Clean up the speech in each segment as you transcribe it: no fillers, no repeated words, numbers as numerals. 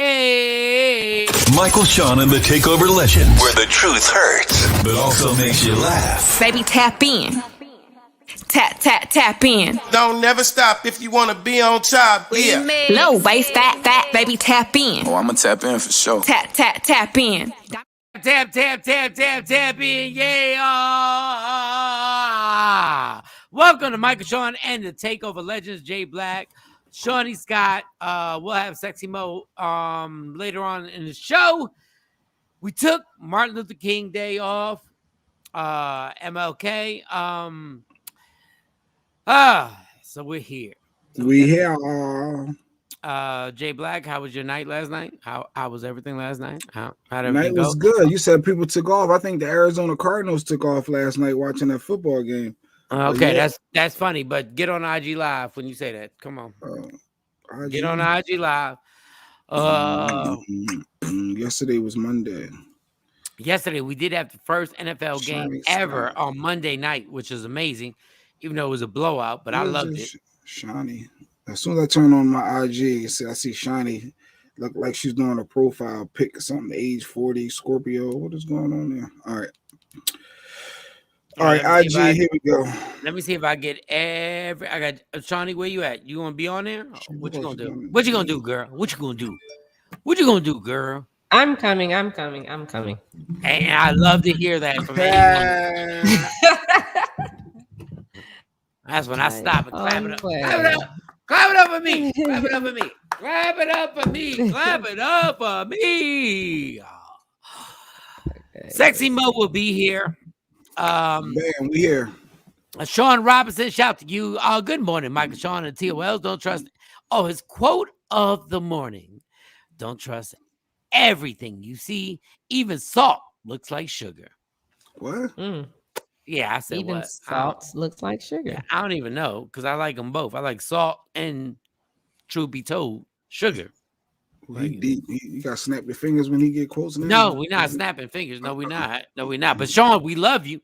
Hey. Michael, Shawn, and the Takeover Legends, where the truth hurts, but also makes you laugh. Baby, tap in. Tap in. Don't never stop if you want to be on top. Yeah. Low waist, fat, baby, tap in. Oh, I'm gonna tap in for sure. Tap in. Tap in. Yeah. Welcome to Michael, Shawn, and the Takeover Legends. Jay Black, Shawnee Scott. We'll have Sexy Mo later on in the show. We took Martin Luther King Day off. MLK. So we're here. We here. Jay Black, how was your night last night? How was everything last night? How did everything night was go? good. You said people took off. I think the Arizona Cardinals took off last night watching that football game. Okay, yeah. that's funny, but get on IG Live when you say that. Come on. Get on IG Live. Yesterday was Monday. Yesterday we did have the first NFL game ever on Monday night, which is amazing, even though it was a blowout, but I loved it. Shawnee. As soon as I turn on my IG, I see Shawnee look like she's doing a profile pic or something, age 40, Scorpio. What is going on there? All right, IG, here we go. Let me see if I get I got Shawnee, where you at? You gonna be on there? What you gonna do? What you gonna do, girl? What you gonna do? What you gonna do, girl? I'm coming. And I love to hear that from anyone. That's when I stop and clap it up. Clap it up. Clap it up for me. Clap it up for me. Clap it up for me. Clap it up for me. Okay. Sexy Mo will be here. Man, we here. Sean Robinson, shout to you. Good morning, Michael, Shawn, and TOLs. Don't trust. Oh, his quote of the morning. Don't trust everything you see. Even salt looks like sugar. What? Yeah, I said even what? Salt looks like sugar. I don't even know because I like them both. I like salt and, truth be told, sugar. You got to snap your fingers when he get quotes. No, we're not snapping fingers. No, we're not. But Shawn, we love you.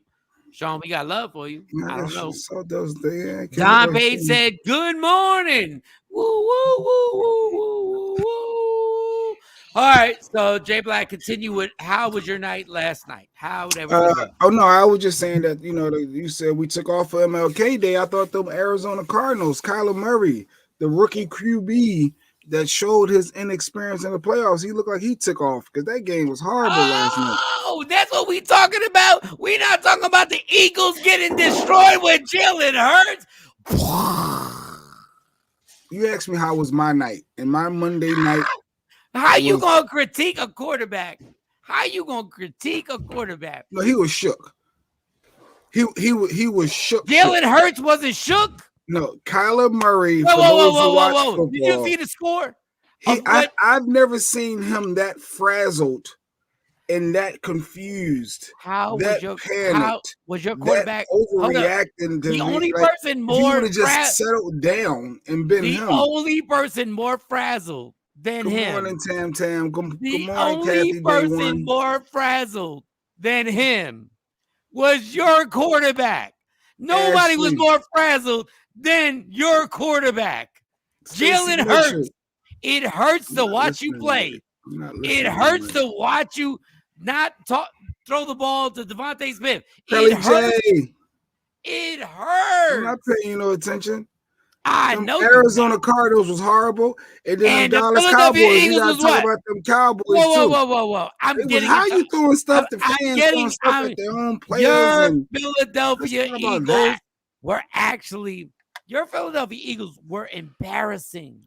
Shawn, we got love for you. I don't know. Don Page said, "Good morning." Woo, woo, woo, woo, woo, woo. All right, so Jay Black, continue with how was your night last night? How would everything go? Oh no, I was just saying that you said we took off for MLK Day. I thought the Arizona Cardinals, Kyler Murray, the rookie QB that showed his inexperience in the playoffs, he looked like he took off because that game was horrible last night. Oh, that's what we talking about. We not talking about the Eagles getting destroyed with Jalen Hurts. You asked me how was my night and my Monday night. How you gonna critique a quarterback? How you gonna critique a quarterback? No, he was shook. He was shook. Jalen Hurts wasn't shook. No, Kyler Murray. Whoa. Did you see the score? I've never seen him that frazzled and that confused. How was your quarterback overreacting to the only person more? He would have just settled down and been the him. only person more frazzled than him. Good morning, Tam. Good morning, only Kathy, person more frazzled than him was your quarterback. Nobody was more frazzled than your quarterback. Jalen Hurts. It hurts to watch you play. It hurts to watch you not throw the ball to Devontae Smith. It hurts. It hurts. I'm not paying you no attention. I know. Arizona Cardinals was horrible, and then the Dallas Cowboys. You gotta talk about them Cowboys too. Whoa! How you throwing stuff to fans? Throwing stuff at their own players. Your Philadelphia Eagles were actually. Your Philadelphia Eagles were embarrassing.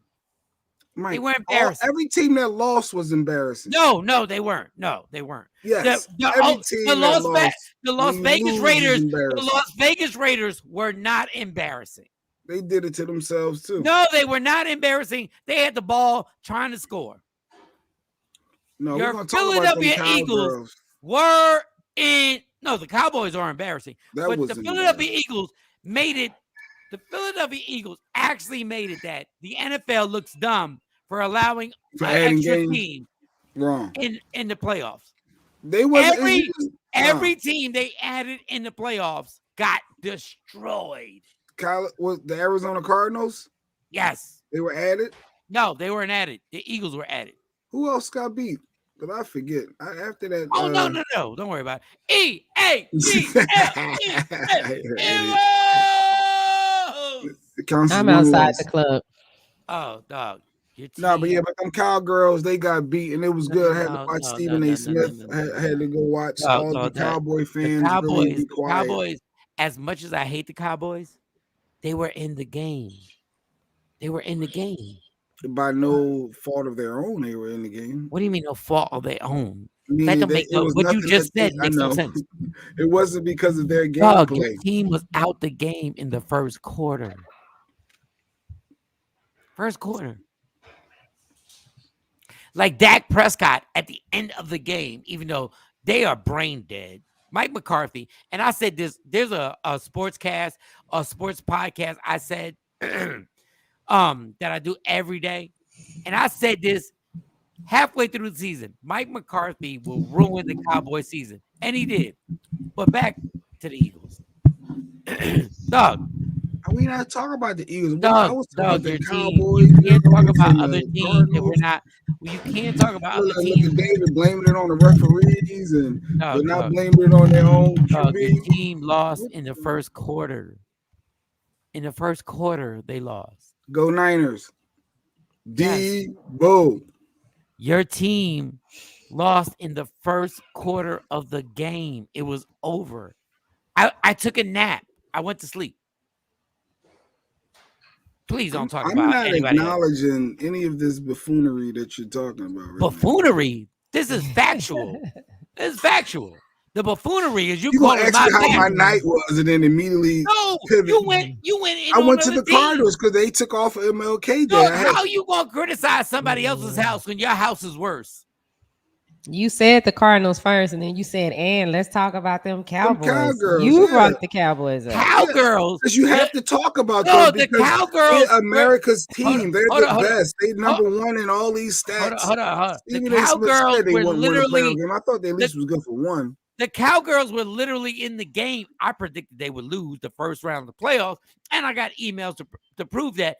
They were embarrassing. Every team that lost was embarrassing. No, they weren't. Yes, the Las Vegas Raiders were not embarrassing. They did it to themselves too. No, they were not embarrassing. They had the ball trying to score. No, your Philadelphia Eagles were in. No, the Cowboys are embarrassing. But the Philadelphia Eagles made it. The Philadelphia Eagles actually made it that the NFL looks dumb for allowing an extra team in the playoffs. They every team they added in the playoffs got destroyed. Was the Arizona Cardinals? Yes. They were added? No, they weren't added. The Eagles were added. Who else got beat? But I forget. After that. Oh no! Don't worry about it. Eagles. I'm outside the club. Oh, dog. No, but them Cowgirls, they got beat, and it was good. I had to watch Stephen A. Smith. I had to go watch all the Cowboy fans really be quiet. Cowboys, as much as I hate the Cowboys, they were in the game. By no fault of their own, they were in the game. What do you mean no fault of their own? That don't make what you just said makes no sense. It wasn't because of their gameplay. Dog, your team was out the game in the first quarter. Like Dak Prescott at the end of the game, even though they are brain dead. Mike McCarthy, and I said this, there's a sports podcast I said that I do every day. And I said this halfway through the season. Mike McCarthy will ruin the Cowboys season. And he did. But back to the Eagles. Dog. We not talking about the Eagles. Dog, I was talking about the Cowboys. You can't talk about other teams that we're not. You can't talk about other teams. Look at David blaming it on the referees and they're not blaming it on their own. Dog, your team lost in the first quarter. In the first quarter, they lost. Go Niners. D-Bo. Your team lost in the first quarter of the game. It was over. I took a nap. I went to sleep. Please don't talk about anybody. I'm not acknowledging any of this buffoonery that you're talking about. Right buffoonery? This is factual. This is factual. The buffoonery is you call it how my night was, and then immediately pivot. You went. I went to the Cardinals because they took off of MLK Day. How you gonna criticize somebody else's house when your house is worse? You said the Cardinals first, and then you said, "And let's talk about them Cowboys." You brought the Cowboys up. Cowgirls, because you have to talk about them. The Cowgirls, America's team. They're the best. They number one in all these stats. Hold on. The Cowgirls were literally. I thought they at least was good for one. The Cowgirls were literally in the game. I predicted they would lose the first round of the playoffs, and I got emails to prove that.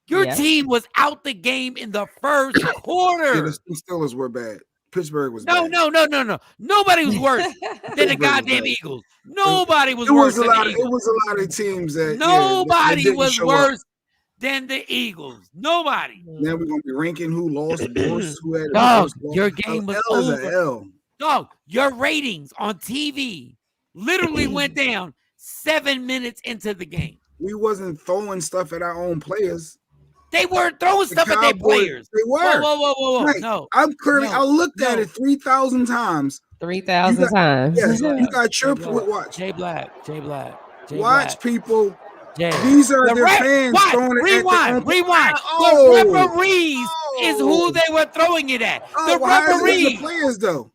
Your team was out the game in the first quarter. Yeah, the Steelers were bad. Pittsburgh was bad. No. Nobody was worse than the goddamn Eagles. Nobody was worse than the Eagles. It was a lot of teams that nobody was worse than the Eagles. Nobody. Now we're gonna be ranking who lost worse, who had Dog, your game was over. Is an L. Dog, your ratings on TV literally went down 7 minutes into the game. We wasn't throwing stuff at our own players. They weren't throwing stuff at their players. They were. Whoa. Right. No. I'm clearly. I looked at it 3,000 times. 3,000 times. Yes, you got tripped with watch. Jay Black. Watch people. These are their fans throwing it at Rewind. The referees is who they were throwing it at. The referees. The players though.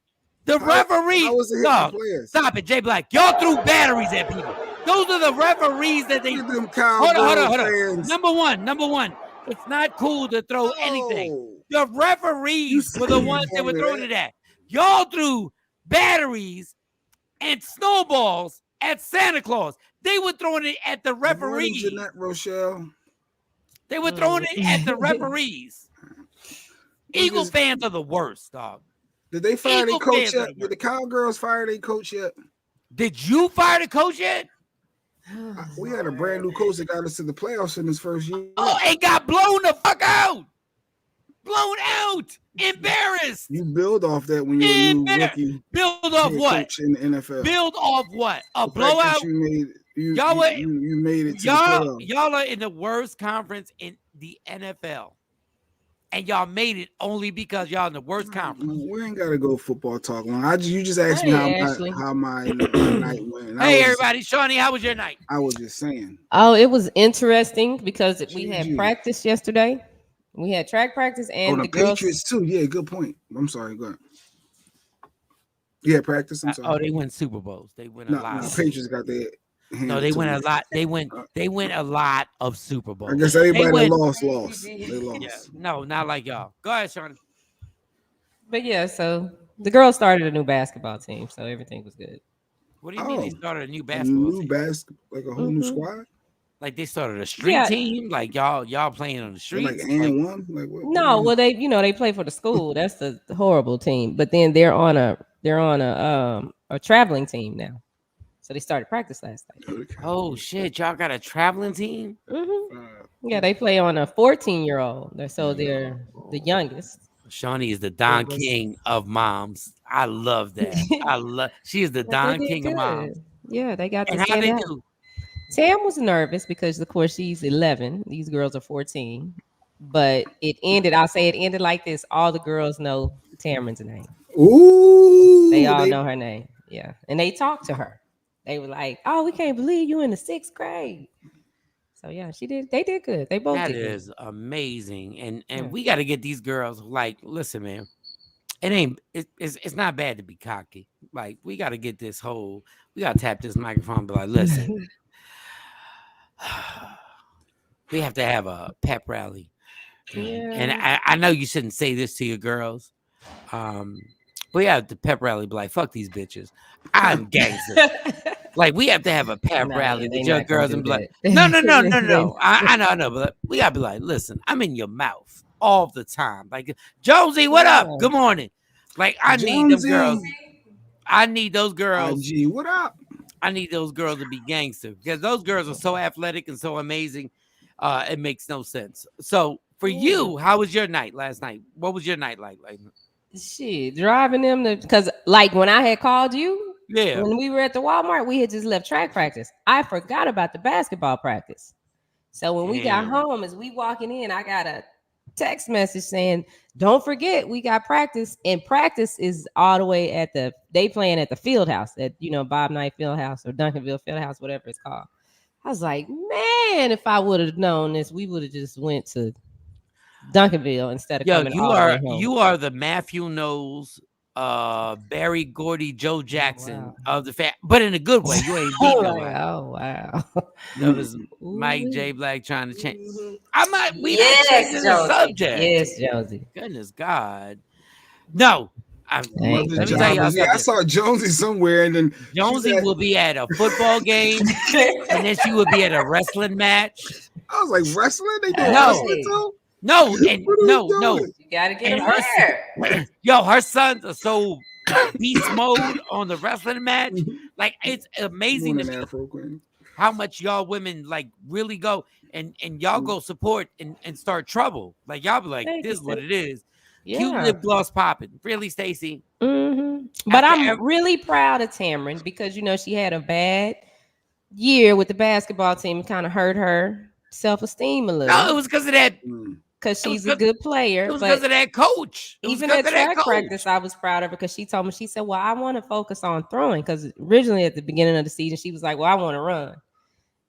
The referees. Stop it, Jay Black. Y'all threw batteries at people. Those are the referees that they. Hold on. Number one. It's not cool to throw anything. The referees were the ones that were throwing it at. Y'all threw batteries and snowballs at Santa Claus. They were throwing it at the referees. Jeanette Rochelle. They were throwing it at the referees. Eagle fans are the worst, dog. Did they fire their coach yet? Did the Cowgirls fire their coach yet? Did you fire the coach yet? We had a brand new coach that got us to the playoffs in his first year. Oh, and got blown the fuck out. Blown out. Embarrassed. You build off that when you're a new rookie. Build off what? In the NFL. Build off what? A blowout? You made it to the playoffs. Y'all are in the worst conference in the NFL. And y'all made it only because y'all in the worst conference. We ain't gotta go football talk long. You just asked me how my night went. Hey everybody, Shawnee, how was your night? I was just saying. Oh, it was interesting because we had practice yesterday. We had track practice and the Patriots too. Yeah, good point. I'm sorry. Go ahead. Yeah, practice. I'm sorry. Oh, they win Super Bowls. They win a lot. The Patriots got their. No, they win a lot. They win a lot of Super Bowls. I guess everybody that lost. They lost. Yeah. No, not like y'all. Go ahead, Shawnee. But yeah, so the girls started a new basketball team, so everything was good. What do you mean they started a new basketball team? Like a whole new squad? Like they started a street team. Like y'all playing on the streets. Like and one. Like what? No, well they play for the school. That's the horrible team. But then they're on a traveling team now. So they started practice last night. Okay. Oh shit! Y'all got a traveling team? Mm-hmm. Yeah, they play on a 14-year-old. So they're the youngest. Shawnee is the Don King of moms. I love that. She is the Don King of moms. Yeah, they got. And how they do? Tam was nervous because, of course, she's 11. These girls are 14. But it ended. I'll say it ended like this. All the girls know Tamron's name. Ooh, they all know her name. Yeah, and they talked to her. They were like, "Oh, we can't believe you in the 6th grade." So yeah, she did. They did good. They both did. That is amazing, and we got to get these girls. Like, listen, man, it's not bad to be cocky. Like, we got to get this whole. We got to tap this microphone and be like, listen, we have to have a pep rally. Yeah. And I know you shouldn't say this to your girls. We have the pep rally, be like, fuck these bitches. I'm gangster. Like, we have to have a pep rally with your girls and be like, no. I know, but we gotta be like, listen, I'm in your mouth all the time. Like, Jonesy, what up? Good morning. Like, I need them girls. I need those girls. IG, what up? I need those girls to be gangster because those girls are so athletic and so amazing. It makes no sense. So for you, how was your night last night? What was your night like? Shit, driving them because like when I had called you, when we were at the Walmart, we had just left track practice. I forgot about the basketball practice. So when we got home, as we walking in, I got a text message saying, "Don't forget, we got practice." And practice is all the way at they playing at the field house at Bob Knight Field House or Duncanville Field House, whatever it's called. I was like, man, if I would have known this, we would have just went to Duncanville instead of coming all the way home. You are the Matthew Knowles, Barry Gordy, Joe Jackson of the but in a good way. You ain't beat nobody. Oh wow! That was Mike J. Black trying to change. I'm not. We not changing the subject. Yes, Jonesy. Goodness God, no. Let me tell y'all something. I saw Jonesy somewhere, and then Jonesy will be at a football game, and then she will be at a wrestling match. I was like, wrestling? They do wrestling too? No. You gotta get her there. Yo, her sons are so beast mode on the wrestling match. Like, it's amazing to me how much y'all women like really go and y'all go support and start trouble. Like, y'all be like, this is what it is. Yeah. Cute lip gloss popping. Really, Stacy? Mm-hmm. But I'm really proud of Tamron because she had a bad year with the basketball team. It kind of hurt her self-esteem a little. No, it was because of that. Because she's a good player. It was because of that coach. Even at track practice, I was proud of her because she told me, she said, well, I want to focus on throwing. Because originally at the beginning of the season, she was like, well, I want to run.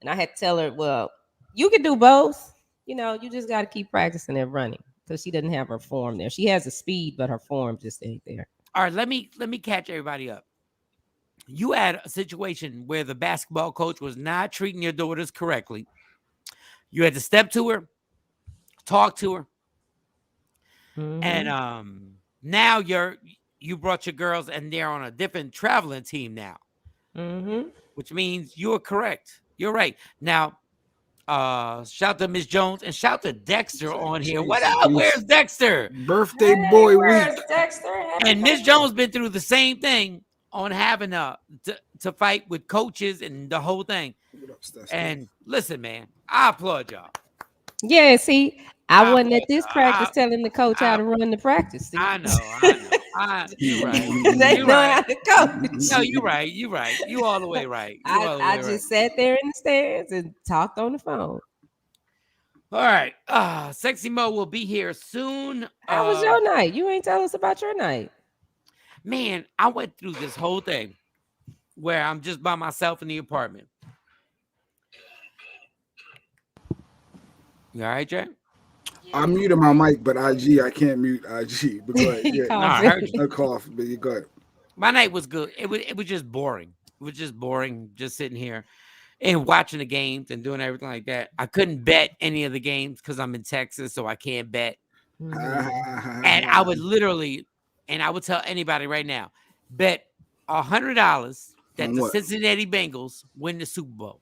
And I had to tell her, well, you can do both. You just got to keep practicing and running because she doesn't have her form there. She has the speed, but her form just ain't there. All right, let me catch everybody up. You had a situation where the basketball coach was not treating your daughters correctly. You had to step to her, talk to her, and now you brought your girls and they're on a different traveling team now, which means you're correct. You're right. Now, shout to Miss Jones and shout to Dexter on here. What up? Where's Dexter? Birthday boy week. Dexter? And Miss Jones been through the same thing on having to fight with coaches and the whole thing. And listen, man, I applaud y'all. Yeah, see, I wasn't at this practice telling the coach how to run the practice. See? I know. You're right. They know how to coach. No, you're right. You all the way right. I just sat there in the stands and talked on the phone. All right. Sexy Mo will be here soon. How was your night? You ain't tell us about your night. Man, I went through this whole thing where I'm just by myself in the apartment. You all right, Jay? I muted my mic, but IG, I can't mute IG. But go ahead. Yeah. I heard you. I cough, but you go ahead. My night was good. It was just boring. It was just boring, just sitting here and watching the games and doing everything like that. I couldn't bet any of the games because I'm in Texas, so I can't bet. And I would literally, and I would tell anybody right now, bet $100 that the Cincinnati Bengals win the Super Bowl.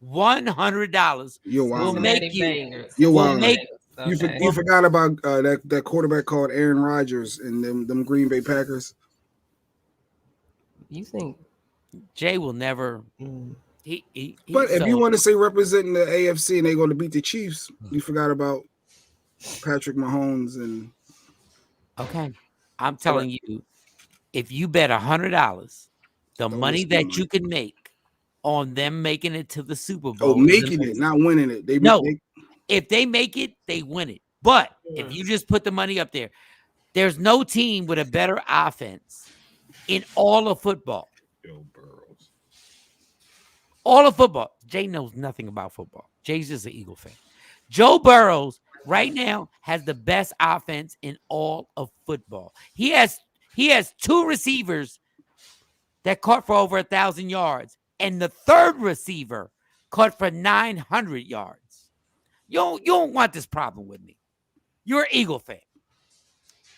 $100 will make you. You're will wild. make. You forgot about that quarterback called Aaron Rodgers and them Green Bay Packers. You think Jay will never? But if you want to say representing the AFC and they're going to beat the Chiefs, you forgot about Patrick Mahomes and. Okay, I'm telling you, if you bet $100, the money that you can make on them making it to the Super Bowl. Oh, making it, not winning it. If they make it, they win it. But if you just put the money up there, there's no team with a better offense in all of football. Joe Burrows. All of football. Jay knows nothing about football. Jay's just an Eagle fan. Joe Burrows right now has the best offense in all of football. He has 2 receivers that caught for over 1,000 yards, and the third receiver caught for 900 yards. You don't want this problem with me. You're an Eagle fan.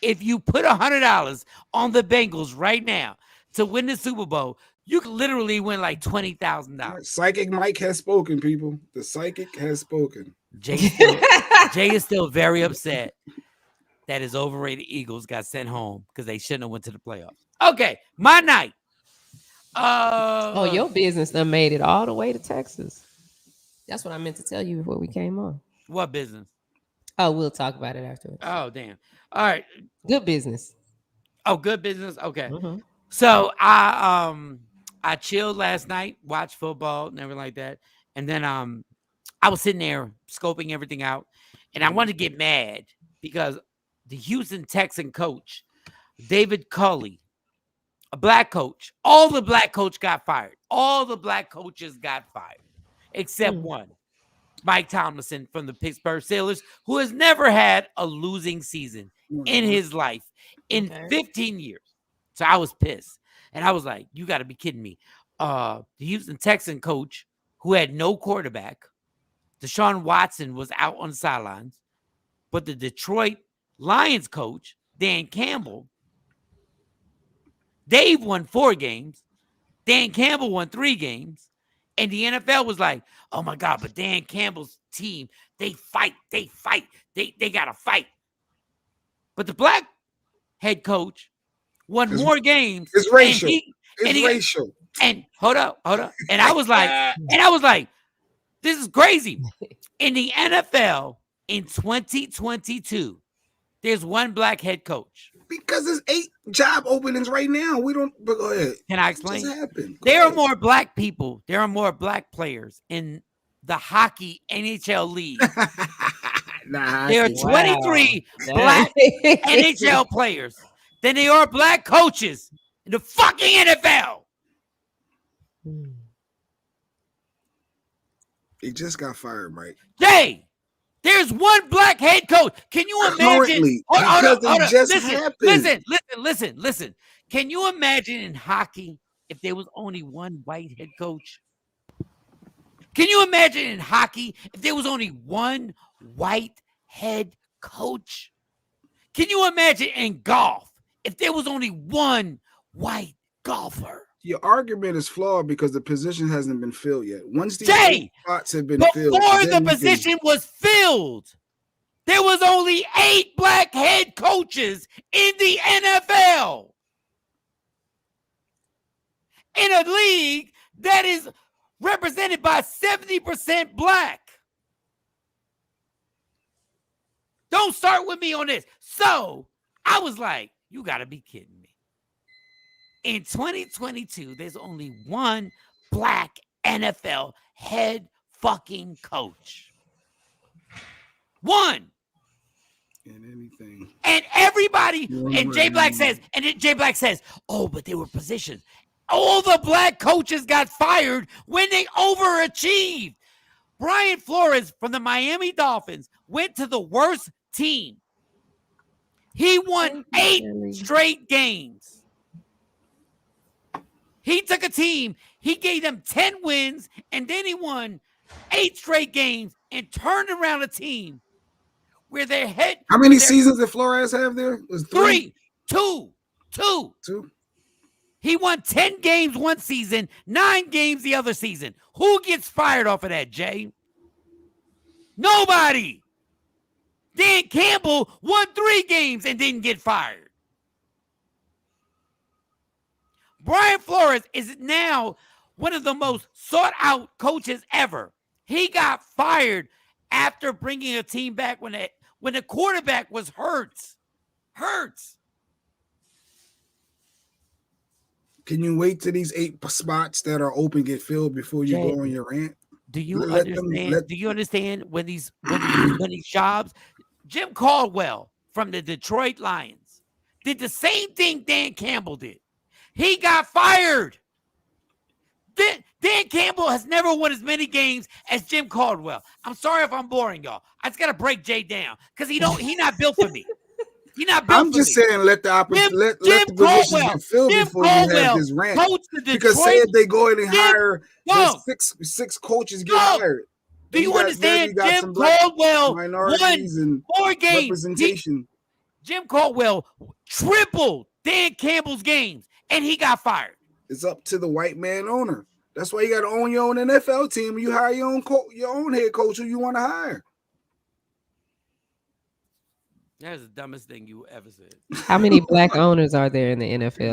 If you put $100 on the Bengals right now to win the Super Bowl, you could literally win like $20,000. Psychic Mike has spoken, people. The psychic has spoken. Jay is still very upset that his overrated Eagles got sent home because they shouldn't have went to the playoffs. Okay, my night. Your business done made it all the way to Texas. That's what I meant to tell you before we came on. What business? Oh, we'll talk about it afterwards. Oh, damn. All right. Good business. Oh, good business. Okay. Mm-hmm. So I chilled last night, watched football and everything like that, and then I was sitting there scoping everything out, and I wanted to get mad because the Houston Texan coach, David Culley, a black coach, all the black coach got fired. All the black coaches got fired, except one, Mike Tomlinson from the Pittsburgh Steelers, who has never had a losing season in his life in 15 years. So I was pissed. And I was like, you got to be kidding me. The Houston Texan coach who had no quarterback, Deshaun Watson, was out on the sidelines. But the Detroit Lions coach, Dan Campbell, Dave won 4 games. Dan Campbell won 3 games. And the NFL was like, oh, my God, but Dan Campbell's team, they fight. They got to fight. But the black head coach won more games. It's racial. It's racial. And hold up. And I was like, this is crazy. In the NFL in 2022, there's one black head coach. Because there's 8 job openings right now. We don't. But go ahead. Can I explain? It just happened. There are more black people. There are more black players in the hockey NHL league. There are 23 black NHL players than there are black coaches in the fucking NFL. He just got fired, Mike. Jay, there's one black head coach. Can you imagine? Listen. Can you imagine in hockey if there was only one white head coach? Can you imagine in hockey if there was only one white head coach? Can you imagine in golf if there was only one white golfer? Your argument is flawed because the position hasn't been filled yet. Once these spots have been filled, before the position was filled, there was only 8 black head coaches in the NFL. In a league that is represented by 70% black. Don't start with me on this. So I was like, you got to be kidding me. In 2022, there's only one black NFL head fucking coach. One. In anything. And everybody, and Jay Black says, oh, but there were positions. All the black coaches got fired when they overachieved. Brian Flores from the Miami Dolphins went to the worst team. He won 8 straight games. He took a team, he gave them 10 wins, and then he won 8 straight games and turned around a team where their head. How many seasons did Flores have there? It was 3. 2. He won 10 games one season, 9 games the other season. Who gets fired off of that, Jay? Nobody. Dan Campbell won 3 games and didn't get fired. Brian Flores is now one of the most sought-out coaches ever. He got fired after bringing a team back when the quarterback was Hurts. Can you wait till these 8 spots that are open get filled before you go on your rant? Do you understand? Do you understand when these jobs? Jim Caldwell from the Detroit Lions did the same thing Dan Campbell did. He got fired. Dan Campbell has never won as many games as Jim Caldwell. I'm sorry if I'm boring y'all. I just gotta break Jay down because he not built for me. He not built I'm just saying let the positions get filled before you have this rant. Because say if they go in and hire 6 coaches get hired. Do you understand? Jim Caldwell won 4 games. Representation. Jim Caldwell tripled Dan Campbell's games, and he got fired. It's up to the white man owner. That's why you got to own your own NFL team. You hire your own head coach who you want to hire. That's the dumbest thing you ever said. How many black owners are there in the NFL?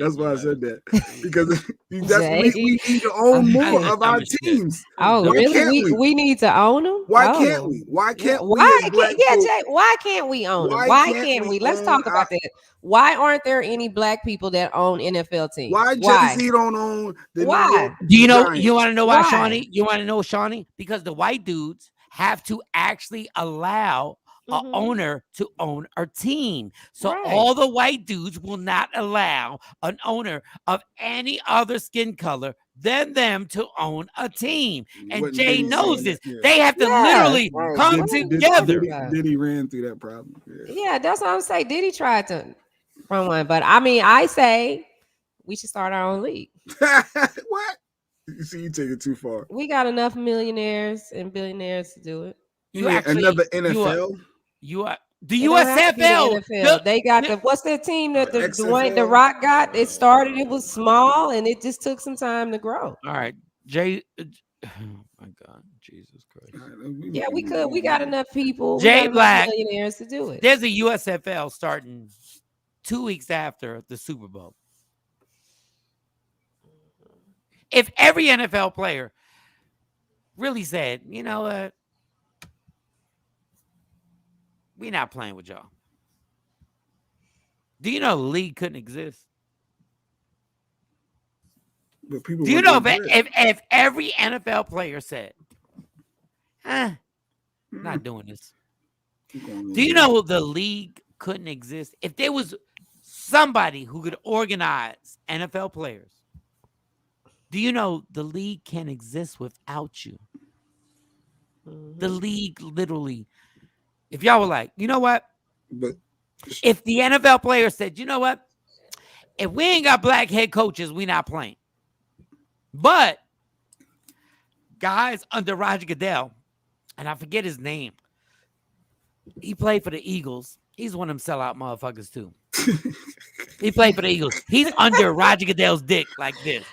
That's why I said that. Because we need to own more of our teams. Oh, why really? We need to own them? Why can't we? Why can't we? Jay, why can't we own them? Why can't we? Let's talk about that. Why aren't there any black people that own NFL teams? Why Jay-Z don't own the Why? Do you know? You want to know why, Shawnee? You want to know, Shawnee? Because the white dudes have to actually allow an owner to own our team. So all the white dudes will not allow an owner of any other skin color than them to own a team. And Jay knows this. Yeah. They have to literally come together. Diddy ran through that problem. Yeah, that's what I'm saying. Diddy tried to run one. But I mean, I say we should start our own league. What? You see, you take it too far. We got enough millionaires and billionaires to do it. You actually, another NFL? The USFL. They got what's that team that the Rock got? It started, it was small, and it just took some time to grow. All right, Jay. Oh my God, Jesus Christ. Yeah, we could. We got enough people. Jay Black, millionaires to do it. There's a USFL starting 2 weeks after the Super Bowl. If every NFL player really said, you know what? We're not playing with y'all. Do you know the league couldn't exist? But people do you know if every NFL player said, not doing this. Do you know the league couldn't exist? If there was somebody who could organize NFL players, do you know the league can't exist without you? The league literally... If y'all were like, you know what? But if the NFL player said, you know what? If we ain't got black head coaches, we not playing. But guys under Roger Goodell, and I forget his name, he played for the Eagles. He's one of them sellout motherfuckers too. He played for the Eagles. He's under Roger Goodell's dick like this.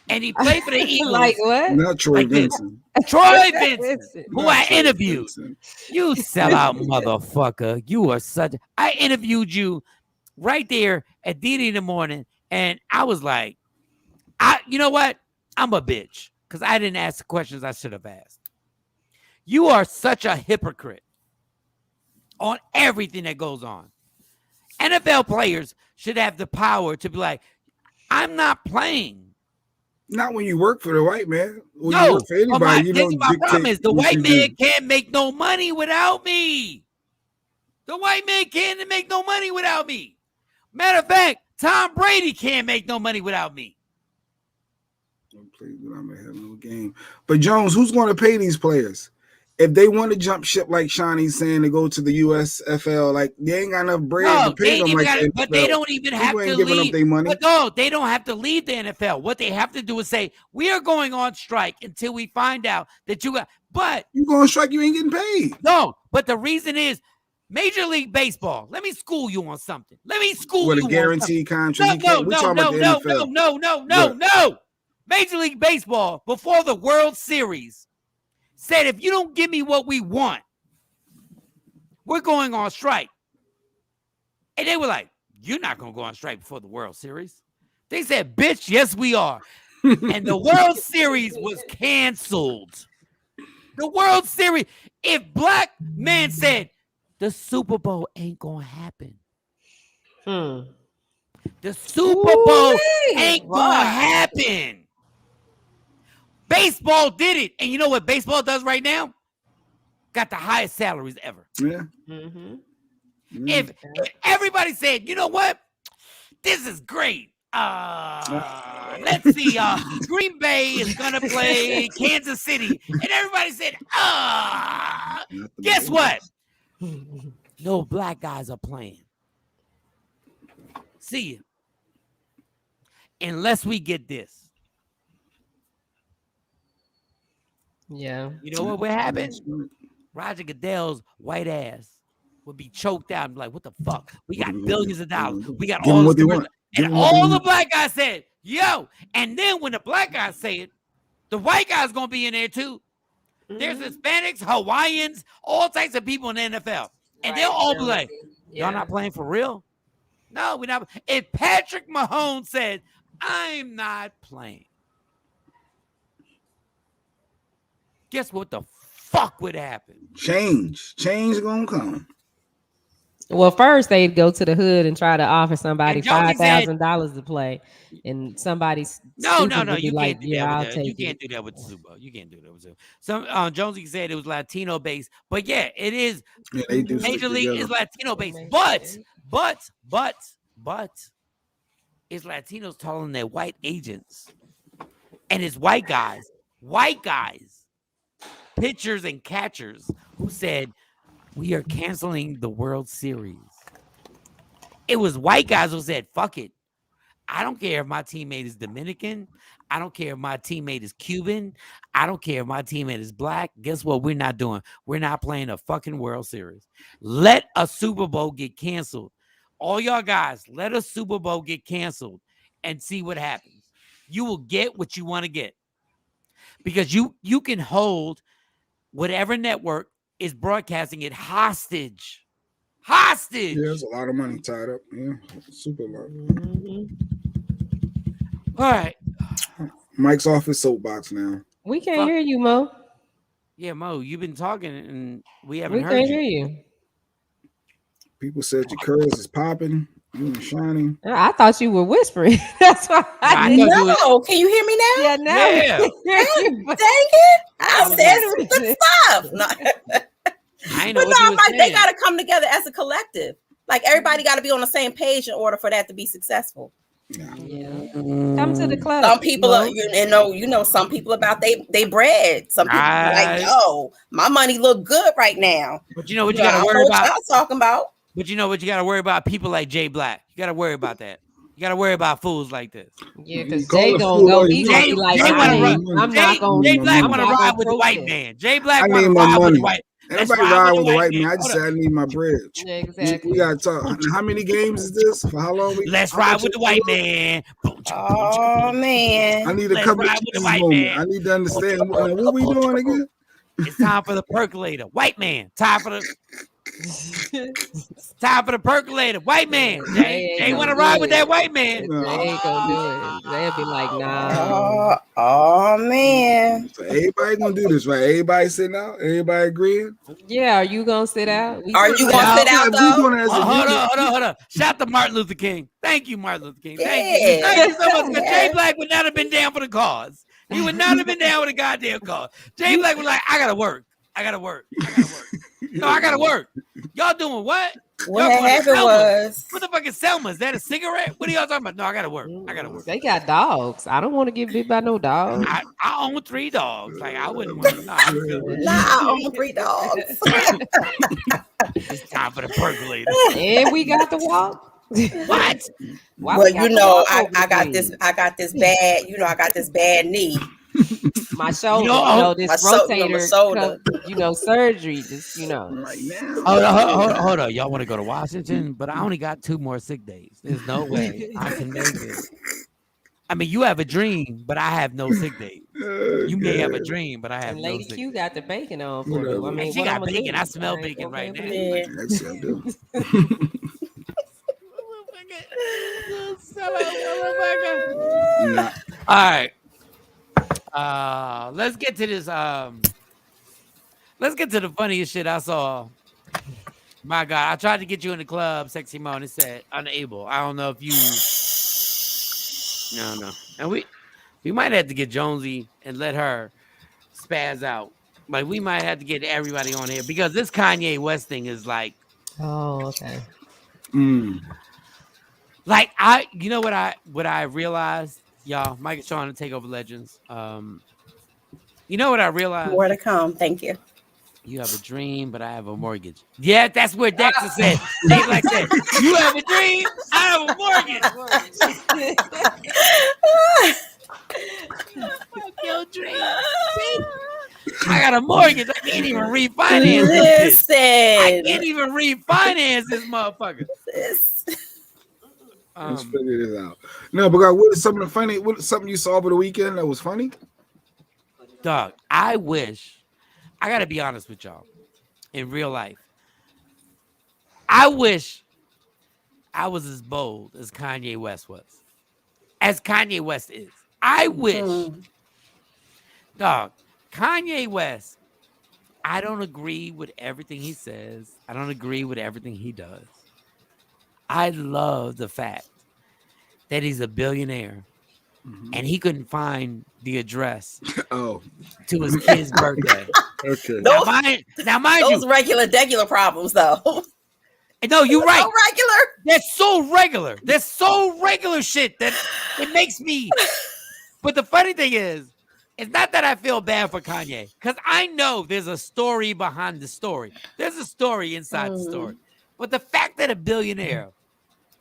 And he played for the Eagles. Like what? Not Troy like Vincent. Troy Vincent, who I interviewed. You sellout motherfucker. You are such. I interviewed you right there at DD in the morning, and I was like, you know what? I'm a bitch because I didn't ask the questions I should have asked. You are such a hypocrite on everything that goes on. NFL players should have the power to be like, I'm not playing. Not when you work for the white man. When no, you work for anybody, my problem is the white man can't make no money without me. The white man can't make no money without me. Matter of fact, Tom Brady can't make no money without me. I'm gonna have no game. But Jones, who's going to pay these players? If they want to jump ship like Shawnee's saying to go to the USFL, like they ain't got enough bread to pay them like that. But they don't even have to leave. They don't have to leave the NFL. What they have to do is say, we are going on strike until we find out that you got. But you go on strike, you ain't getting paid. No, but the reason is Major League Baseball. Let me school you on something. Let me school with you a guaranteed contract. No. Major League Baseball, before the World Series, said if you don't give me what we want, we're going on strike. And they were like, you're not going to go on strike before the World Series. They said, bitch, yes, we are. And the World Series was canceled. The World Series. If black man said, the Super Bowl ain't going to happen. The Super Bowl ain't going to happen. Baseball did it. And you know what baseball does right now? Got the highest salaries ever. Yeah. If everybody said, you know what? This is great. Let's see. Green Bay is gonna play Kansas City, and everybody said, guess what? No black guys are playing. See you. Unless we get this. Yeah. You know what would happen? Roger Goodell's white ass would be choked out and be like, what the fuck? We got billions of dollars. We got all this commercial. And all the black guys said, yo. And then when the black guys say it, the white guys going to be in there too. There's Hispanics, Hawaiians, all types of people in the NFL. And they'll all be like, y'all not playing for real? No, we're not. If Patrick Mahomes said, I'm not playing, guess what the fuck would happen? Change gonna come. Well, first they'd go to the hood and try to offer somebody $5,000 to play, and somebody's no, you can't do that. You can't do that with the Super Bowl. You can't do that with the Super Bowl. Jonesy said it was Latino based, but yeah, it is. Yeah, Major League is Latino based, but it's Latinos telling their white agents, and it's white guys, pitchers and catchers who said, we are canceling the World Series. It was white guys who said, fuck it. I don't care if my teammate is Dominican. I don't care if my teammate is Cuban. I don't care if my teammate is black. Guess what we're not doing? We're not playing a fucking World Series. Let a Super Bowl get canceled. All y'all guys, let a Super Bowl get canceled and see what happens. You will get what you want to get. Because you can hold whatever network is broadcasting it hostage. Yeah, there's a lot of money tied up. Yeah, super lot. All right. Mike's off his soapbox now. We can't hear you, Mo. Yeah, Mo, you've been talking and we haven't heard you. We can't hear you. People said your curls is popping. You were shining. I thought you were whispering. That's why I know. Can you hear me now? Yeah, now. Yeah. Dang it. I said good stuff. No. I know. But no, I'm like, they got to come together as a collective. Like, everybody got to be on the same page in order for that to be successful. Yeah. Come to the club. Some people are, you know, some people about they bread. Some people like, yo, my money look good right now. But you know what you got to worry about? I'm talking about. But you know what you got to worry about? People like Jay Black. You got to worry about that. You got to worry about fools like this. Yeah, because Jay gonna go. He's gonna be like, I'm not gonna. Jay Black want to ride with the white man. Jay Black want to ride with the white. Everybody ride with the white man. I just said I need my bread. Yeah, exactly. We gotta talk. How many games is this? For how long? Let's ride with the white man. Oh man! I need a couple of the white man. I need to understand what we doing again. It's time for the percolator. White man. Time for the percolator. White man. Jay want to ride with that white man. They ain't gonna do it. They'll be like, nah. Oh man. So everybody gonna do this, right? Everybody sitting out? Everybody agreeing? Yeah, are you gonna sit out? Are you gonna sit out though? Hold on. Shout to Martin Luther King. Thank you, Martin Luther King. Thank you so much. Jay Black would not have been down for the cause. He would not have been down with a goddamn cause. Jay Black was like, I gotta work. No, I gotta work. Y'all doing what? What happened was, what the fuck is Selma? Is that a cigarette? What are y'all talking about? No, I gotta work. They got dogs. I don't want to get bit by no dog. I own 3 dogs. Like, I wouldn't want to. I own 3 dogs. It's time for the percolator. And we got the walk. What? Well, you know, I got this bad, I got this bad knee. My shoulder, this rotator, surgery. Just right now. Hold on. Y'all want to go to Washington? But I only got 2 more sick days. There's no way I can make it. I mean, you have a dream, but I have no sick days. You may have a dream, but I have no sick days. Lady Q got the bacon on for me. I mean, she got bacon. I smell bacon right now. That's I do. All right. Let's get to this. Let's get to the funniest shit I saw. My God, I tried to get you in the club, Sexy Mo, and it said unable. I don't know if you. No. And we might have to get Jonesy and let her spaz out. But we might have to get everybody on here because this Kanye West thing is like. Oh, okay. Like you know what I realized, y'all. Mike and Shawn the Takeover Legends. You know what I realized? More to come. Thank you. You have a dream, but I have a mortgage. Yeah, that's what Dexter said. Dave like said, you have a dream, I have a mortgage. Fuck your dream. I got a mortgage. I can't even refinance this. I can't even refinance this motherfucker. Let's figure this out. No, but what is something funny? What something you saw over the weekend that was funny? Dog, I wish. I gotta be honest with y'all. In real life, I wish I was as bold as Kanye West was. As Kanye West is. I wish. Dog, Kanye West, I don't agree with everything he says. I don't agree with everything he does. I love the fact that he's a billionaire and he couldn't find the address to his kid's birthday. Okay. Now mind you, those regular problems, though. No, you're right. So regular. That's so regular. That's so regular shit that it makes me. But the funny thing is, it's not that I feel bad for Kanye, because I know there's a story behind the story. There's a story inside the story. But the fact that a billionaire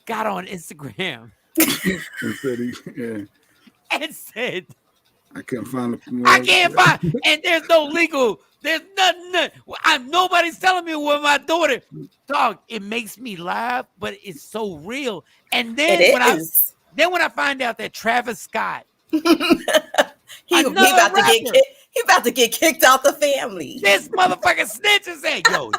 got on Instagram and said, I couldn't find I can't find, and there's no legal, there's nothing. Nobody's telling me what my daughter, dog. It makes me laugh, but it's so real. And then when I find out that Travis Scott, he about to get kicked out the family. This motherfucker snitch and say, yo,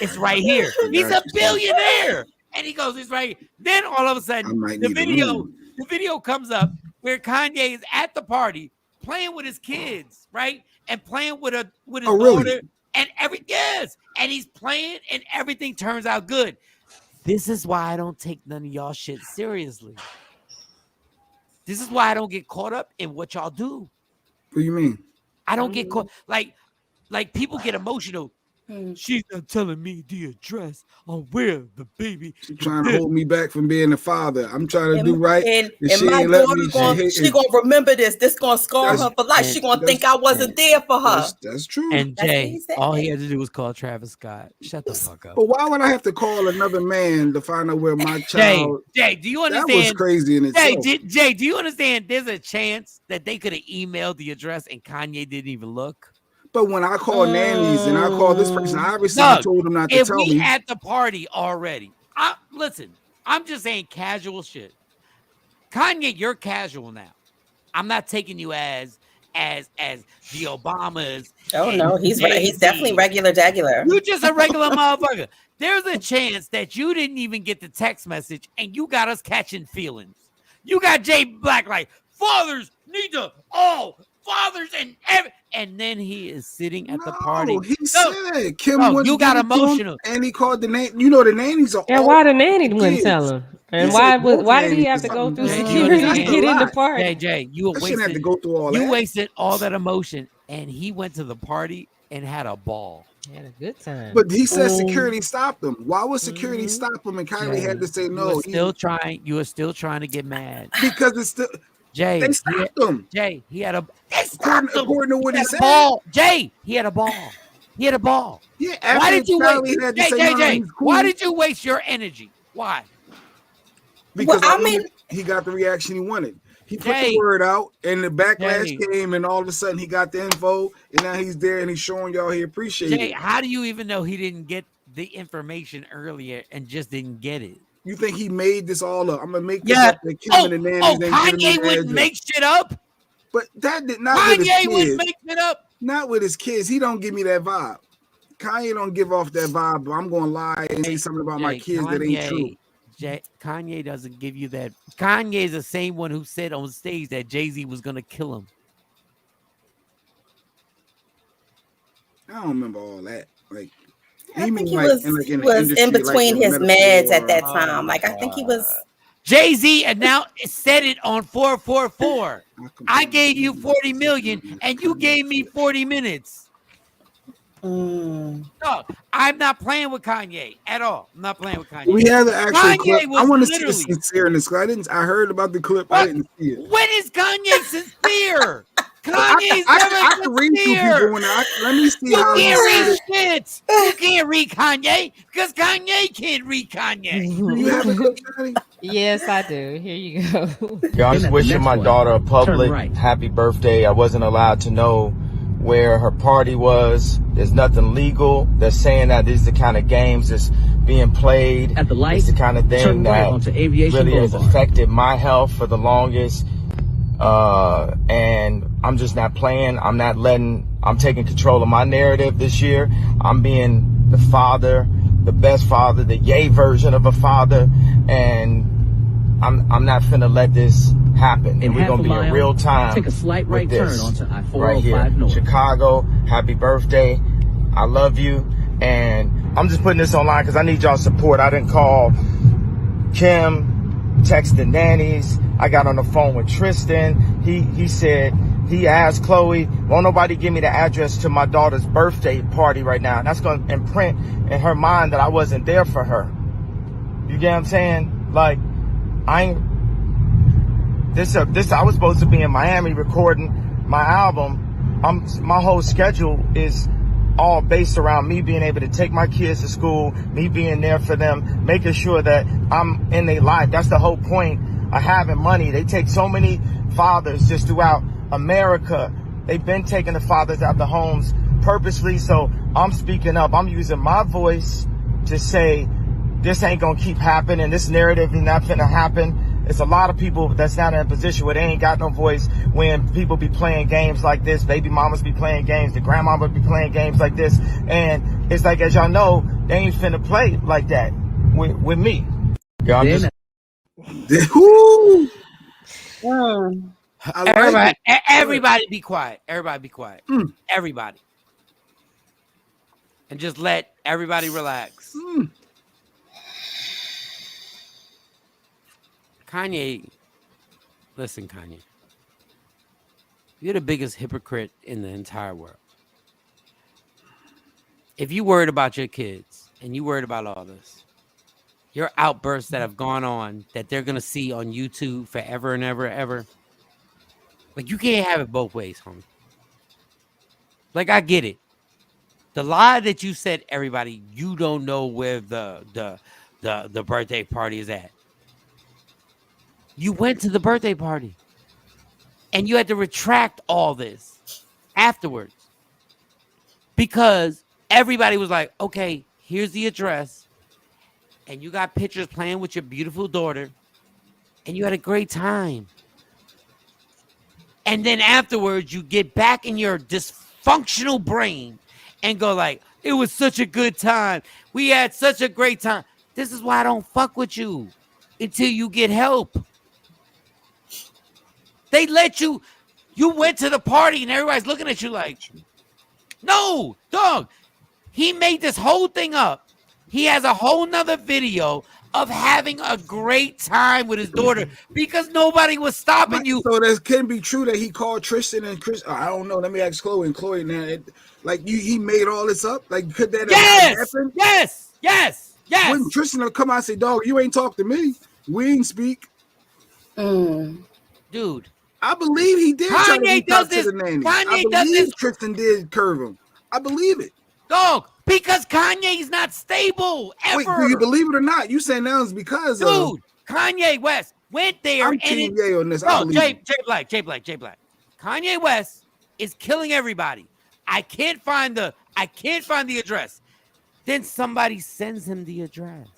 it's right here. He's a billionaire. And he goes, it's right here. Then all of a sudden, the video comes up where Kanye is at the party playing with his kids, right? And playing with his daughter and and he's playing and everything turns out good. This is why I don't take none of y'all shit seriously. This is why I don't get caught up in what y'all do. What do you mean? I don't get caught like people get emotional. She's not telling me the address on where the baby. She's trying to hold me back from being a father. I'm trying to do right. And my daughter she gonna remember this. This gonna scar her for life. She gonna think I wasn't there for her. That's true. And Jay, all he had to do was call Travis Scott. Shut the fuck up. But why would I have to call another man to find out where my child? Jay, do you understand? That was crazy in itself. Jay, do you understand? There's a chance that they could have emailed the address and Kanye didn't even look. But when I call nannies and I call this person, I obviously told them not to tell me. If we at the party already, listen, I'm just saying casual shit. Kanye, you're casual now. I'm not taking you as the Obamas. Oh no, he's definitely regular. You're just a regular motherfucker. There's a chance that you didn't even get the text message and you got us catching feelings. You got Jay Black like fathers need to fathers and then he is sitting at the party. He said Kim you got emotional and he called the nanny. You know the nannies are. And why the nanny wouldn't tell him? And why did he have to go through security to get in the party? Jay, you shouldn't have to go through all that. You wasted all that emotion, and he went to the party and had a ball. He had a good time. But he said security stopped him. Why would security stop him? And Kylie had to say no. You were still trying to get mad because it's still. Jay, they stopped him. Jay, he had a. According to what he said, ball. Jay, he had a ball. He had a ball. Yeah. Why did you waste? Jay, why did you waste your energy? Why? Because he got the reaction he wanted. He put the word out, and the backlash came, and all of a sudden he got the info, and now he's there and he's showing y'all he appreciates it. How do you even know he didn't get the information earlier and just didn't get it? You think he made this all up? I'm gonna make this up. Kanye wouldn't make shit up. But that did not. Kanye wouldn't make it up. Not with his kids. He don't give me that vibe. Kanye don't give off that vibe. But I'm gonna lie and say something about my kids that ain't true. Kanye doesn't give you that. Kanye is the same one who said on stage that Jay-Z was gonna kill him. I don't remember all that. Like, I think he was in between his meds at that time. Like, I think he was. Jay-Z and now said it on 444. I gave you 40 million and you gave me 40 minutes. No, I'm not playing with Kanye at all. I'm not playing with Kanye. We have the actual clip. I want to see the sincereness. I heard about the clip. I didn't see it. When is Kanye sincere? Kanye's I can read through people when let me see how you can't read shit. You can't read Kanye because Kanye can't read Kanye. Do you have a clip, Johnny? Yes, I do. Here you go. I'm just wishing my daughter a public happy birthday. I wasn't allowed to know where her party was. There's nothing legal. They're saying that these are the kind of games that's being played. At the light, it's the kind of thing that really has affected my health for the longest. And I'm just not playing. I'm taking control of my narrative this year. I'm being the father, the best father, the yay version of a father. And I'm not finna let this happen. And we're gonna be in real time. Take a slight right turn onto I-405 right here. North. Chicago, happy birthday. I love you. And I'm just putting this online because I need y'all's support. I didn't call Kim, text the nannies. I got on the phone with Tristan. He said, he asked Chloe, won't nobody give me the address to my daughter's birthday party right now? And that's going to imprint in her mind that I wasn't there for her. You get what I'm saying? Like, I was supposed to be in Miami recording my album. My whole schedule is all based around me being able to take my kids to school, me being there for them, making sure that I'm in their life. That's the whole point of having money. They take so many fathers just throughout America. They've been taking the fathers out the homes purposely. So I'm speaking up. I'm using my voice to say this ain't gonna keep happening. This narrative is not gonna happen. It's a lot of people that's not in a position where they ain't got no voice when people be playing games like this. Baby mamas be playing games. The grandmama be playing games like this. And it's like, as y'all know, they ain't finna play like that with me. I'm just... Everybody be quiet. Everybody be quiet. Everybody. And just let everybody relax. Kanye, listen, Kanye. You're the biggest hypocrite in the entire world. If you worried about your kids and you worried about all this, your outbursts that have gone on that they're going to see on YouTube forever and ever. Like, you can't have it both ways, homie. Like, I get it. The lie that you said, everybody, you don't know where the birthday party is at. You went to the birthday party. And you had to retract all this afterwards. Because everybody was like, okay, here's the address. And you got pictures playing with your beautiful daughter. And you had a great time. And then afterwards, you get back in your dysfunctional brain and go like, it was such a good time. We had such a great time. This is why I don't fuck with you until you get help. They let you went to the party and everybody's looking at you like, no, dog. He made this whole thing up. He has a whole nother video of having a great time with his daughter because nobody was stopping you. So that can be true that he called Tristan and Chris. I don't know. Let me ask Chloe. And Chloe, now, he made all this up? Like, could that have happened? Yes. Wouldn't Tristan have come out and say, dog, you ain't talk to me. We ain't speak. Dude. I believe he did try to talk to the nanny. I believe Tristan did curve him. I believe it. Dog, because Kanye's not stable ever. Wait, do you believe it or not? You saying now it's because Dude, Kanye West, went there. I'm team Ye on this. I believe Jay Black. Kanye West is killing everybody. I can't find the address. Then somebody sends him the address.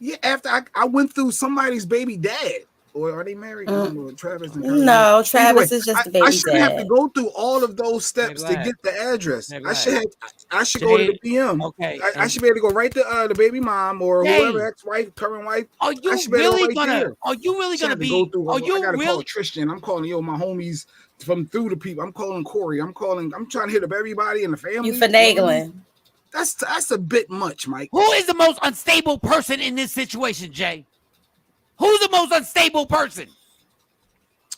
Yeah, after I went through somebody's baby dad. Or are they married? Travis and Kanye? No, Travis is just the baby I shouldn't dad. have to go through all of those steps to get the address. I should go to the PM. Okay. I should be able to go right to the baby mom or whoever, ex-wife, current wife. Are you really gonna be? I gotta call Tristan. I'm calling my homies from through the people. I'm calling Corey. I'm trying to hit up everybody in the family. You finagling. That's a bit much, Mike. Who is the most unstable person in this situation, Jay? Who's the most unstable person?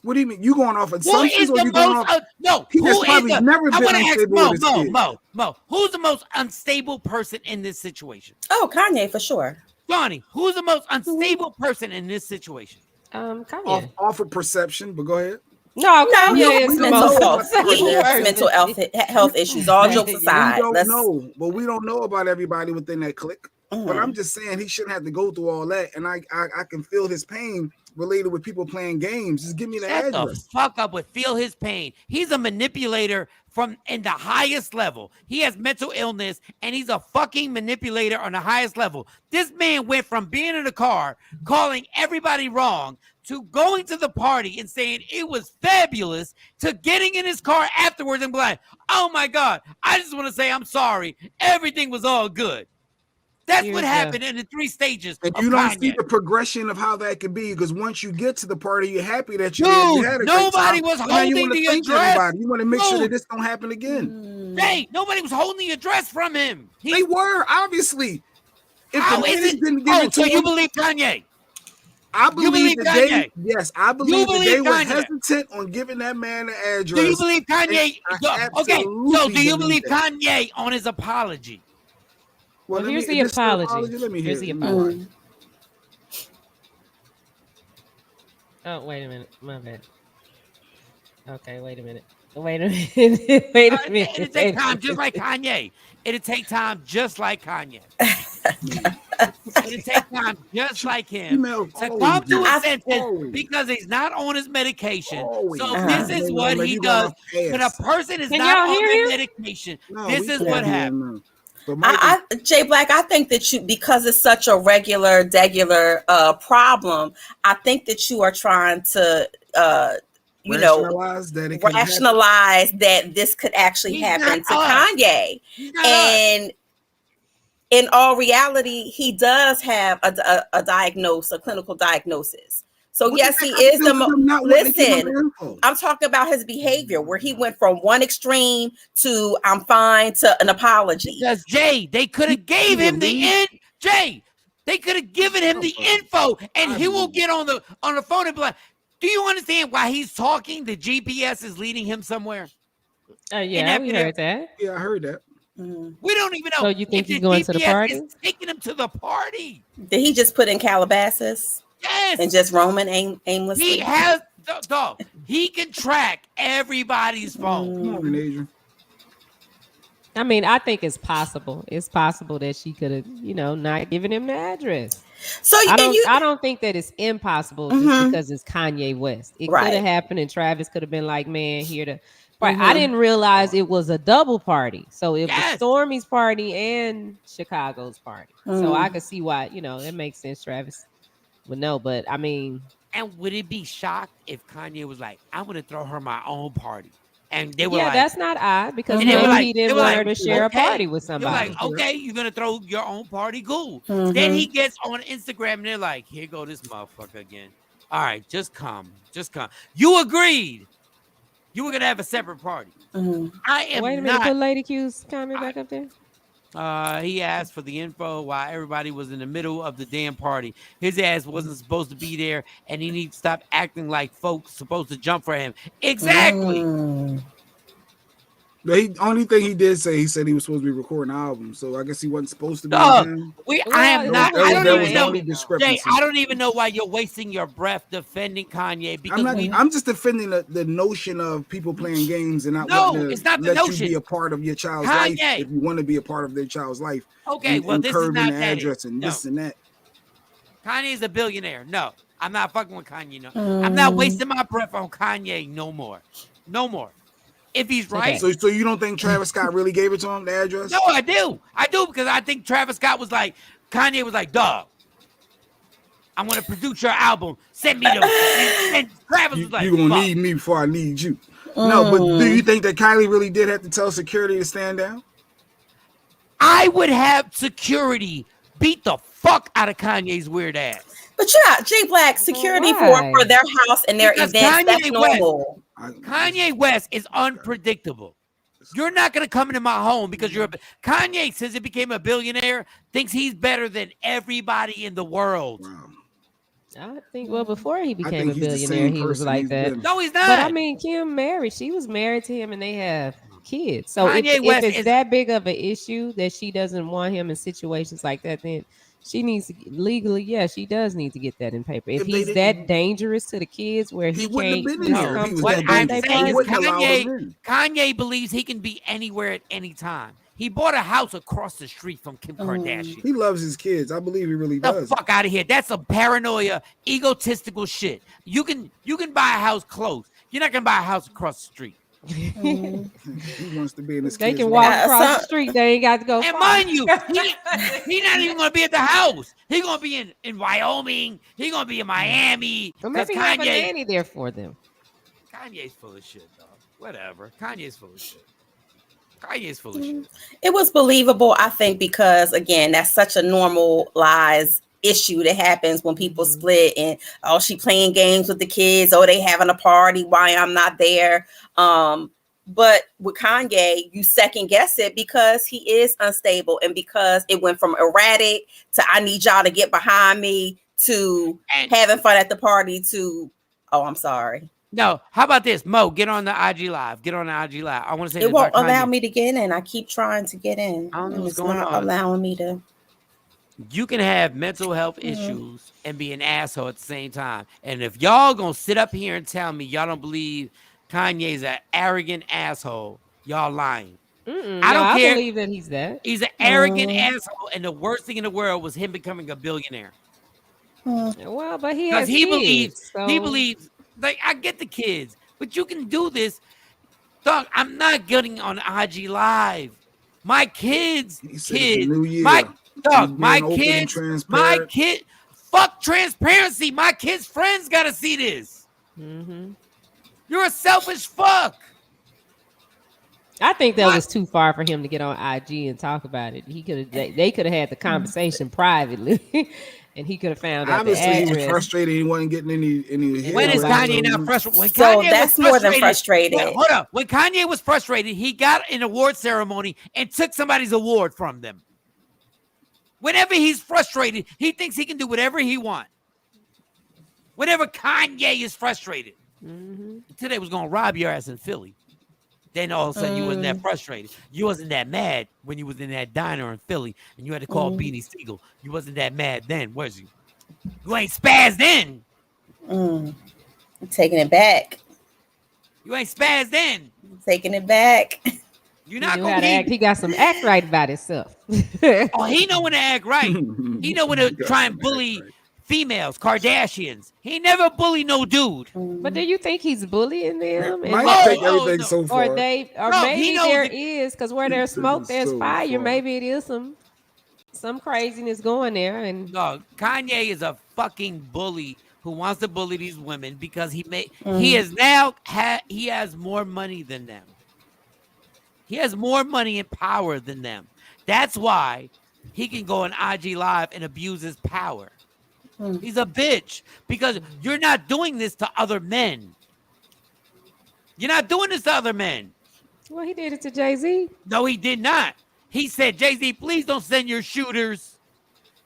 What do you mean? You going off assumptions? Who is the most? No. He has probably never been unstable. Mo. Who's the most unstable person in this situation? Oh, Kanye for sure. Johnny, who's the most unstable person in this situation? Kanye. Off of perception, but go ahead. No, it's mental health. He has mental health issues. All jokes aside, we don't know about everybody within that clique. But I'm just saying he shouldn't have to go through all that, and I can feel his pain related with people playing games. Just give me the address. Shut the fuck up with feel his pain. He's a manipulator from in the highest level. He has mental illness, and he's a fucking manipulator on the highest level. This man went from being in a car, calling everybody wrong, to going to the party and saying it was fabulous, to getting in his car afterwards and be like, oh my God, I just want to say I'm sorry. Everything was all good. That's what happened in the 3 stages. And you don't see the progression of how that could be, because once you get to the party, you're happy that you had a nobody was holding the address. You want to make sure that this don't happen again. Hey, nobody was holding the address from him. They were, obviously. How is it? So you believe Kanye? I believe that I believe that they were hesitant on giving that man the address. Do you believe Kanye? Okay, so do you believe Kanye on his apology? Well, here's the apology. Here's the apology. Oh, wait a minute. My bad. Okay, wait a minute. It'll take time just like Kanye. It'll take time just like Kanye. It'll take time just like him to come to his senses because he's not on his medication. So this is what he does. When a person is not on their medication, this is what happens. Jay Black, I think that because it's such a regular problem, I think that you are trying to rationalize that this could actually happen to Kanye. And in all reality, he does have a clinical diagnosis. So yes, he is listen, I'm talking about his behavior where he went from one extreme to I'm fine to an apology. Because Jay, they could have gave him they could have given him the info and he will get on the phone and be like, do you understand why he's talking? The GPS is leading him somewhere. Yeah, we heard that. Yeah, I heard that. We don't even know. So you think he's going to the party? Is taking him to the party. Did he just put in Calabasas? Yes. And just roaming aimlessly? He has, dog. He can track everybody's phone. Come on, Adrian. I mean, I think it's possible. It's possible that she could have, not given him the address. So I don't think that it's impossible just because it's Kanye West. It could have happened, and Travis could have been like, "Man, here to." Right. I didn't realize it was a double party. So it was Stormy's party and Chicago's party. So I could see why, it makes sense. Travis would know, but I mean, and would it be shocked if Kanye was like, "I'm going to throw her my own party"? And they were that's not odd because maybe he didn't want her to share a party with somebody. Like, okay, you're gonna throw your own party, cool. Then he gets on Instagram and they're like, "Here go this motherfucker again." All right, just come. You agreed. You were gonna have a separate party. I am. Wait a minute, put Lady Q's comment back up there. He asked for the info while everybody was in the middle of the damn party. His ass wasn't supposed to be there, and he needs to stop acting like folks supposed to jump for him. Exactly. The only thing he did say, he said he was supposed to be recording an album, so I guess he wasn't supposed to be. I am not. I don't even know why you're wasting your breath defending Kanye. Because I'm just defending the notion of people playing games and it's not the notion. You be a part of your child's life if you want to be a part of their child's life. Okay, well, this is not that. Address and this and that. Kanye's a billionaire. No, I'm not fucking with Kanye. No, I'm not wasting my breath on Kanye no more. No more. If he's right. So you don't think Travis Scott really gave it to him, the address? No, I do. I do, because I think Travis Scott was like, Kanye was like, dog, I'm going to produce your album. Send me the. And Travis was like, you're going to need me before I need you. No, but do you think that Kylie really did have to tell security to stand down? I would have security beat the fuck out of Kanye's weird ass. But yeah, J Black, security for their house and their events, that's normal. Kanye West is unpredictable. You're not going to come into my home because you're Kanye, since he became a billionaire, thinks he's better than everybody in the world. Wow. I think, well, before he became a billionaire, he was like that. No, he's not. But I mean, Kim married. She was married to him and they have kids. So if it's that big of an issue that she doesn't want him in situations like that, then she needs to legally, she does need to get that in paper. If he's that dangerous to the kids where he can't come to what I'm saying is Kanye believes he can be anywhere at any time. He bought a house across the street from Kim Kardashian. He loves his kids. I believe he really does. The fuck out of here. That's some paranoia, egotistical shit. You can buy a house close. You're not gonna buy a house across the street. He wants to be in his They can walk across the street. They ain't got to go. And mind you, he's not even gonna be at the house. He's gonna be in Wyoming. He's gonna be in Miami. Well, maybe have a nanny there for them. Kanye's full of shit, dog. Whatever. Kanye's full of shit. Kanye's full of shit. It was believable, I think, because again, that's such a normalized issue that happens when people split and she playing games with the kids, they having a party, why I'm not there. But with Kanye, you second guess it because he is unstable and because it went from erratic to I need y'all to get behind me to having fun at the party to I'm sorry. No, how about this? Mo, get on the IG Live. Get on the IG Live. I want to say it won't allow me to get in. I keep trying to get in. I don't know what's going on. Allowing me to. You can have mental health issues and be an asshole at the same time. And if y'all gonna sit up here and tell me y'all don't believe Kanye's an arrogant asshole, y'all lying. I don't care. I believe that he's that. He's an arrogant asshole, and the worst thing in the world was him becoming a billionaire. Well, but he has believes. He believes. Like, I get the kids, but you can do this. Dog, I'm not getting on IG Live. My kids, my kid, fuck transparency. My kids' friends got to see this. You're a selfish fuck. I think that was too far for him to get on IG and talk about it. They could have had the conversation privately. And he could have found out. Obviously, he was frustrated. He wasn't getting any. When is Kanye not frustrated? That's more than frustrated. Hold up. When Kanye was frustrated, he got an award ceremony and took somebody's award from them. Whenever he's frustrated, he thinks he can do whatever he wants. Whenever Kanye is frustrated, today was gonna rob your ass in Philly. Then all of a sudden you wasn't that frustrated. You wasn't that mad when you was in that diner in Philly and you had to call Beanie Siegel. You wasn't that mad then, was you? You ain't spazzed in. I'm taking it back. You ain't spazzed in. I'm taking it back. You're not gonna act. He got some act right about himself. He know when to act right. He know when to try and bully females, Kardashians. He never bully no dude. But do you think he's bullying them? Might take everything so far. Or maybe there is, because where there's smoke, there's fire. Maybe it is some craziness going there. And no, Kanye is a fucking bully who wants to bully these women because he has more money than them. He has more money and power than them. That's why he can go on IG Live and abuse his power. He's a bitch because you're not doing this to other men. You're not doing this to other men. Well, he did it to Jay-Z. No, he did not. He said, Jay-Z, please don't send your shooters.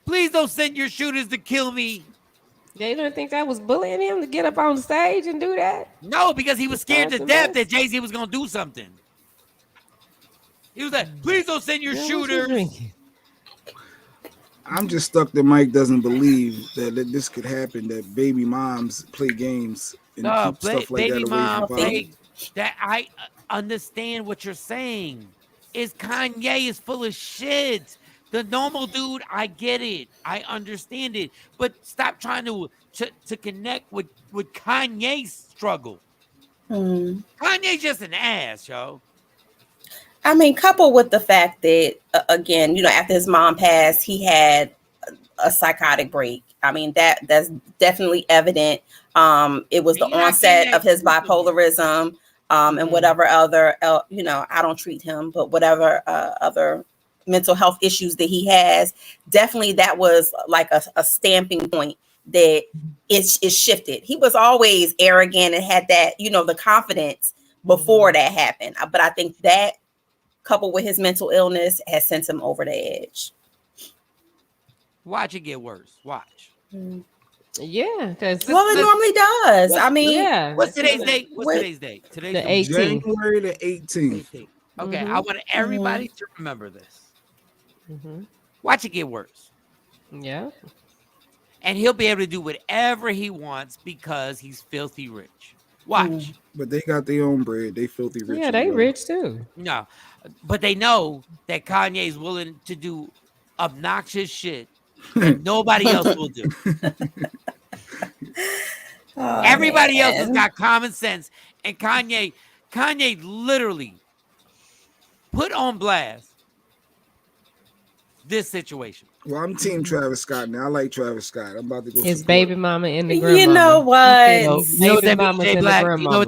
Please don't send your shooters to kill me. They didn't think that was bullying him to get up on stage and do that? No, because he was scared to death that Jay-Z was going to do something. He was like, please don't send your shooters. I'm just stuck that Mike doesn't believe that this could happen, that baby moms play games and keep stuff like that away from that. I understand what you're saying. Kanye is full of shit. The normal dude, I get it. I understand it. But stop trying to connect with Kanye's struggle. Kanye's just an ass, yo. I mean, coupled with the fact that, again, after his mom passed, he had a psychotic break. I mean, that's definitely evident. It was the onset of his bipolarism, and whatever other, I don't treat him, but whatever other mental health issues that he has, definitely that was like a stamping point that it shifted. He was always arrogant and had that, the confidence before that happened. But I think that, coupled with his mental illness, has sent him over the edge. Watch it get worse. Watch. Yeah, because it normally does. I mean, what's today's date? What's today's date? Today's the 18th. January the 18th. Okay, I want everybody to remember this. Watch it get worse. Yeah. And he'll be able to do whatever he wants because he's filthy rich. Watch. But they got their own bread. They filthy rich. Yeah, they rich too. No, but they know that Kanye is willing to do obnoxious shit that nobody else will do. Everybody else has got common sense, and Kanye literally put on blast this situation. Well, I'm team Travis Scott now. I like Travis Scott. I'm about to go. His baby mama and the grandma. You know what? You know what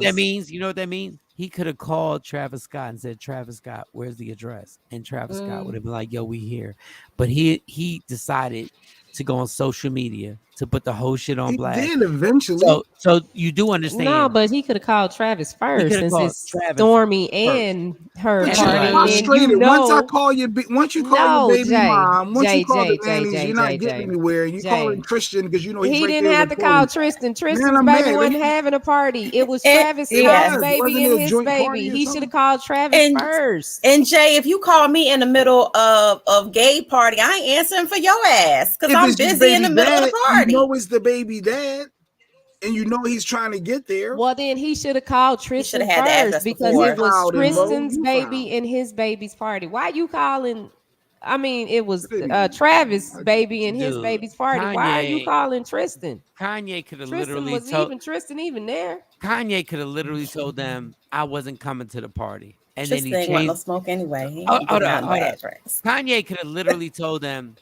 that means? You know what that means? He could have called Travis Scott and said, "Travis Scott, where's the address?" And Travis Scott would have been like, "Yo, we here." But he decided to go on social media to put the whole shit on blast. He did eventually. So you do understand. No, but he could have called Travis first, since it's Stormy and her party. And once I call you, once you call your baby mom, once you call the nannies, you're not getting anywhere. You calling Tristan because he's he right didn't have to call Tristan. Tristan's baby wasn't having a party. It was Travis Scott's baby and his baby. He should have called Travis first. And Jay, if you call me in the middle of gay party, I ain't answering for your ass because I'm busy in the middle of the party. You know it's the baby dad, and you know he's trying to get there. Well, then he should have called Tristan first because it was Tristan's baby and his baby's party. Why you calling? I mean, it was Travis' baby and his baby's party. Kanye, why are you calling Tristan? Kanye could have Tristan literally was told Tristan even there. Kanye could have literally told them I wasn't coming to the party, and Tristan then he ain't changed. Want no smoke anyway. He Hold on. Kanye could have literally told them,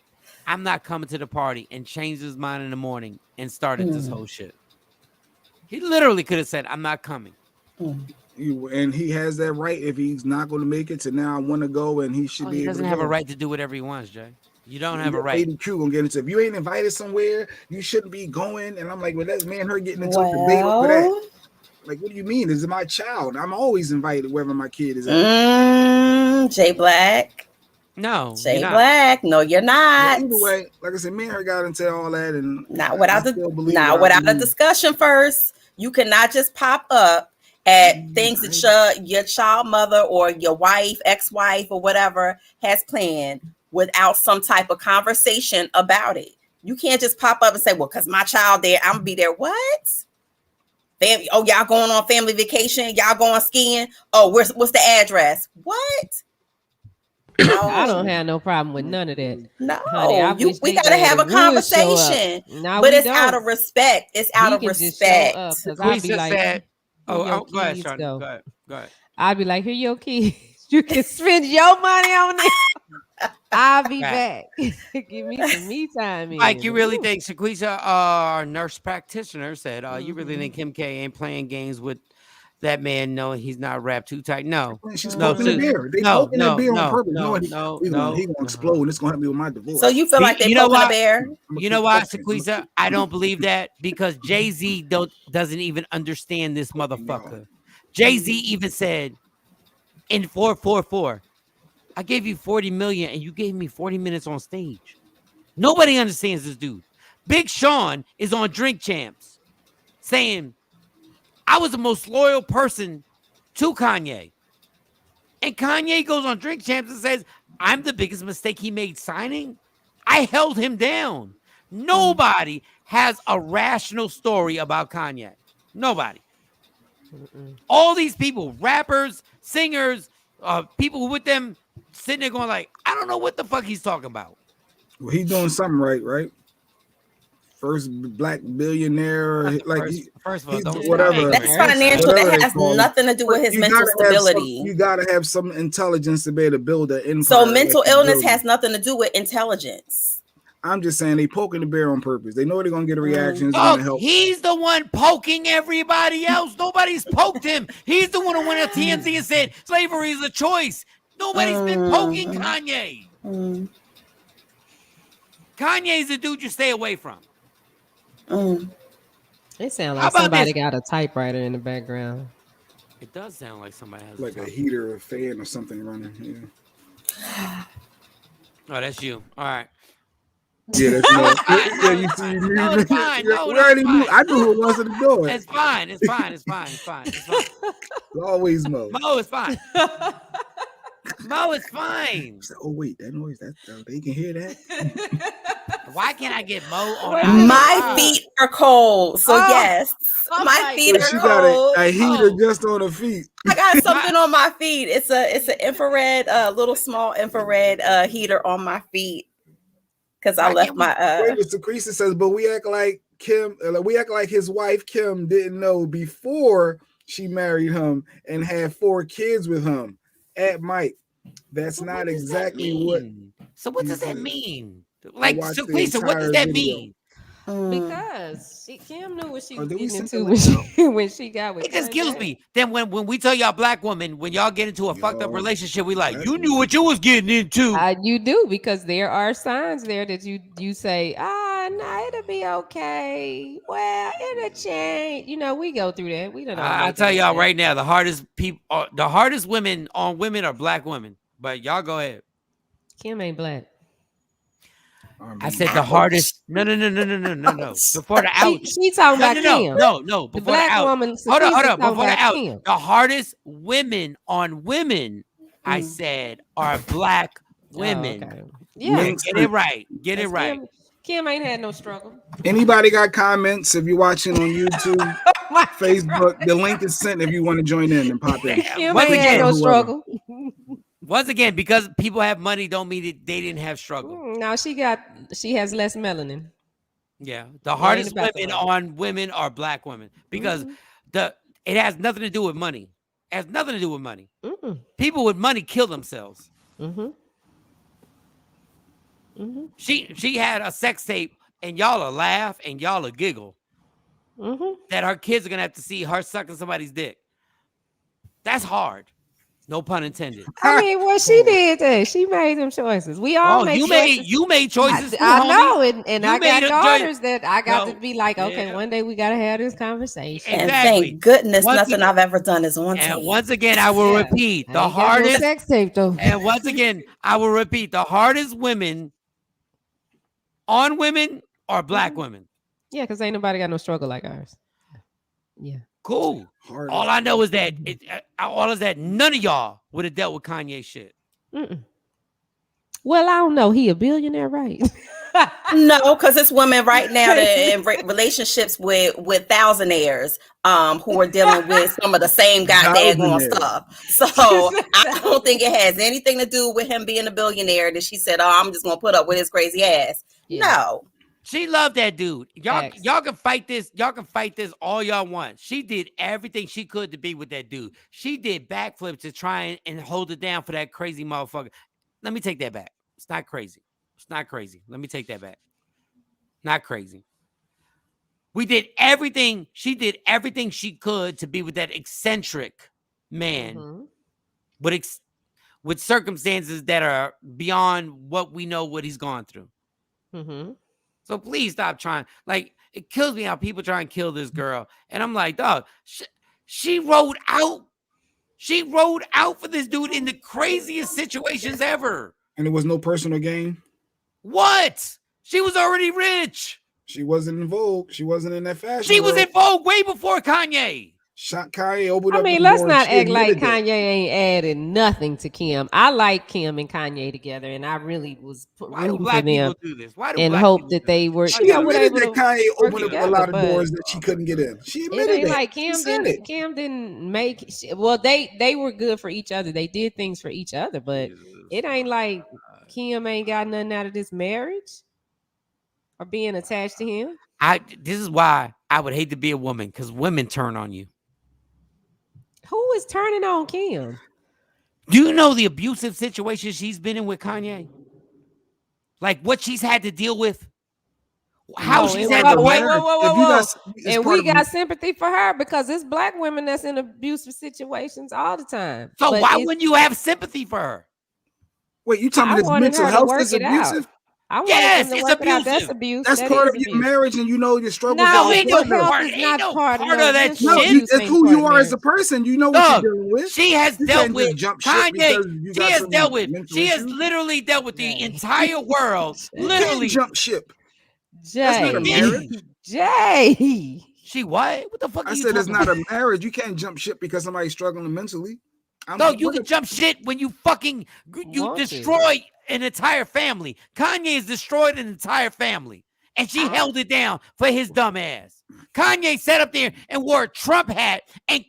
"I'm not coming to the party," and changed his mind in the morning and started this whole shit. He literally could have said, "I'm not coming." And he has that right if he's not going to make it to now I want to go, and he should be. He doesn't have a right to do whatever he wants, Jay. You don't have a right. ADQ gonna get into. If you ain't invited somewhere, you shouldn't be going. And I'm like, well, that's her getting into a debate over that. Like, what do you mean? This is my child. I'm always invited wherever my kid is at. Jay Black. No, Jay Black. No, you're not. Either way, like I said, me and her got into all that, and not without a discussion first. You cannot just pop up at things that your child mother or your wife, ex-wife, or whatever has planned without some type of conversation about it. You can't just pop up and say, "Well, because my child there, I'm gonna be there." What? Family? Oh, y'all going on family vacation? Y'all going skiing? Oh, what's the address? What? No. I don't have no problem with none of that. No, honey, we got to have a conversation. But it's out of respect. It's out of respect. I'd be like, go ahead, Shawn. Go ahead. I'd be like, here your keys. You can spend your money on it. I'll be back. Give me some me time. Like, you really think Shaquisha, our nurse practitioner, said, you really think Kim K ain't playing games with that man knowing he's not wrapped too tight? No. She's poking the bear. They poking the bear on purpose. He gonna explode, and it's gonna help me with my divorce. So you feel like they poking the bear? You know why, Shaquisha? I don't believe that because Jay-Z doesn't even understand this motherfucker. Jay-Z even said in 444, I gave you 40 million and you gave me 40 minutes on stage. Nobody understands this dude. Big Sean is on Drink Champs saying, I was the most loyal person to Kanye. And Kanye goes on Drink Champs and says, I'm the biggest mistake he made signing. I held him down. Nobody has a rational story about Kanye. Nobody. All these people, rappers, singers, people with them sitting there going like, I don't know what the fuck he's talking about. Well, he's doing something right? First black billionaire, like first of all, don't whatever. That's financial. That has nothing to do with his mental stability. You gotta have some intelligence to be able to build an empire. So mental illness has nothing to do with intelligence. I'm just saying they poking the bear on purpose. They know they're gonna get a reaction. Gonna help. He's the one poking everybody else. Nobody's poked him. He's the one who went on TMZ and said slavery is a choice. Nobody's been poking Kanye. Kanye's the dude you stay away from. It sounds like somebody got a typewriter in the background. It does sound like somebody has like a heater or a fan or something running. Yeah. Oh, that's you. All right. Yeah, that's yeah, you see me. No, it's fine. No, we already knew. I knew who was at the door. It's fine. It's fine. It's fine. It's fine. It's fine. It's always Mo. Mo is fine. Mo is fine. Oh wait, that noise. That they can hear that. Why can't I get Mo on? My feet are cold, so yes, my feet are cold. Got a heater just on her feet. I got something on my feet. It's an infrared, little small infrared heater on my feet because I left my. Mr. Creasy says, but we act like Kim. We act like his wife Kim didn't know before she married him and had 4 kids with him. At Mike, that's not exactly what. So what does that mean? Like, so Lisa, what does that mean? Because Kim knew what she was getting into when she got with. It just kills me. Then when we tell y'all black women, when y'all get into a fucked up relationship, we like, you knew what you was getting into. You do, because there are signs there that you say, no, it'll be okay. Well, it'll change. You know, we go through that. We don't know. I tell y'all right now, the hardest women on women are black women. But y'all go ahead. Kim ain't black. I said the hardest. No. Before the out. She talking about Kim. No. Before the black the out. woman. Hold on. Before the out. Kim. The hardest women on women, I said, are black women. Okay. Yeah. Get it right. Get it right. Kim ain't had no struggle. Anybody got comments? If you're watching on YouTube, Facebook, the link is sent if you want to join in and pop in. Kim ain't had no struggle. Once again, because people have money don't mean that they didn't have struggle. No, she has less melanin. Yeah. The hardest women on women are black women because it has nothing to do with money. It has nothing to do with money. People with money kill themselves. She had a sex tape and y'all will laugh and y'all will giggle that her kids are gonna have to see her sucking somebody's dick. That's hard. No pun intended. I mean, well, she did that. She made them choices. We all make choices. You made choices. Too, I know, and I got daughters that I got to be like, okay, one day we got to have this conversation. And thank goodness nothing I've ever done is on tape. And once again, I will repeat the hardest sex tape though. And once again, I will repeat the hardest women on women are black women. Yeah, because ain't nobody got no struggle like ours. Yeah. Cool. All I know is that none of y'all would have dealt with Kanye shit. Well, I don't know. He a billionaire, right? No, because it's women right now that in relationships with thousandaires who are dealing with some of the same goddamn stuff. So I don't think it has anything to do with him being a billionaire that she said, I'm just gonna put up with his crazy ass. Yeah. No. She loved that dude. Y'all can fight this. Y'all can fight this all y'all want. She did everything she could to be with that dude. She did backflips to try and hold it down for that crazy motherfucker. Let me take that back. It's not crazy. It's not crazy. Let me take that back. Not crazy. We did everything. She did everything she could to be with that eccentric man, with circumstances that are beyond what we know what he's gone through. So please stop trying. Like, it kills me how people try and kill this girl. And I'm like, dog, she rode out. She rode out for this dude in the craziest situations ever. And it was no personal gain? What? She was already rich. She wasn't in vogue. She wasn't in that fashion. She was in vogue way before Kanye. Kanye opened I up mean, the let's door. not act like Kanye ain't added nothing to Kim. I like Kim and Kanye together, and I really was rooting for them do this? Why do and black hope people that do they this? were, She you know, were admitted able that to Kanye work opened up a together, lot of but doors that she couldn't get in. She it admitted ain't that. like She said it. Kim didn't make. Well, they were good for each other. They did things for each other, but it ain't like Kim ain't got nothing out of this marriage or being attached to him. This is why I would hate to be a woman, because women turn on you. Who is turning on Kim? Do you know the abusive situation she's been in with Kanye? Like what she's had to deal with? How she's had to wait. Whoa. And we got sympathy for her because it's black women that's in abusive situations all the time. So but why wouldn't you have sympathy for her? Wait, you talking about this mental health is abusive? I wanted them to work it out. That's abuse. That's part of your marriage, and you know your struggles. No, mental health is not part of that no, shit. It's who you are as a person. You know what you're dealing with. She has dealt with Kanye. She has literally dealt with the entire world. Literally jump ship. That's not a marriage. Jay. She what? What the fuck? I said it's not a marriage. You can't jump ship because somebody's struggling mentally. No, you can jump shit when you fucking destroy an entire family. Kanye has destroyed an entire family, and she held it down for his dumb ass. Kanye sat up there and wore a Trump hat, and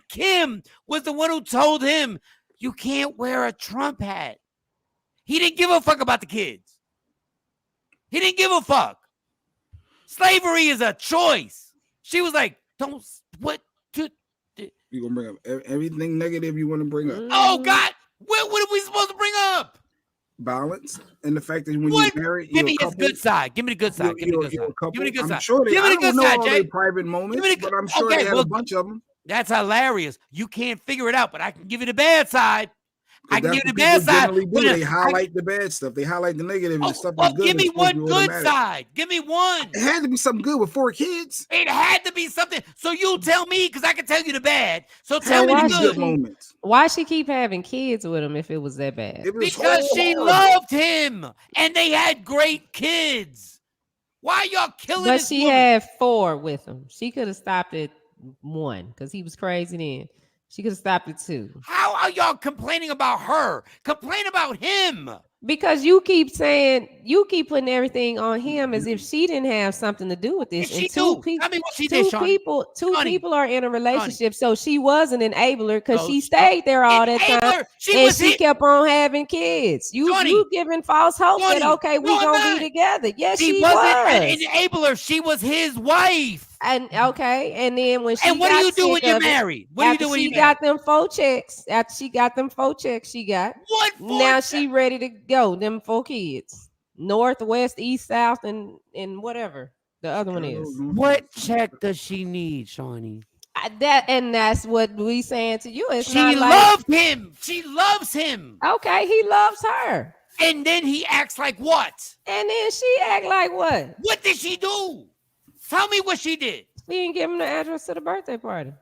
Kim was the one who told him, you can't wear a Trump hat. He didn't give a fuck about the kids. He didn't give a fuck. Slavery is a choice. She was like, don't, what? You gonna bring up everything negative you want to bring up? Oh God, what are we supposed to bring up? Balance and the fact that when you're married, give me his good side. Give me the good side. Give me the good side. Give me the good side. I'm sure give me the good side, Jay. Private moments, but I'm sure they had a bunch of them. That's hilarious. You can't figure it out, but I can give you the bad side. I can give you the bad side. They highlight the bad stuff. They highlight the negative and stuff. Well, give me one good side. Give me one. It had to be something good with 4 kids. It had to be something. So you tell me, because I can tell you the bad. So tell me the good moments. Why she keep having kids with him if it was that bad? Because she loved him, and they had great kids. Why y'all killing? But she had 4 with him. She could have stopped at 1 because he was crazy then. She could have stopped at 2. How are y'all complaining about her? Complain about him. Because you keep putting everything on him as if she didn't have something to do with this. And two people are in a relationship, so she was an enabler because she stayed there all that time, and she kept on having kids. You giving false hope that okay, we gonna be together. Yes, she wasn't an enabler. She was his wife. And okay, and then when she what do you do when you're married? What do you do when you got them 4 checks? After she got them 4 checks, she got what? Now she ready to go. Them 4 kids, north, west, east, south, and whatever the other one is. What check does she need, Shawnee? That's what we saying to you. It's she loved him. She loves him. Okay, he loves her. And then he acts like what? And then she act like what? What did she do? Tell me what she did. We didn't give him the address to the birthday party.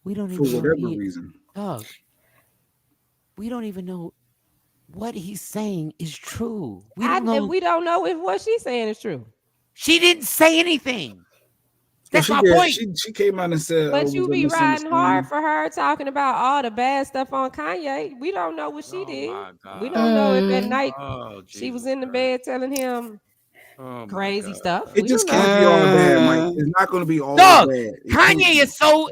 We don't even know. For whatever reason. Doug, we don't even know what he's saying is true. We don't know if what she's saying is true. She didn't say anything. That's my point. She came out and said, but you be riding hard for her talking about all the bad stuff on Kanye. We don't know what she did. We don't know if at night she was in the bed telling him crazy stuff. It just can't be all bad, Mike. It's not going to be all bad. Kanye is so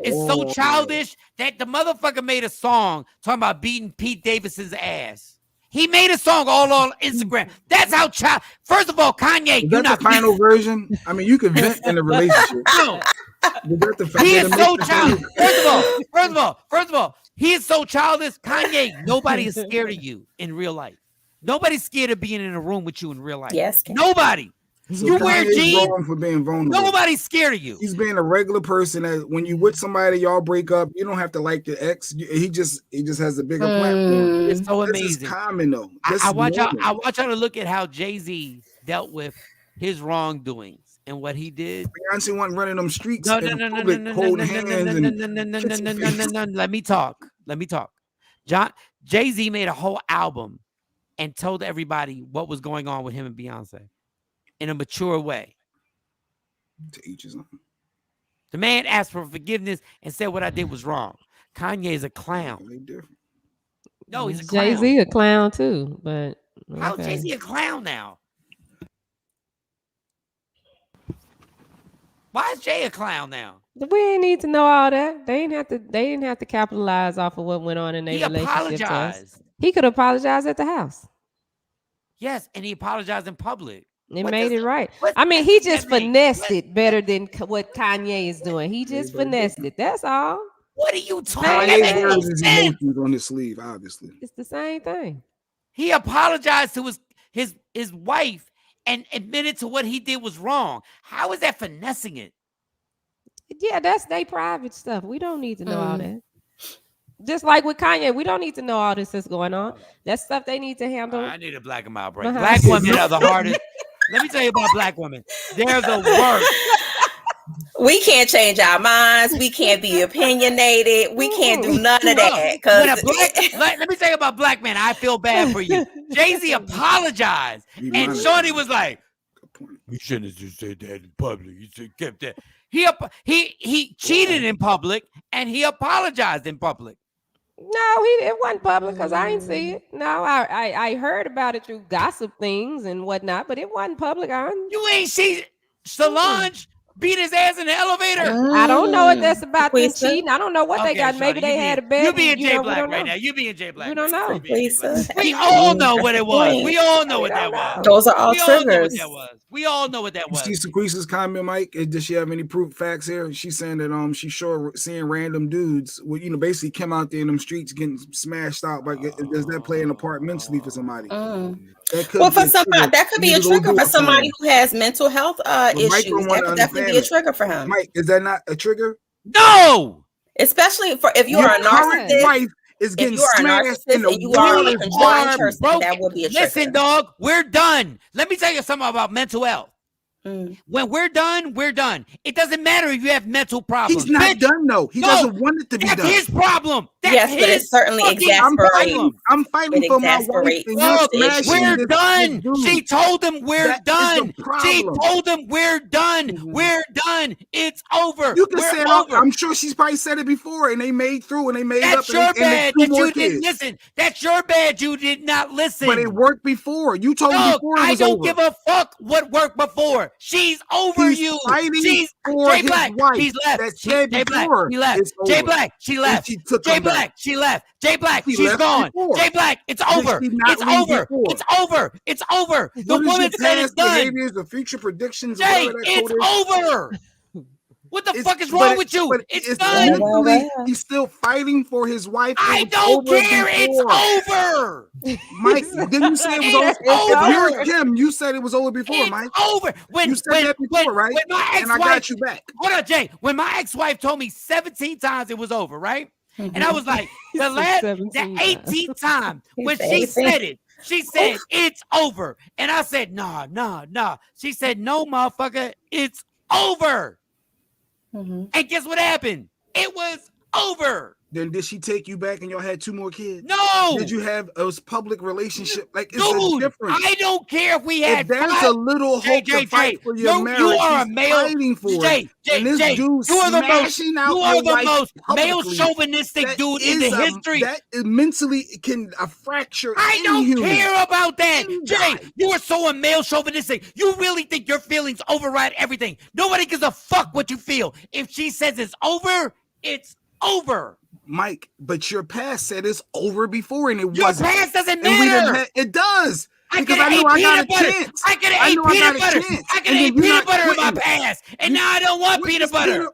childish that the motherfucker made a song talking about beating Pete Davidson's ass. He made a song all on Instagram. That's how child. First of all, Kanye, you're not the final version. I mean, you can vent in a relationship. No. He is so childish. First of all, he is so childish. Kanye, nobody is scared of you in real life. Nobody's scared of being in a room with you in real life. Yes. Nobody. So you wear jeans for being vulnerable. Nobody's scared of you. He's being a regular person. That when you with somebody, y'all break up. You don't have to like your ex. He just has a bigger platform. It's so amazing. This is common though. I want y'all to look at how Jay-Z dealt with his wrongdoings and what he did. Beyonce wasn't running them streets. No. Let me talk. Jay-Z made a whole album and told everybody what was going on with him and Beyonce in a mature way. To each his own. The man asked for forgiveness and said what I did was wrong. Kanye is a clown. No, he's a clown. Jay-Z a clown too, but okay. How is Jay-Z a clown now? Why is Jay a clown now? We ain't need to know all that. They didn't have to capitalize off of what went on in their relationship. Apologized. He could apologize at the house. Yes, and he apologized in public. It made it right. I mean, he just finessed it better than what Kanye is doing. He just finessed it. That's all. What are you talking about? His emotions on his sleeve, obviously. It's the same thing. He apologized to his wife and admitted to what he did was wrong. How is that finessing it? Yeah, that's their private stuff. We don't need to know all that. Just like with Kanye, we don't need to know all this that's going on. That's stuff they need to handle. I need a black and mild break. Black women are the hardest. Let me tell you about black women. They're the worst. We can't change our minds. We can't be opinionated. We can't do none of that. Let me tell you about black men. I feel bad for you. Jay-Z apologized, and Shorty was like, "You shouldn't have just said that in public. You should have kept that." He cheated in public, and he apologized in public. No, it wasn't public because I didn't see it. No, I heard about it through gossip things and whatnot, but it wasn't public. You ain't see Solange beat his ass in the elevator. I don't know what that's about them cheating. I don't know what they got. Maybe they had a bed. You being Jay Black right now. You being Jay Black. We don't know. We all know what it was. We all know what that was. Those are all triggers. We all know what that was. You see Sequeeza's comment, Mike? Does she have any proof facts here? She's saying that she's sure seeing random dudes basically come out there in them streets getting smashed out. But does that play an part mentally for somebody? Well, for somebody that could be a trigger for somebody who has mental health issues. That could definitely be a trigger for him. Mike, is that not a trigger? No. Especially if you are a narcissist. Wife is getting smashed in the you are a controlling person, that would be a trigger. Listen, dog, we're done. Let me tell you something about mental health. When we're done, we're done. It doesn't matter if you have mental problems. He's not done, though. He doesn't want it to be done. That's his problem. Yes, but it's certainly exasperating. I'm fighting for my wife. Look, we're done. She told him we're done. She told him we're done. We're done. It's over. You can say it. I'm sure she's probably said it before, and they made through, and they made up. That's your bad that you didn't listen. That's your bad you did not listen. But it worked before. You told me before it was over. I don't give a fuck what worked before. She's over you. She's Jay Black. He's left. Jay Black. He left. Jay Black. She left. Jay Black. She left. Jay Black. She's gone. Jay Black. It's over. It's over. It's over. It's over. The woman said it's done. The future predictions. Jay, it's over. What the fuck is wrong with you? It's done. He's still fighting for his wife. I don't care. It's over. Mike, didn't you say it was over? If you're Kim, you said it was over before, Mike. Over. You said that before, right? And I got you back. Hold on, Jay. When my ex-wife told me 17 times it was over, right? And I was like, the 18th time when she said it, she said, it's over. And I said, nah. She said, no, motherfucker, it's over. And guess what happened? It was over. Then did she take you back and y'all had 2 more kids? No. Did you have a public relationship? Like, it's Dude, different. I don't care if we had. If there's a little hope to fight for your marriage, you are a male. Fighting for it. And this dude you are the most male publicly, chauvinistic dude in the history. That mentally can fracture. I don't care about that. Jay, you are so a male chauvinistic. You really think your feelings override everything. Nobody gives a fuck what you feel. If she says it's over, it's over. Mike, but your past said it's over before, and it your wasn't. Your past doesn't matter. It does. Because I knew I got a chance. I could have ate peanut butter. I could have ate peanut butter in my past, and now I don't want peanut butter.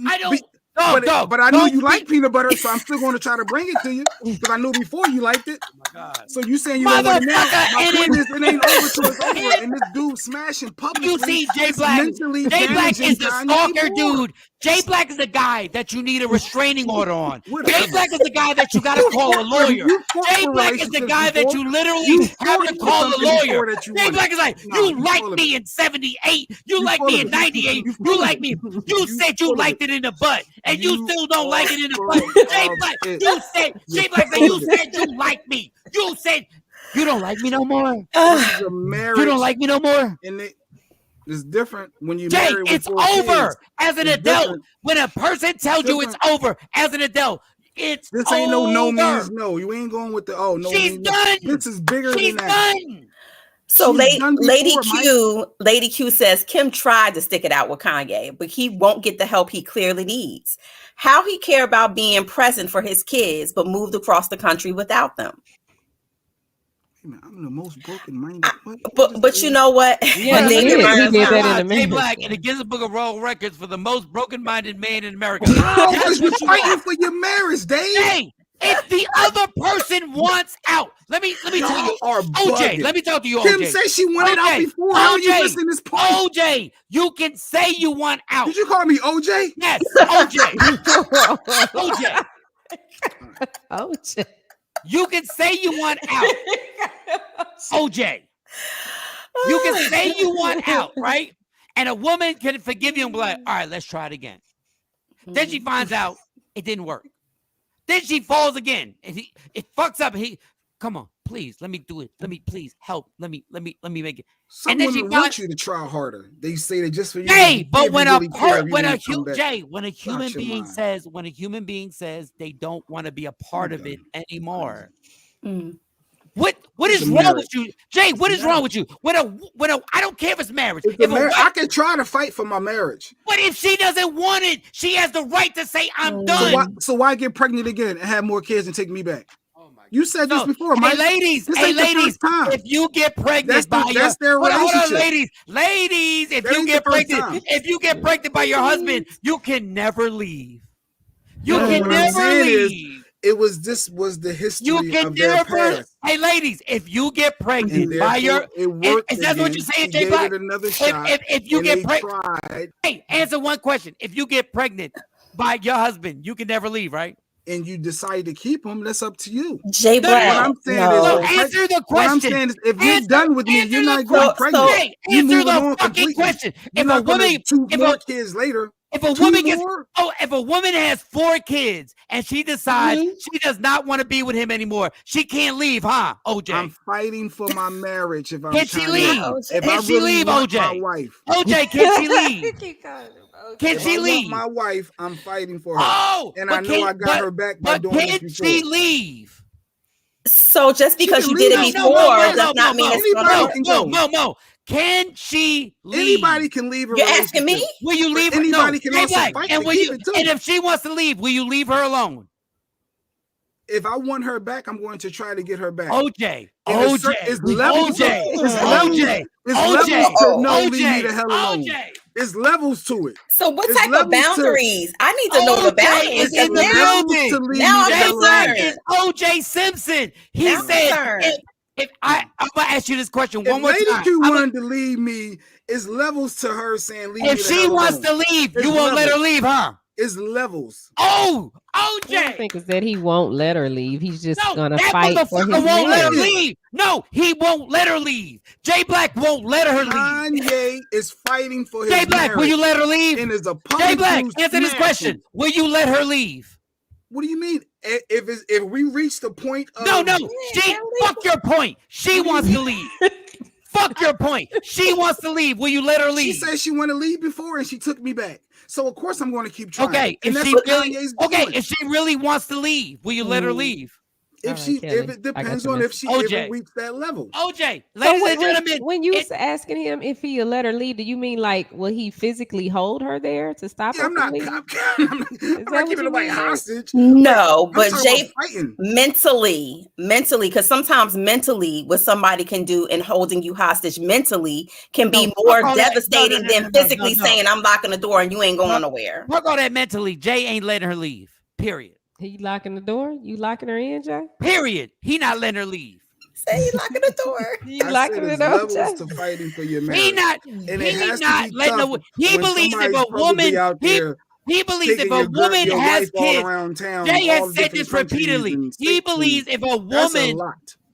I don't. But I know you like peanut butter, so I'm still going to try to bring it to you because I knew before you liked it. Oh my God. So you saying you don't want it now? My point is, it ain't over till it's over. And this dude smashing publicly. You see, Jay Black. Jay Black is the stalker dude. Jay Black is the guy that you need a restraining order on. Jay Black is the guy that you got to call a lawyer. Jay Black is the guy that you literally have to call a lawyer. Jay Black is like, you liked me in 78. You liked me in 98. You liked me. You said you liked it in the butt. And you still don't like it in the butt. Jay Black, Jay Black said you said you like me. You said you don't like me no more. You don't like me no more. It's different when you Jay, marry. it's over as an adult. Different. When a person tells you it's over as an adult, it's this ain't no means no. You ain't going with the no. She's done. This is bigger She's than that. Done. So Lady Q says Kim tried to stick it out with Kanye, but he won't get the help he clearly needs. How he care about being present for his kids, but moved across the country without them. I'm the most broken-minded. But you know what? Yeah, he did that in a Jay Black in the Guinness Book of World Records for the most broken-minded man in America. Because you're fighting for your marriage, Dave. Hey, if the other person wants out, let me tell you, OJ. Let me talk to you, OJ. Kim said she wanted out before. How are you missing this point? OJ, you can say you want out. Did you call me OJ? Yes, OJ. OJ. OJ. You can say you want out. OJ. You can say you want out, right? And a woman can forgive you and be like, all right, let's try it again. Then she finds out it didn't work. Then she falls again. And it fucks up. Come on, please, let me do it. Let me please help. Let me make it. Some and then women want you to try harder. They say that just for you. Hey, but when a human being says they don't want to be a part of it anymore. What is wrong with you, Jay? What is wrong with you? When a I don't care if it's marriage. I can try to fight for my marriage. But if she doesn't want it, she has the right to say I'm done. So why get pregnant again and have more kids and take me back? You said this before, Mike. Hey, ladies, if you get pregnant that's their relationship. Ladies, if you get pregnant by your husband, you can never leave. You can never leave. This was the history of their past. Hey, ladies, if you get pregnant by your, is that what you're saying, Jay Black? If you get pregnant, hey, answer one question. If you get pregnant by your husband, you can never leave, right? And you decide to keep them, that's up to you. Jay Black. What I'm saying is, answer the question. What I'm saying is, if you're done with me, you're not going pregnant. Answer the fucking question. If a woman, more kids later. If a woman has 4 kids and she decides she does not want to be with him anymore, she can't leave, huh, OJ? I'm fighting for my marriage. If I'm can she leave? Can she leave, OJ? My wife. OJ, can she leave? Can she leave? My wife, I'm fighting for her. And I know I got her back by doing this before. Can she leave? So just because you did it before does not mean it's no. Can she leave? Anybody can leave. You're asking me? Will you leave her? Anybody can also fight to keep it too. And if she wants to leave, will you leave her alone? If I want her back, I'm going to try to get her back. OJ. It's levels to leave me the hell alone. It's levels to it. So what type of boundaries? I need to know the boundaries. In the building. Now is OJ Simpson. He said, I'm gonna ask you this question one more time. Lady Q wanted to leave me. Is levels to her saying leave me. If she wants to leave, you won't let her leave, huh? It's levels. Oh, OJ. I think is that he won't let her leave. He's just gonna fight for his won't let her leave. No, he won't let her leave. Jay Black won't let her leave. Kanye is fighting for his Jay Black, will you let her leave? And is a Jay Black, answer this question. Will you let her leave? What do you mean? If we reach the point of no, fuck your point. She wants to leave. Fuck your point. She wants to leave. Will you let her leave? She said she wanted to leave before, and she took me back. So of course I'm going to keep trying. Okay, if she really wants to leave, will you let her leave? If it depends on if she ever reached that level. OJ, ladies and gentlemen, when you was asking him if he'll let her leave, do you mean like will he physically hold her there to stop her? I'm not keeping nobody hostage. No, but Jay, mentally, because sometimes mentally what somebody can do in holding you hostage mentally can be more devastating than physically saying I'm locking the door and you ain't going nowhere. Fuck all that mentally. Jay ain't letting her leave. Period. He locking the door? You locking her in, Jay? Period. He not letting her leave. Say he locking the door. You locking the door? Levels to fighting for your marriage. He not letting her. He believes if a woman. He believes if a woman has kids. Jay has said this repeatedly. He believes if a woman.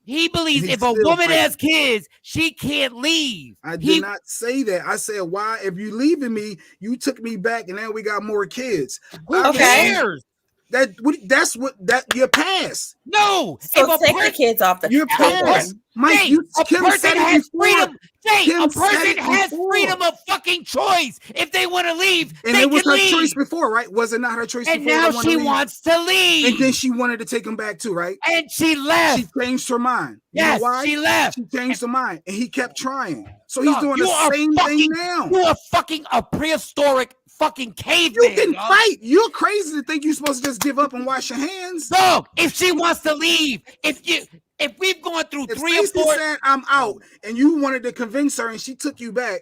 He believes if a woman has kids, she can't leave. I did not say that. I said, why? If you leaving me, you took me back, and now we got more kids. Who cares? That's what your past. No, so take the kids off the your past. Mike, a person has freedom. A person has freedom of fucking choice. If they want to leave, and they it was can her leave. choice before, right? Was it not her choice and before? And now she wants to leave. And then she wanted to take him back too, right? And she left. She changed her mind. Yes, you know why? She left. She changed her mind, and he kept trying. So he's doing the same thing now. You are fucking a prehistoric fucking caveman. You can fight. You're crazy to think you're supposed to just give up and wash your hands. Dog, if she wants to leave, if we've gone through if 3 or 4, said I'm out, and you wanted to convince her, and she took you back,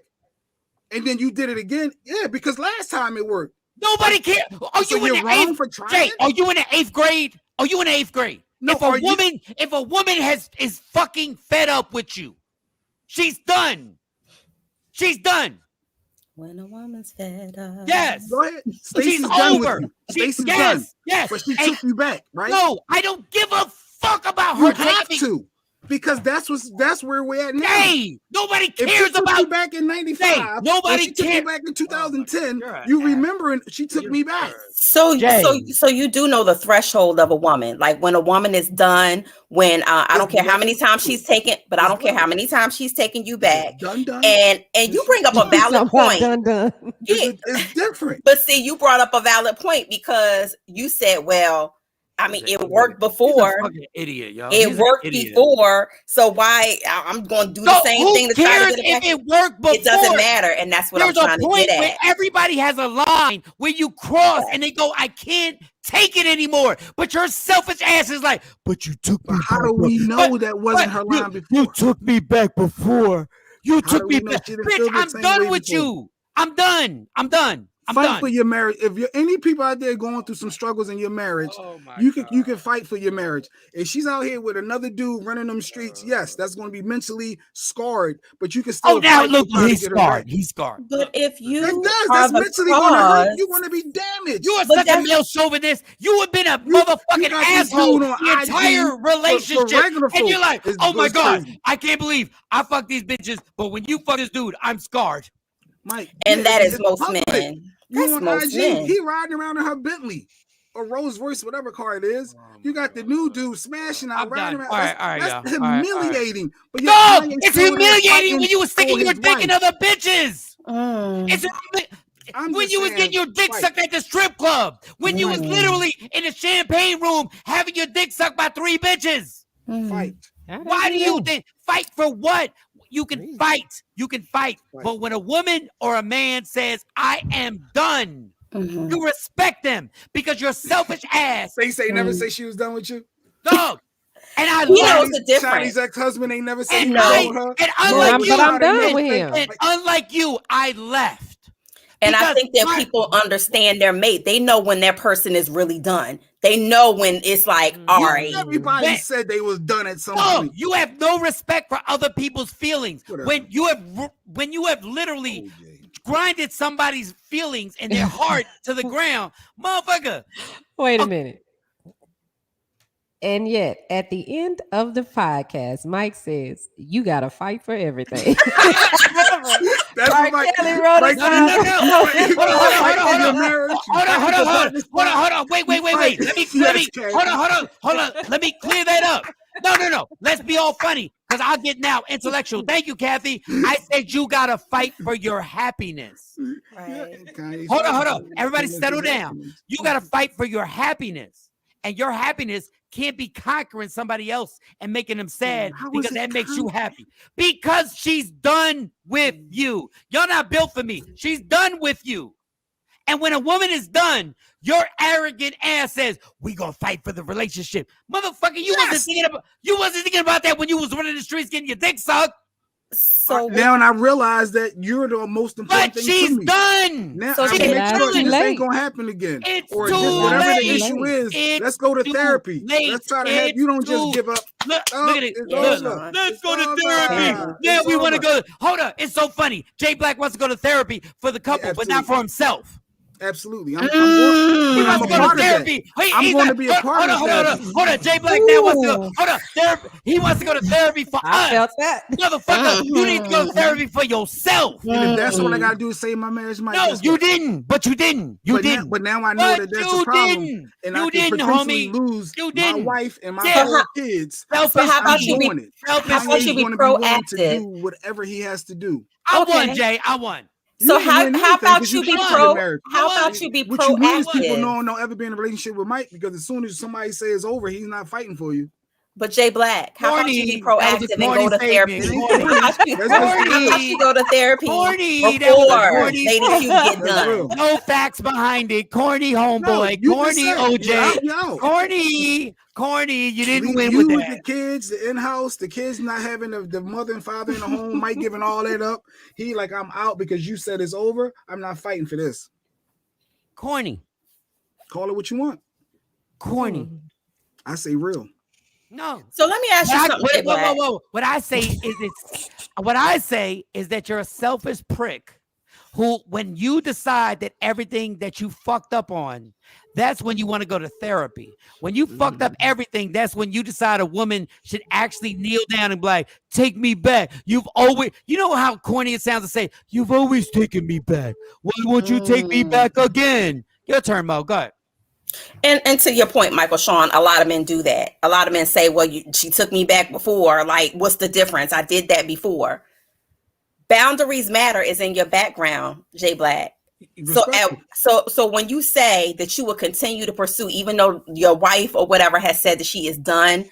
and then you did it again, yeah, because last time it worked. Nobody cares. Are so you in the wrong for trying? Jay, are you in the 8th grade? Are you in the 8th grade? No, if a woman is fucking fed up with you, she's done. She's done. When a woman's fed up. Yes. Go ahead. She's over. Stacey's done. Yes. But she took you back, right? No, I don't give a fuck about her. You have to. Because that's where we're at now. Hey, nobody cares about you back in 95. Nobody she took me back in 2010. You remember she took me back. So you do know the threshold of a woman. Like when a woman is done, when I don't care how many times she's taken, but I don't care how many times she's taken you back. Done. And you bring up a valid point. Done. Yeah. It's different. But see, you brought up a valid point because you said, well, I mean, it worked before. He's a fucking idiot, y'all. It worked before, so why I'm going to do the same thing to try to get it back? If it worked before, it doesn't matter, and that's what I'm trying to get at. Where everybody has a line where you cross and they go, "I can't take it anymore." But your selfish ass is like, "But you took me." How do we know that wasn't her line before? You took me back before. You took me back, bitch. I'm done with you. I'm done. Fight for your marriage. If you're any people out there going through some struggles in your marriage, you can fight for your marriage. If she's out here with another dude running them streets, yes, that's going to be mentally scarred. But you can still. Oh, now look, he's scarred. He's scarred. But if you, that's mentally going to hurt. You're going to be damaged. You are such a male chauvinist. You have been a motherfucking asshole the entire relationship, and you're like, oh my god, I can't believe I fucked these bitches, but when you fuck this dude, I'm scarred. Mike, and that is most men. You on IG, he riding around in her Bentley or Rolls Royce, whatever car it is. You got the new dude smashing out, riding around. That's humiliating. But no, it's humiliating when you were sticking your dick in other bitches. It's when you was getting your dick sucked at the strip club. When you was literally in the champagne room having your dick sucked by 3 bitches. Fight. Why do you think fight for what? You can fight. But when a woman or a man says, I am done, you respect them because your selfish ass. They never say she was done with you? Dog. And I love the difference. Chinese ex-husband ain't never said her. And unlike you, I'm done with him. And unlike you, I left. And I think that people understand their mate. They know when their person is really done. They know when it's like, all right. Everybody said they was done at some point. You have no respect for other people's feelings. When you have literally grinded somebody's feelings and their heart to the ground, motherfucker. Wait a minute. And yet, at the end of the podcast, Mike says, you got to fight for everything. That's what Mike wrote. Hold on. Wait. Let me clear that up. No. Let's be all funny because I'll get now intellectual. Thank you, Kathy. I said you got to fight for your happiness. Right. Hold on. Everybody settle down. You got to fight for your happiness. And your happiness can't be conquering somebody else and making them sad because that makes you happy. Because she's done with you. You're not built for me. She's done with you. And when a woman is done, your arrogant ass says, we gonna fight for the relationship. Motherfucker, you wasn't thinking about that when you was running the streets getting your dick sucked. So now and I realize that you're the most important thing she's to me. Done. Now I make sure this ain't gonna happen again. It's or too whatever late. the issue is. Let's go to therapy. Let's try to have you don't just give up. Look at it. Let's go to therapy. Yeah, we want to go. Hold on. It's so funny. Jay Black wants to go to therapy for the couple, but not for himself. Absolutely. I'm going to go to therapy. I'm going to be a part of that. Hold on. Jay Black now wants to go. Hold on. Therapy. He wants to go to therapy for us. Felt that. Motherfucker, you need to go to therapy for yourself. And if that's what I got to do to save my marriage, no, you didn't. But you didn't. But now I know that that's a problem. And I can potentially lose my wife and my 4 kids. So how about you be proactive? To do whatever he has to do. I won, Jay. I won. So how about you be proactive? What you lose, people don't ever be in a relationship with Mike, because as soon as somebody says it's over, he's not fighting for you. But Jay Black, how about you be proactive and go to therapy? How about you go to therapy before Lady Q get done? No facts behind it. Corny homeboy. Corny OJ. Corny. You didn't win with that. The kids, the in-house, the kids not having the mother and father in the home, Mike giving all that up. He like, I'm out because you said it's over. I'm not fighting for this. Corny. Call it what you want. Corny. I say real. No. So let me ask you something. Whoa. What I say is that you're a selfish prick who, when you decide that everything that you fucked up on, that's when you want to go to therapy. When you fucked up everything, that's when you decide a woman should actually kneel down and be like, take me back. You've always, you know how corny it sounds to say, you've always taken me back. Why won't you take me back again? Your turn, Mo. Go ahead. And to your point, Michael, Shawn, a lot of men do that. A lot of men say, well, she took me back before. Like, what's the difference? I did that Boundaries matter is in your background, Jay Black. So when you say that you will continue to pursue, even though your wife or whatever has said that she is done,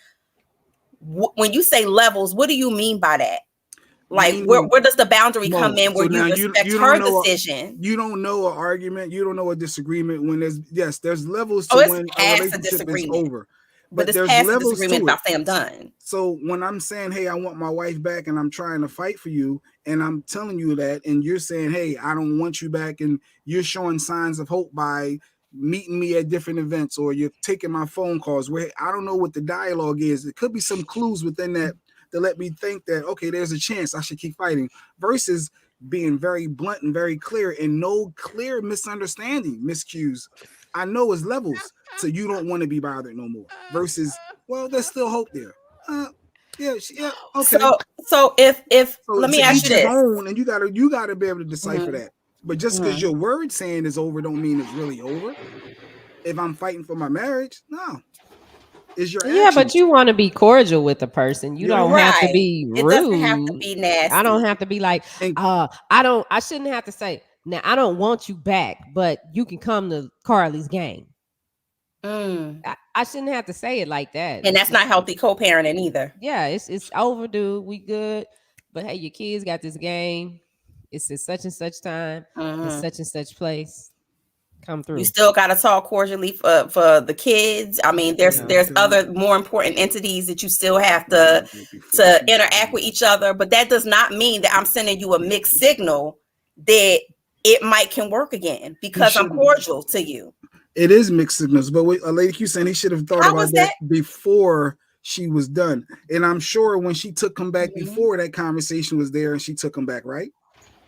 when you say levels, what do you mean by that? Like, where does the boundary come in where you respect her decision? You don't know an argument. You don't know a disagreement when there's levels to when a relationship is over. But there's past a disagreement about saying I'm done. So when I'm saying, hey, I want my wife back and I'm trying to fight for you, and I'm telling you that, and you're saying, hey, I don't want you back, and you're showing signs of hope by meeting me at different events, or you're taking my phone calls where I don't know what the dialogue is. It could be some clues within that to let me think that, okay, there's a chance I should keep fighting, versus being very blunt and very clear and no clear misunderstanding, miscues. I know it's levels, so you don't want to be bothered no more, versus, well, there's still hope there. Okay. So let me ask you this. And you gotta be able to decipher that. But just because your word saying is over don't mean it's really over. If I'm fighting for my marriage, no. Yeah, but you want to be cordial with the person. You don't have to be rude. It doesn't have to be nasty. I don't have to be like, I shouldn't have to say, now I don't want you back, but you can come to Carly's game. I shouldn't have to say it like that. And that's not healthy co-parenting either. Yeah, it's overdue. We good. But hey, your kids got this game. It's at such and such time, in such and such place. Come through. You still got to talk cordially for the kids. I mean, there's other more important entities that you still have to interact with each other. But that does not mean that I'm sending you a mixed signal that it might can work again because I'm cordial to you. It is mixed signals, but what Lady Q saying, he should have thought about that before she was done. And I'm sure when she took him back before, that conversation was there and she took him back, right?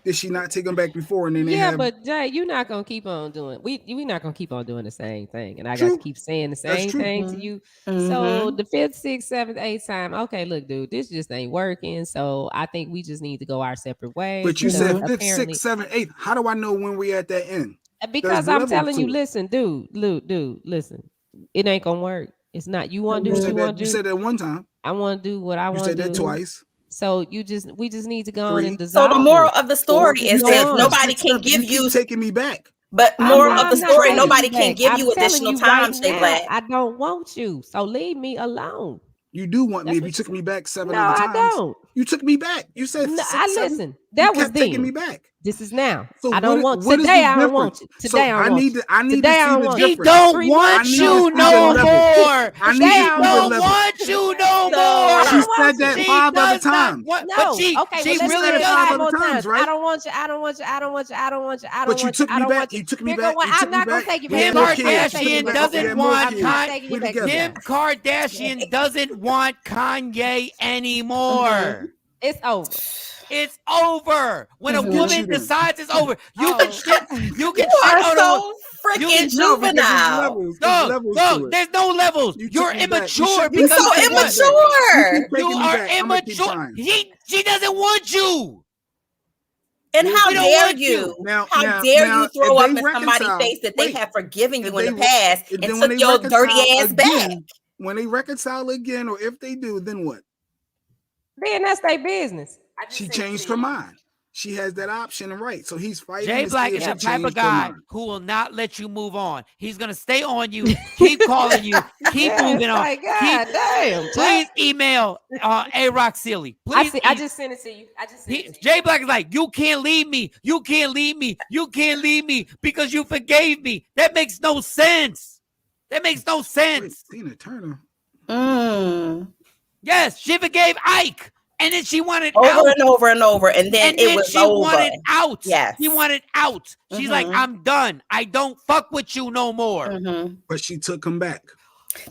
Did she not take him back before? And then but Jay, you're not gonna keep on doing. We're not gonna keep on doing the same thing, and I got to keep saying the same thing to you. So the 5th, 6th, 7th, 8th time, okay, look, dude, this just ain't working. So I think we just need to go our separate ways. But you said 5th, 6th, 7th, 8th. How do I know when we at that end? Because I'm telling you, listen, dude, listen, it ain't gonna work. It's not. You want to do what you want to do. You said that one time. I want to do what I want to do. You said that twice. So we just need to go on and dissolve. So the moral of the story is that nobody can give you taking me back. But moral of the story, nobody can give you additional time, Jay Black. I don't want you. So leave me alone. You do want me if you took me back 7 other times. I don't. You took me back. You said listen. That was then. Taking me back. This is now. So I don't want today. I don't want you. Today I need to see the difference. He don't want you no more. She don't want you no more. She said that 5 other times. No. She really does 5 other times, right? I don't want you. I don't want you. I don't want you. I don't want you. I don't want you. But you took me back. You took me back. I'm not gonna take you back. Kim Kardashian doesn't want Kim Kardashian doesn't want Kanye anymore. It's over. It's over. When a woman decides it's over, you can shit. You can You shit are on so freaking juvenile. No, there's no levels. You're immature You're because so immature. You are immature. She doesn't want you. And how dare you? How dare you throw up in somebody's face that they have forgiven you in the past and took your dirty ass back? When they reconcile again, or if they do, then what? Then that's their business. She changed her mind. She has that option and right. So he's fighting. Jay Black is the type of guy who will not let you move on. He's gonna stay on you, keep calling you, keep moving on. Please email A-Rock Silly. Please, I just sent it to you. Jay Black is like, you can't leave me. You can't leave me. You can't leave me because you forgave me. That makes no sense. That makes no sense. Wait, Tina Turner. Yes, she forgave Ike. And then she wanted over out. and over and over, and then it was she over. Wanted out. Yes, she wanted out. She's like, I'm done. I don't fuck with you no more. But she took him back.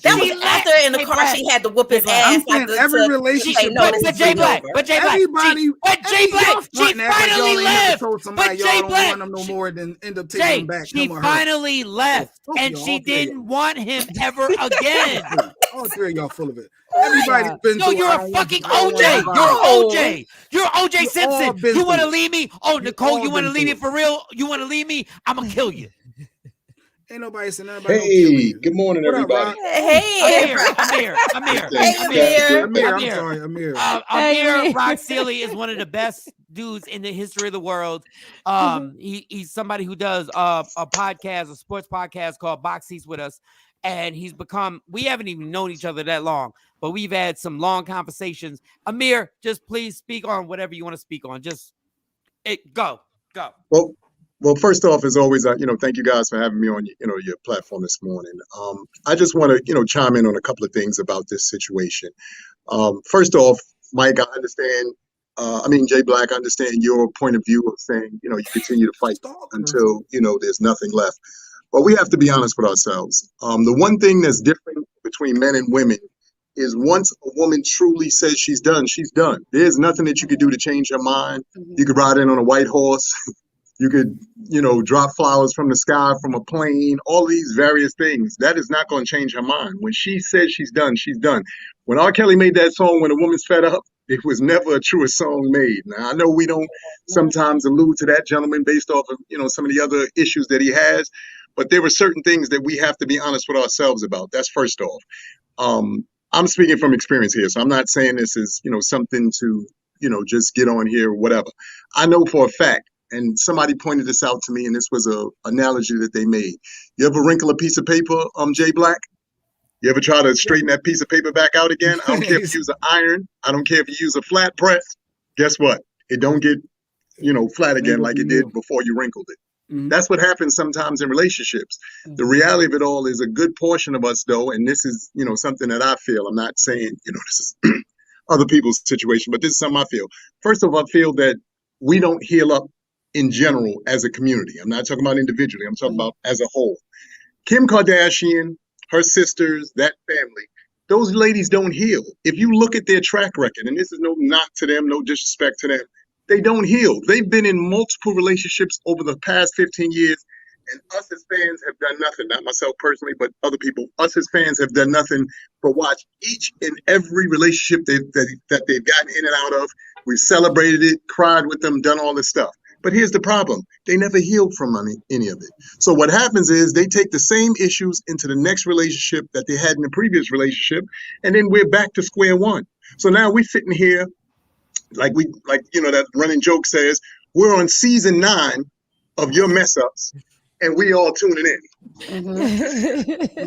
That was after in the car she had to whoop his ass. Like every relationship. But Jay Black, everybody, Jay Black, she finally left. But Jay Black, don't want him no more than end up taking him back. She finally left, and she didn't want him ever again. All three of y'all full of it. Everybody's been. No, you're a fucking OJ. You're OJ. You're OJ Simpson. You want to leave me? Oh, Nicole, you want to leave me for real? You want to leave me? I'm gonna kill you. Ain't nobody saying nobody. Hey, good morning, everybody. Hey, Amir. Amir Rock Sealy is one of the best dudes in the history of the world. He's somebody who does a podcast, a sports podcast called Box Seats with us. And he's become, we haven't even known each other that long, but we've had some long conversations. Amir, just please speak on whatever you want to speak on. Just go. Well, first off, as always, thank you guys for having me on, your platform this morning. I just want to, chime in on a couple of things about this situation. First off, Mike, I understand. Jay Black, I understand your point of view of saying, you continue to fight until, there's nothing left. But we have to be honest with ourselves. The one thing that's different between men and women is once a woman truly says she's done, she's done. There's nothing that you could do to change her mind. You could ride in on a white horse. You could, drop flowers from the sky, from a plane, all these various things. That is not going to change her mind. When she says she's done, she's done. When R. Kelly made that song, When a Woman's Fed Up, it was never a truer song made. Now, I know we don't sometimes allude to that gentleman based off of, some of the other issues that he has. But there were certain things that we have to be honest with ourselves about. That's first off. I'm speaking from experience here, so I'm not saying this is, something to, just get on here or whatever. I know for a fact, and somebody pointed this out to me, and this was a analogy that they made. You ever wrinkle a piece of paper, Jay Black? You ever try to straighten that piece of paper back out again? I don't care if you use an iron. I don't care if you use a flat press. Guess what? It don't get, flat again like it did before you wrinkled it. That's what happens sometimes in relationships. The reality of it all is a good portion of us, though, and this is, something that I feel. I'm not saying, this is other people's situation, but this is something I feel. First of all, I feel that we don't heal up in general as a community. I'm not talking about individually. I'm talking about as a whole. Kim Kardashian, her sisters, that family, those ladies don't heal. If you look at their track record, and this is no knock to them, no disrespect to them, they don't heal. They've been in multiple relationships over the past 15 years, and us as fans have done nothing, not myself personally, but other people, us as fans have done nothing but watch each and every relationship that they've gotten in and out of. We've celebrated it, cried with them, done all this stuff. But here's the problem. They never healed from any of it. So what happens is they take the same issues into the next relationship that they had in the previous relationship, and then we're back to square one. So now we're sitting here like that running joke says, we're on season 9 of your mess ups and we all tuning in.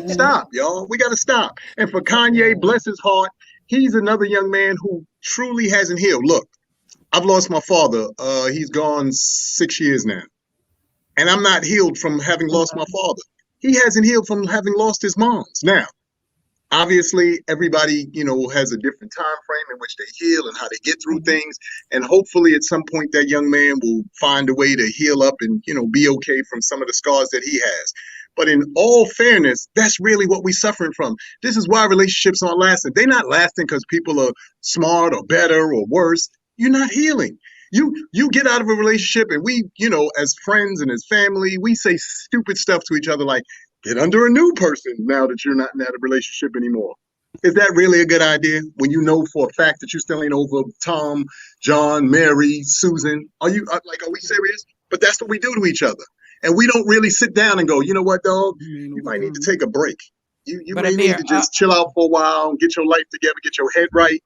Stop, y'all. We got to stop. And for Kanye, bless his heart, he's another young man who truly hasn't healed. Look, I've lost my father. He's gone 6 years now. And I'm not healed from having lost my father. He hasn't healed from having lost his moms. Now, obviously, everybody, has a different time frame in which they heal and how they get through things. And hopefully at some point that young man will find a way to heal up and, be okay from some of the scars that he has. But in all fairness, that's really what we're suffering from. This is why relationships aren't lasting. They're not lasting because people are smart or better or worse. you're not healing. You get out of a relationship, and we, as friends and as family, we say stupid stuff to each other like, get under a new person now that you're not in that relationship anymore. Is that really a good idea when you know for a fact that you still ain't over Tom, John, Mary, Susan? Are we serious? But that's what we do to each other. And we don't really sit down and go, you know what, dog? You might need to take a break. You may need to just chill out for a while, get your life together, get your head right,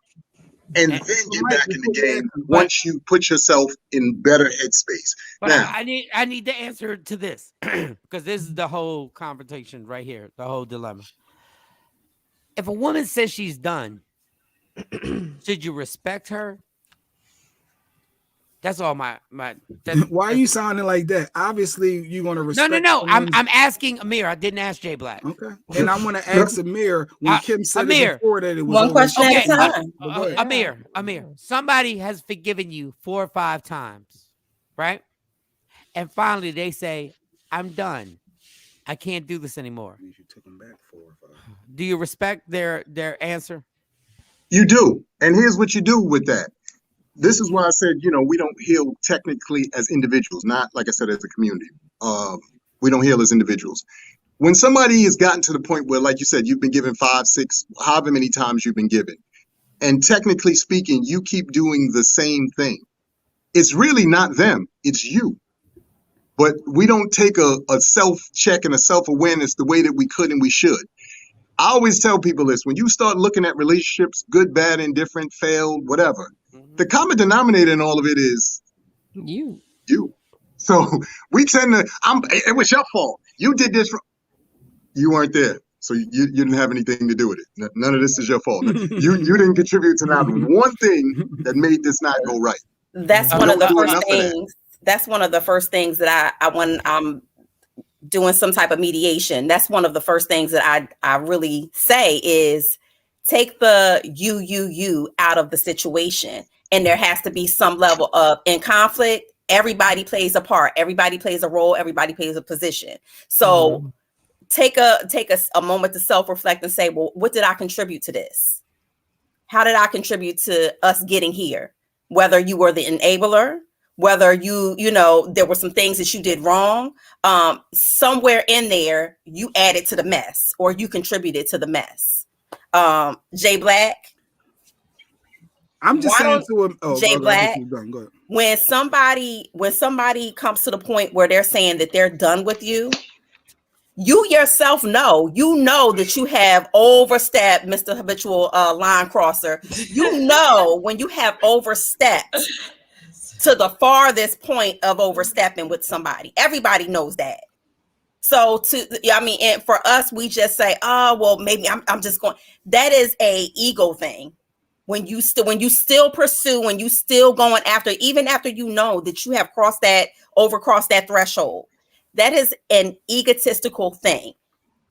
and then get back in the game once you put yourself in better headspace. But now, I need the answer to this because this is the whole confrontation right here, the whole dilemma. If a woman says she's done, should you respect her? That's all my. Why are you sounding like that? Obviously, you're gonna respect. No. I'm asking Amir. I didn't ask Jay Black. Okay, and I'm gonna ask Amir when Kim said Amir, it before that it was one question at a time. Amir, somebody has forgiven you 4 or 5 times, right? And finally, they say, "I'm done. I can't do this anymore." You took them back 4 or 5. Do you respect their answer? You do, and here's what you do with that. This is why I said, we don't heal technically as individuals, not like I said, as a community. We don't heal as individuals. When somebody has gotten to the point where, like you said, you've been given 5, 6, however many times you've been given, and technically speaking, you keep doing the same thing. It's really not them, it's you. But we don't take a self-check and a self-awareness the way that we could and we should. I always tell people this, when you start looking at relationships, good, bad, indifferent, failed, whatever, the common denominator in all of it is you. So we tend to, it was your fault. You did this. You weren't there. So you didn't have anything to do with it. None of this is your fault. You didn't contribute to not one thing that made this not go right. That's one of the first things. That's one of the first things that I'm doing some type of mediation. That's one of the first things that I really say is take the you out of the situation. And there has to be some level of, in conflict, everybody plays a part, everybody plays a role, everybody plays a position. So take a moment to self-reflect and say, well, what did I contribute to this? How did I contribute to us getting here? Whether you were the enabler, whether there were some things that you did wrong, somewhere in there, you added to the mess or you contributed to the mess. Jay Black. I'm just saying to him, Jay Black, when somebody comes to the point where they're saying that they're done with you, you yourself know that you have overstepped, Mr. Habitual Line Crosser. You know when you have overstepped to the farthest point of overstepping with somebody. Everybody knows that. So and for us, we just say, oh, well, maybe I'm just going. That is a ego thing. When you still pursue, when you still going after, even after you know that you have overcrossed that threshold, that is an egotistical thing.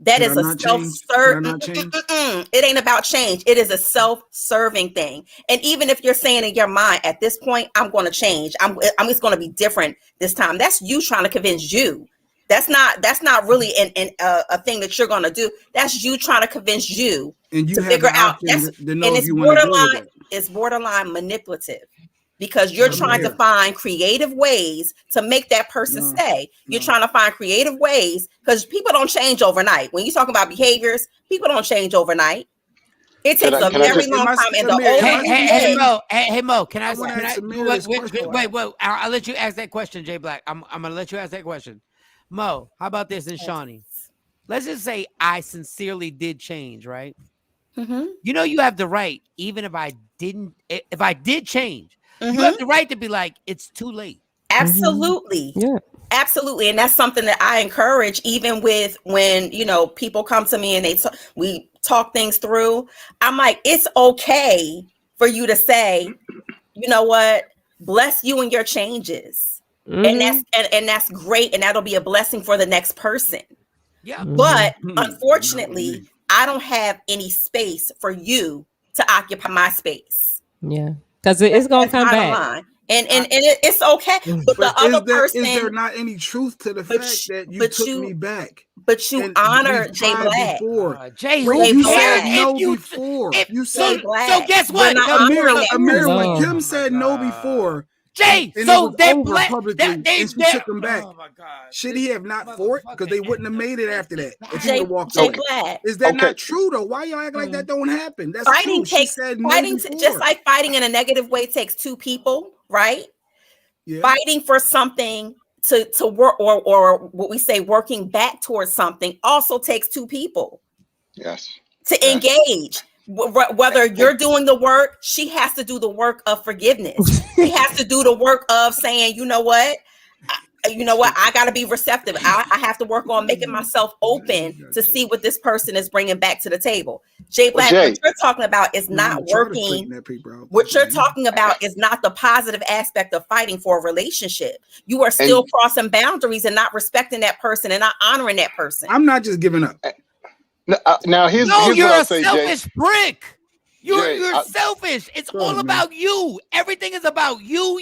That is a self-serving. It ain't about change. It is a self-serving thing. And even if you're saying in your mind, at this point, I'm going to change. I'm just going to be different this time. That's you trying to convince you. That's not really a thing that you're going to do. That's you trying to convince you to figure out. It's borderline manipulative because you're trying to find creative ways to make that person stay. You're trying to find creative ways because people don't change overnight. When you talk about behaviors, people don't change overnight. It takes a very long time. And Hey Mo, can I wait? I'll let you ask that question, Jay Black. I'm gonna let you ask that question. Mo, how about this in Shawnee? Let's just say I sincerely did change, right? Mm-hmm. You have the right, even if I did change, you have the right to be like, it's too late. Absolutely. Yeah. Absolutely. And that's something that I encourage, even with when, people come to me and we talk things through. I'm like, it's okay for you to say, you know what? Bless you and your changes. And that's great. And that'll be a blessing for the next person. Yeah. But unfortunately, I don't have any space for you to occupy my space. Yeah. Because it's going to come back. And it's okay. But the other person, is there not any truth to the fact that you took me back? But you honor Jay Black. Before. Jay, you said no before. You said so. Guess what? Amir, when Kim said no before, Jay, and so it was they're over black. publicly, and she took him back. Oh my God! Should he have not fought? Because they wouldn't have made it after that. If he would walked Jay away. Black. Is that not true though? Why y'all act like that don't happen? That's fighting true. takes fighting just like fighting in a negative way takes two people, right? Yeah. Fighting for something to work or what we say working back towards something also takes two people. Yes. To engage. Whether you're doing the work, she has to do the work of forgiveness. She has to do the work of saying, you know what, I got to be receptive. I have to work on making myself open to see what this person is bringing back to the table. Jay Black, what you're talking about is not working. What you're talking about is not the positive aspect of fighting for a relationship. You are still crossing boundaries and not respecting that person and not honoring that person. I'm not just giving up. Now here's you're what I'll a say, selfish Jay. prick. You're selfish. It's all about you. Everything is about you.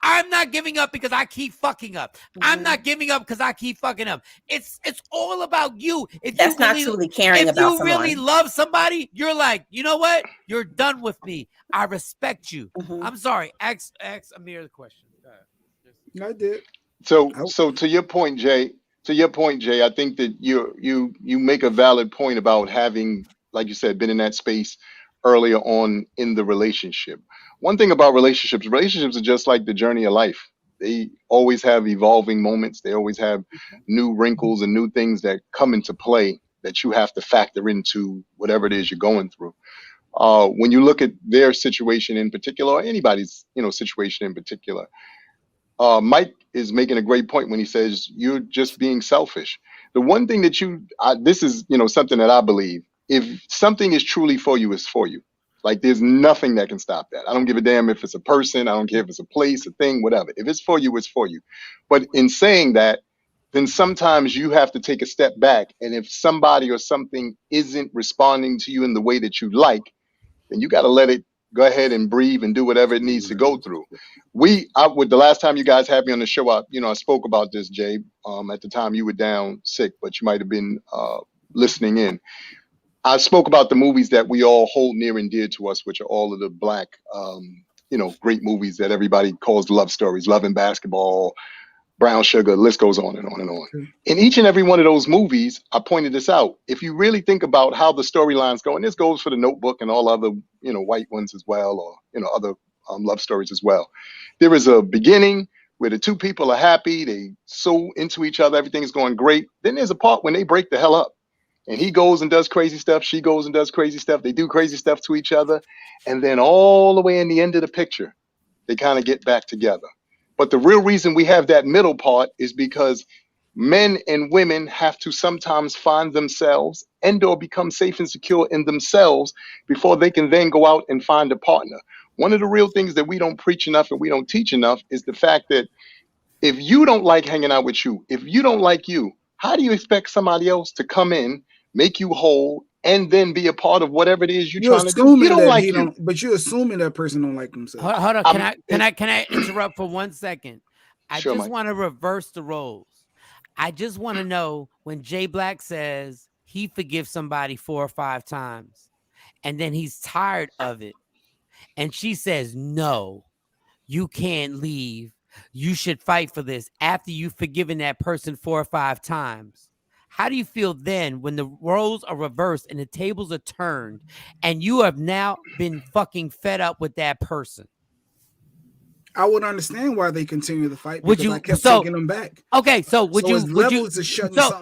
I'm not giving up because I keep fucking up. I'm not giving up because I keep fucking up. It's all about you. If that's not truly caring about someone. If you really love somebody, you're like, you know what? You're done with me. I respect you. I'm sorry. Ask Amir the question. I did. So to your point, Jay. I think that you make a valid point about having, like you said, been in that space earlier on in the relationship. One thing about relationships are just like the journey of life. They always have evolving moments. They always have new wrinkles and new things that come into play that you have to factor into whatever it is you're going through. When you look at their situation in particular, or anybody's situation in particular, Mike is making a great point when he says you're just being selfish. The one thing that this is something that I believe. If something is truly for you, it's for you. Like there's nothing that can stop that. I don't give a damn if it's a person. I don't care if it's a place, a thing, whatever. If it's for you, it's for you. But in saying that, then sometimes you have to take a step back. And if somebody or something isn't responding to you in the way that you like, then you got to let it go ahead and breathe and do whatever it needs to go through. With the last time you guys had me on the show, I spoke about this, Jay. At the time you were down sick, but you might have been listening in. I spoke about the movies that we all hold near and dear to us, which are all of the Black, great movies that everybody calls love stories, Love and Basketball, Brown Sugar, the list goes on and on and on. In each and every one of those movies, I pointed this out. If you really think about how the storylines go, and this goes for The Notebook and all other, white ones as well, or, other love stories as well. There is a beginning where the two people are happy. They so into each other. Everything is going great. Then there's a part when they break the hell up. And he goes and does crazy stuff. She goes and does crazy stuff. They do crazy stuff to each other. And then all the way in the end of the picture, they kind of get back together. But the real reason we have that middle part is because men and women have to sometimes find themselves and or become safe and secure in themselves before they can then go out and find a partner. One of the real things that we don't preach enough and we don't teach enough is the fact that if you don't like hanging out with you, if you don't like you, how do you expect somebody else to come in, make you whole, and then be a part of whatever it is you're trying to do? You don't like you. But you're assuming that person don't like themselves. Hold on. Can I interrupt for 1 second? I just want to reverse the roles. I just want to know when Jay Black says he forgives somebody 4 or 5 times and then he's tired of it. And she says, no, you can't leave. You should fight for this after you've forgiven that person 4 or 5 times. How do you feel then when the roles are reversed and the tables are turned and you have now been fucking fed up with that person? I would understand why they continue the fight because I kept taking them back. Okay, so would you?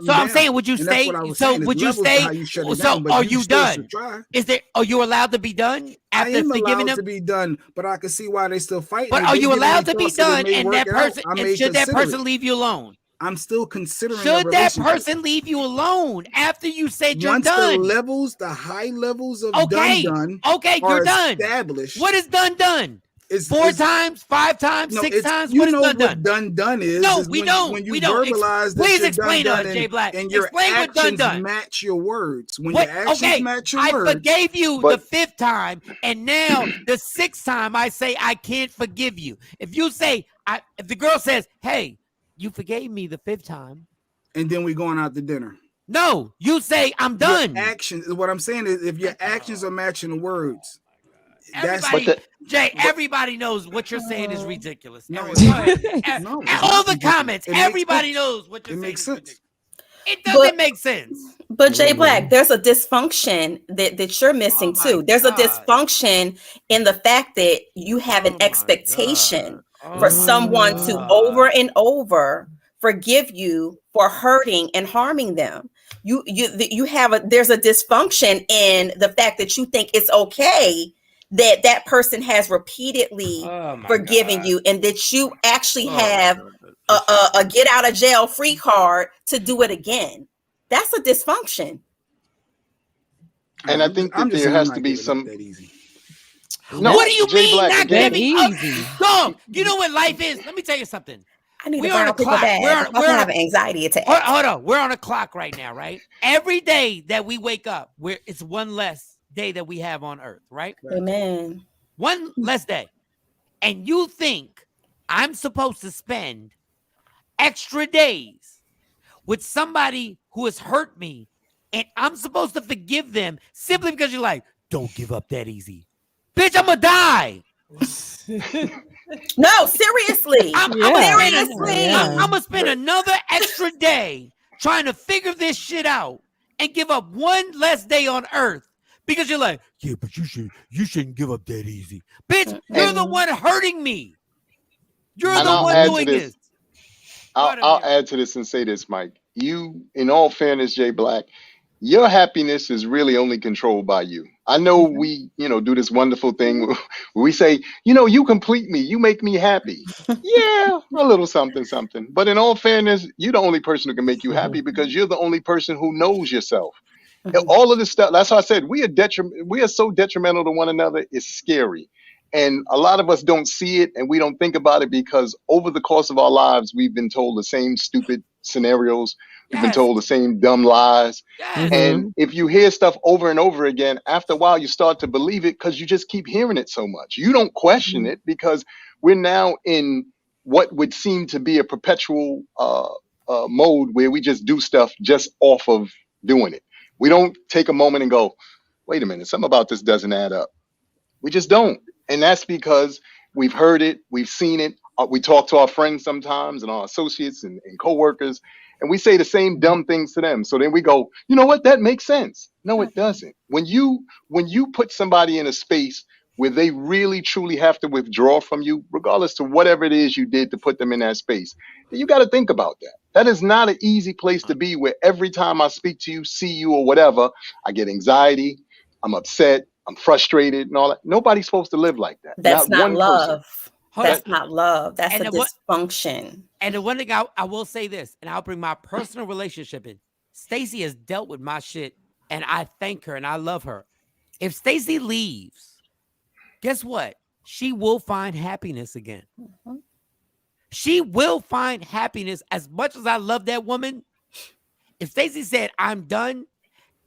I'm saying, would you stay? So would you stay? So are you done? Are you allowed to be done after forgiving them? To be done, but I can see why they still fight. But are you allowed to be done? And that person, should that person leave you alone? I'm still considering. Should that person leave you alone after you said you're done? The high levels of done. Okay, you're done. Established. What is done? 4 times, 5 times, 6 times. You what know is what done is? No, is we when, don't. When you we don't. verbalize that Please you're explain to us, done, Jay Black. and your Explain what actions done. match your words. When What? your actions Okay, match your I words. forgave you the 5th time, and now the 6th time I say I can't forgive you. If you say, if the girl says, "Hey, you forgave me the 5th time," and then we going out to dinner. No, you say I'm done. Your actions. What I'm saying is, if your actions are matching the words, Everybody knows what you're saying is ridiculous. No, all the comments, everybody knows what you're saying is ridiculous. It doesn't make sense. But Jay Black, there's a dysfunction that you're missing too. There's a dysfunction in the fact that you have an expectation for someone to over and over forgive you for hurting and harming them. There's a dysfunction in the fact that you think it's okay that person has repeatedly forgiven you, and that you actually have a get out of jail free card to do it again. That's a dysfunction. And I think that there has to be some. No, what do you Jay mean Black, not again, giving easy? Dog, you know what life is? Let me tell you something. I need we're to on a clock. We're have an anxiety attack. Hold on. We're on a clock right now, right? Every day that we wake up, it's one less day that we have on earth, right? Amen. One less day. And you think I'm supposed to spend extra days with somebody who has hurt me, and I'm supposed to forgive them simply because you're like, don't give up that easy. Bitch, I'm gonna die. No, seriously. I'm gonna spend another extra day trying to figure this shit out and give up one less day on earth because you're like, yeah, but you shouldn't give up that easy. Bitch, you're the one hurting me. You're the one doing this. I'll add to this and say this, Mike. You, in all fairness, Jay Black, your happiness is really only controlled by you. I know we, do this wonderful thing where we say, you complete me. You make me happy. Yeah, a little something. But in all fairness, you're the only person who can make you happy because you're the only person who knows yourself. All of this stuff, that's why I said we are so detrimental to one another. It's scary. And a lot of us don't see it and we don't think about it because over the course of our lives, we've been told the same stupid scenarios. We've been told the same dumb lies. And if you hear stuff over and over again, after a while, you start to believe it because you just keep hearing it so much. You don't question it because we're now in what would seem to be a perpetual mode where we just do stuff just off of doing it. We don't take a moment and go, wait a minute, something about this doesn't add up. We just don't. And that's because we've heard it, we've seen it. We talk to our friends sometimes and our associates and coworkers, and we say the same dumb things to them. So then we go, you know what? That makes sense. No, it doesn't. When you put somebody in a space where they really truly have to withdraw from you, regardless to whatever it is you did to put them in that space, you got to think about that. That is not an easy place to be where every time I speak to you, see you or whatever, I get anxiety, I'm upset, I'm frustrated and all that. Nobody's supposed to live like that. That's not one love. person. That's not love. That's a dysfunction. And the one thing I will say this, and I'll bring my personal relationship in. Stacey has dealt with my shit, and I thank her and I love her. If Stacey leaves, guess what? She will find happiness again. She will find happiness. As much as I love that woman, if Stacey said, I'm done,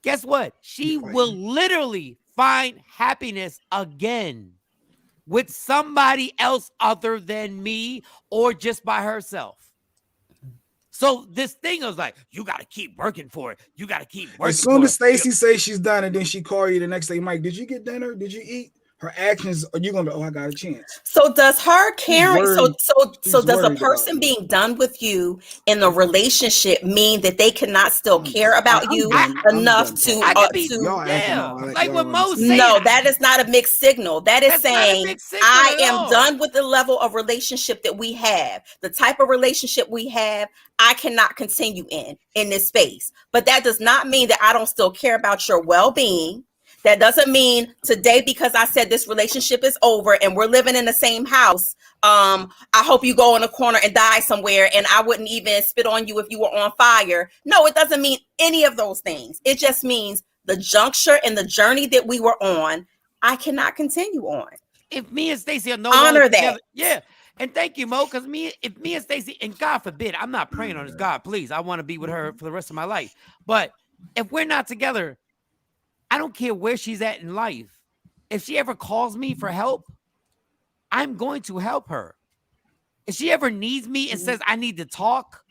guess what? She will literally find happiness again with somebody else other than me or just by herself. So this thing was like, you got to keep working for it. You got to keep working for it. As soon as Stacey says she's done and then she call you the next day, Mike, did you get dinner? Did you eat? Her actions, are you gonna? Oh, I got a chance. So does her caring? So does a person being done with you in the relationship mean that they cannot still care about you enough to? Like what most say. No, that is not a mixed signal. That is saying I am done with the level of relationship that we have. The type of relationship we have, I cannot continue in this space. But that does not mean that I don't still care about your well-being. That doesn't mean today, because I said this relationship is over and we're living in the same house, I hope you go in a corner and die somewhere and I wouldn't even spit on you if you were on fire. No, it doesn't mean any of those things. It just means the juncture and the journey that we were on, I cannot continue on. if me and Stacey are no honor longer that. together, yeah. And thank you, Mo, because if me and Stacey, and God forbid, I'm not praying on this, God, please, I want to be with her for the rest of my life. But if we're not together, I don't care where she's at in life. If she ever calls me for help, I'm going to help her. If she ever needs me and says, I need to talk,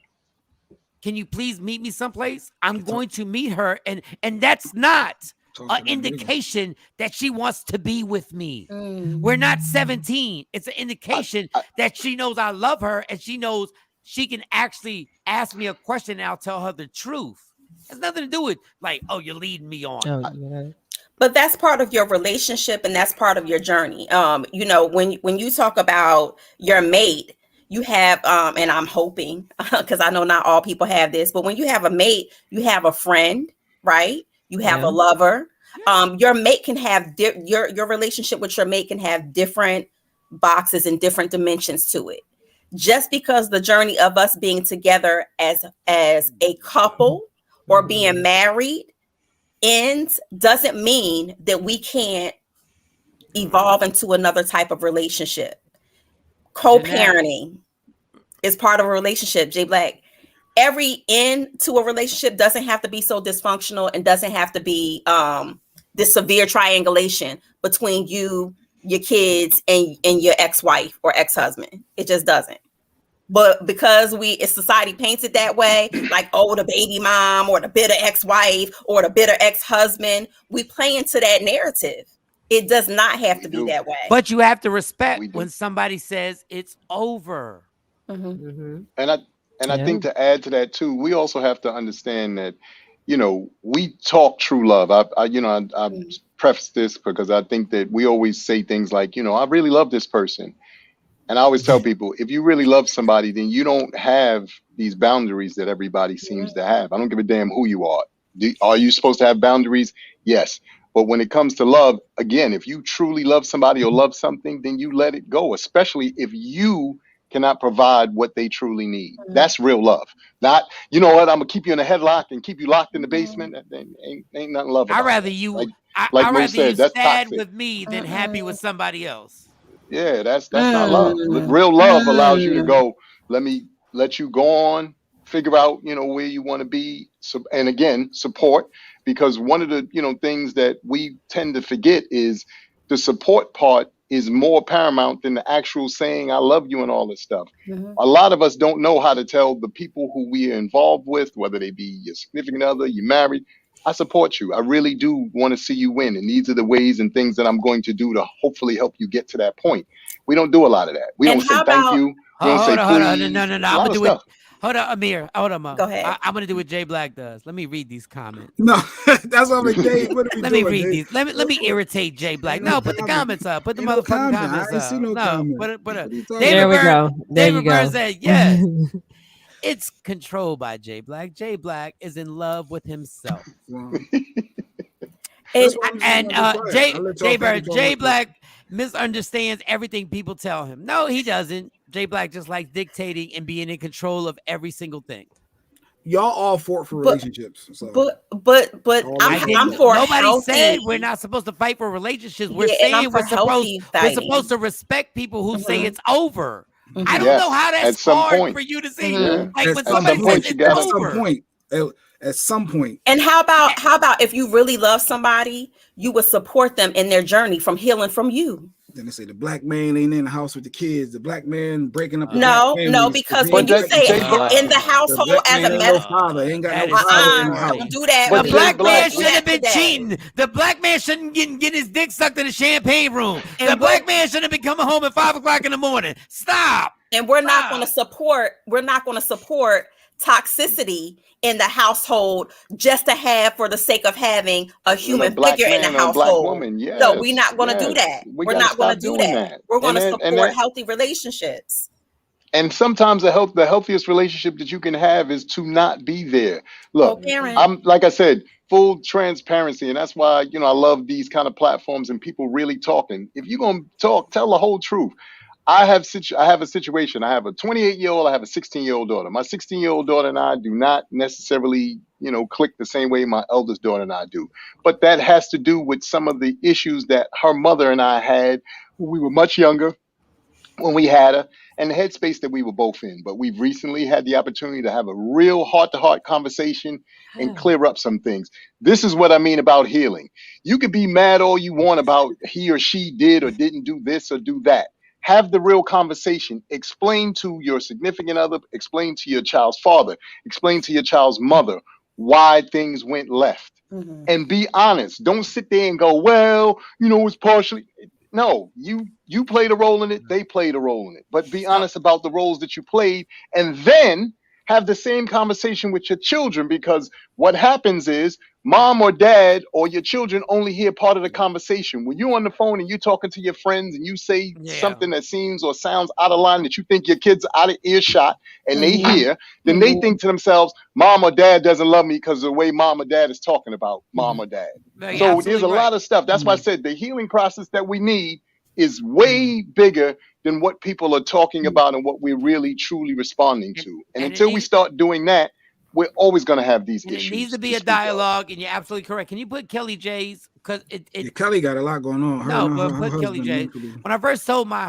can you please meet me someplace? I'm going to meet her. And that's not an indication that she wants to be with me. We're not 17. It's an indication that she knows I love her and she knows she can actually ask me a question and I'll tell her the truth. It has nothing to do with like, oh, you're leading me on. But that's part of your relationship and that's part of your journey. You know, when you talk about your mate, you have, and I'm hoping, because I know not all people have this, but when you have a mate, you have a friend, right? You have a lover. Your mate can have your relationship with your mate can have different boxes and different dimensions to it. Just because the journey of us being together as a couple or being married ends doesn't mean that we can't evolve into another type of relationship. Co-parenting is part of a relationship. J Black, every end to a relationship doesn't have to be so dysfunctional and doesn't have to be this severe triangulation between you, your kids, and your ex-wife or ex-husband. It just doesn't. But because society paints it that way, like, oh, the baby mom or the bitter ex-wife or the bitter ex-husband, we play into that narrative. It does not have to be that way. But you have to respect when somebody says it's over. And I think to add to that too, we also have to understand that, you know, we talk true love. I preface this because I think that we always say things like, you know, I really love this person. And I always tell people, if you really love somebody, then you don't have these boundaries that everybody seems to have. I don't give a damn who you are. Are you supposed to have boundaries? Yes. But when it comes to love, again, if you truly love somebody or love something, then you let it go, especially if you cannot provide what they truly need. That's real love. Not, you know what, I'm going to keep you in a headlock and keep you locked in the basement. Ain't nothing love about I'd rather that. you, like Mo rather said, you that's sad toxic. with me than happy with somebody else. Yeah, that's not love. Real love allows you to go, let you go on, figure out, you know, where you want to be. So, and again, support, because one of the, you know, things that we tend to forget is the support part is more paramount than the actual saying, I love you and all this stuff. A lot of us don't know how to tell the people who we are involved with, whether they be your significant other, you married, I support you. I really do want to see you win. And these are the ways and things that I'm going to do to hopefully help you get to that point. We don't do a lot of that. We don't say thank you. We don't say please. Hold on. No. I'm going to do it. Hold on, Amir. Hold on, Mo. Go ahead. I'm going to do what Jay Black does. Let me read these comments. No, that's what I'm like, Dave. What are we Let doing, me read Dave? these. Let me irritate Jay Black. No, put the comments up. Put the Ain't no motherfucking comment. comments I ain't up. see no comment. But There we go. There you David Byrne go. said, yes. It's controlled by Jay Black. Jay Black is in love with himself. Jay Black misunderstands everything people tell him. No, he doesn't. Jay Black just likes dictating and being in control of every single thing. Y'all all fought for relationships. So. But I'm for nobody healthy. said we're not supposed to fight for relationships. We're saying we're supposed to respect people who say it's over. I don't know how that's hard for you to see. Like when somebody says it's over. At some point. And how about if you really love somebody, you would support them in their journey from healing from you. Then they say the black man ain't in the house with the kids. The black man breaking up. No, because when you say in the household as a father ain't got no father in the house. Don't do that. The black man shouldn't have been cheating. The black man shouldn't get his dick sucked in the champagne room. The black man shouldn't be coming home at 5:00 in the morning. Stop. And we're not going to support toxicity in the household just to have for the sake of having a human figure in the household. No, we're not going to do that. We're not going to do that. We're going to support healthy relationships. And sometimes the healthiest relationship that you can have is to not be there. Look, I'm like I said, full transparency, and that's why I love these kind of platforms and people really talking. If you're gonna talk, tell the whole truth. I have a situation. I have a 28-year-old. I have a 16-year-old daughter. My 16-year-old daughter and I do not necessarily, click the same way my eldest daughter and I do. But that has to do with some of the issues that her mother and I had we were much younger when we had her, and the headspace that we were both in. But we've recently had the opportunity to have a real heart-to-heart conversation and clear up some things. This is what I mean about healing. You could be mad all you want about he or she did or didn't do this or do that. Have the real conversation. Explain to your significant other, explain to your child's father, explain to your child's mother why things went left. Mm-hmm. And be honest. Don't sit there and go, well, it's partially. No, you played a role in it. They played a role in it. But be honest about the roles that you played, and then have the same conversation with your children, because what happens is mom or dad or your children only hear part of the conversation. When you're on the phone and you're talking to your friends and you say something that seems or sounds out of line that you think your kids are out of earshot and they hear, then they think to themselves, mom or dad doesn't love me because of the way mom or dad is talking about mom or dad. So there's a lot of stuff. That's why I said the healing process that we need is way bigger than what people are talking about and what we're really truly responding to. And until we start doing that, we're always going to have these issues. It needs to be a dialogue, and you're absolutely correct. Can you put Kelly J's? Because Kelly got a lot going on. Put Kelly J. When I first told my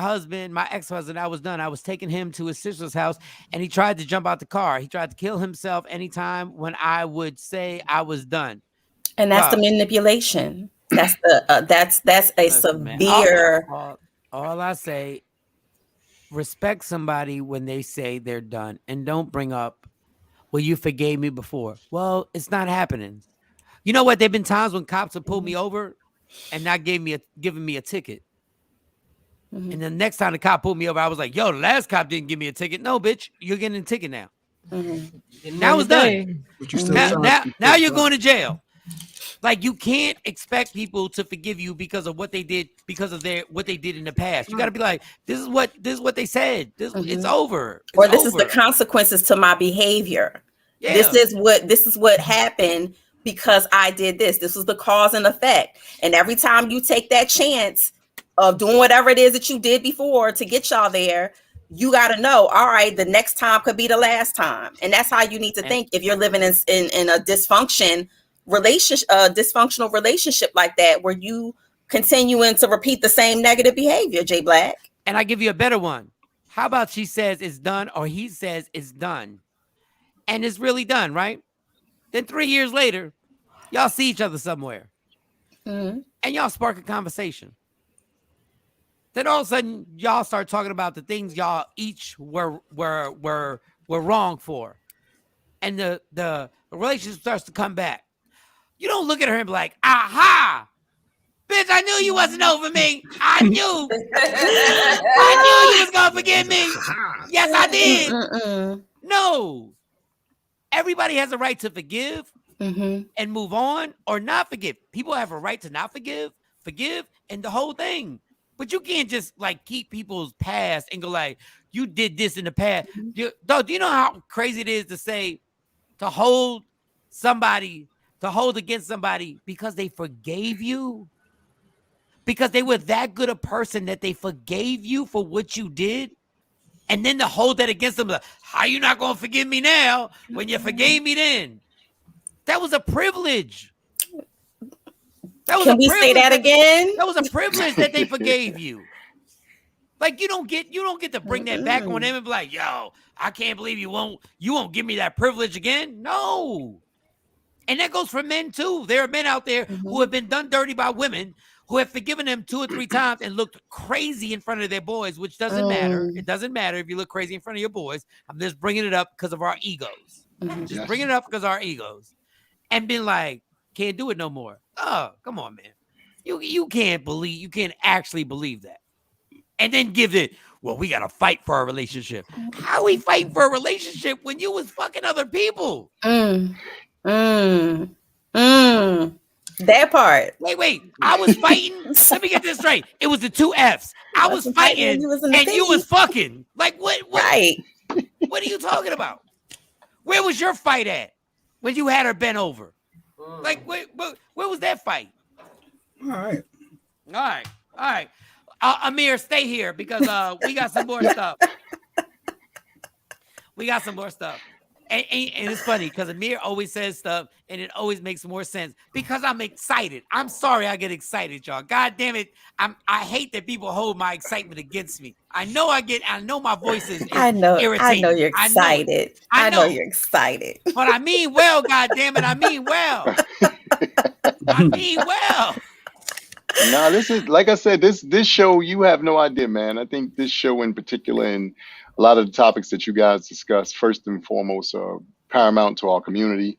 ex-husband I was done, I was taking him to his sister's house, and he tried to jump out the car. He tried to kill himself anytime when I would say I was done. And that's the manipulation. That's a severe. All I say, respect somebody when they say they're done, and don't bring up, well, you forgave me before. Well, it's not happening. You know what? There've been times when cops have pulled me over and not giving me a ticket. Mm-hmm. And the next time the cop pulled me over, I was like, yo, the last cop didn't give me a ticket. No, bitch, you're getting a ticket now. Mm-hmm. Now it's done. Now you're going to jail. Like, you can't expect people to forgive you because of what they did, because of what they did in the past. You got to be like, this is what they said. It's over. This is the consequences to my behavior. Yeah. This is what happened because I did this. This was the cause and effect. And every time you take that chance of doing whatever it is that you did before to get y'all there, you got to know, all right, the next time could be the last time. And that's how you need to think if you're living in a dysfunctional relationship like that, where you continuing to repeat the same negative behavior, Jay Black. And I give you a better one. How about she says it's done, or he says it's done, and it's really done, right? Then 3 years later, y'all see each other somewhere, and y'all spark a conversation. Then all of a sudden, y'all start talking about the things y'all each were wrong for, and the relationship starts to come back. You don't look at her and be like, aha, bitch, I knew you wasn't over me. I knew. I knew you was going to forgive me. Yes, I did. No. Everybody has a right to forgive and move on, or not forgive. People have a right to not forgive, and the whole thing. But you can't just like keep people's past and go like, you did this in the past. Do you know how crazy it is to hold against somebody because they forgave you? Because they were that good a person that they forgave you for what you did? And then to hold that against them, like, how you not going to forgive me now when you forgave me then? That was a privilege. Can we say that again? That was a privilege that they forgave you. Like, you don't get to bring that back on them and be like, yo, I can't believe you won't give me that privilege again. No. And that goes for men too. There are men out there who have been done dirty by women who have forgiven them 2 or 3 times and looked crazy in front of their boys, which doesn't matter. It doesn't matter if you look crazy in front of your boys. I'm just bringing it up because of our egos. Just bringing it up because of our egos. And been like, can't do it no more. Oh, come on, man. You can't actually believe that. And then give it, well, we got to fight for our relationship. How we fight for a relationship when you was fucking other people? That part. Wait. I was fighting. Let me get this straight. It was the 2 F's. I was fighting and you was fucking. Like, what? Right. What are you talking about? Where was your fight at when you had her bent over? Like, where was that fight? All right. Amir, stay here because we got some more stuff. And it's funny because Amir always says stuff and it always makes more sense because I'm excited. I'm sorry I get excited, y'all. God damn it. I hate that people hold my excitement against me. I know my voice is irritating. You're excited. I know you're excited. But I mean well, God damn it. I mean well. I mean well. No, this is, like I said, this show, you have no idea, man. I think this show in particular and a lot of the topics that you guys discuss, first and foremost, are paramount to our community.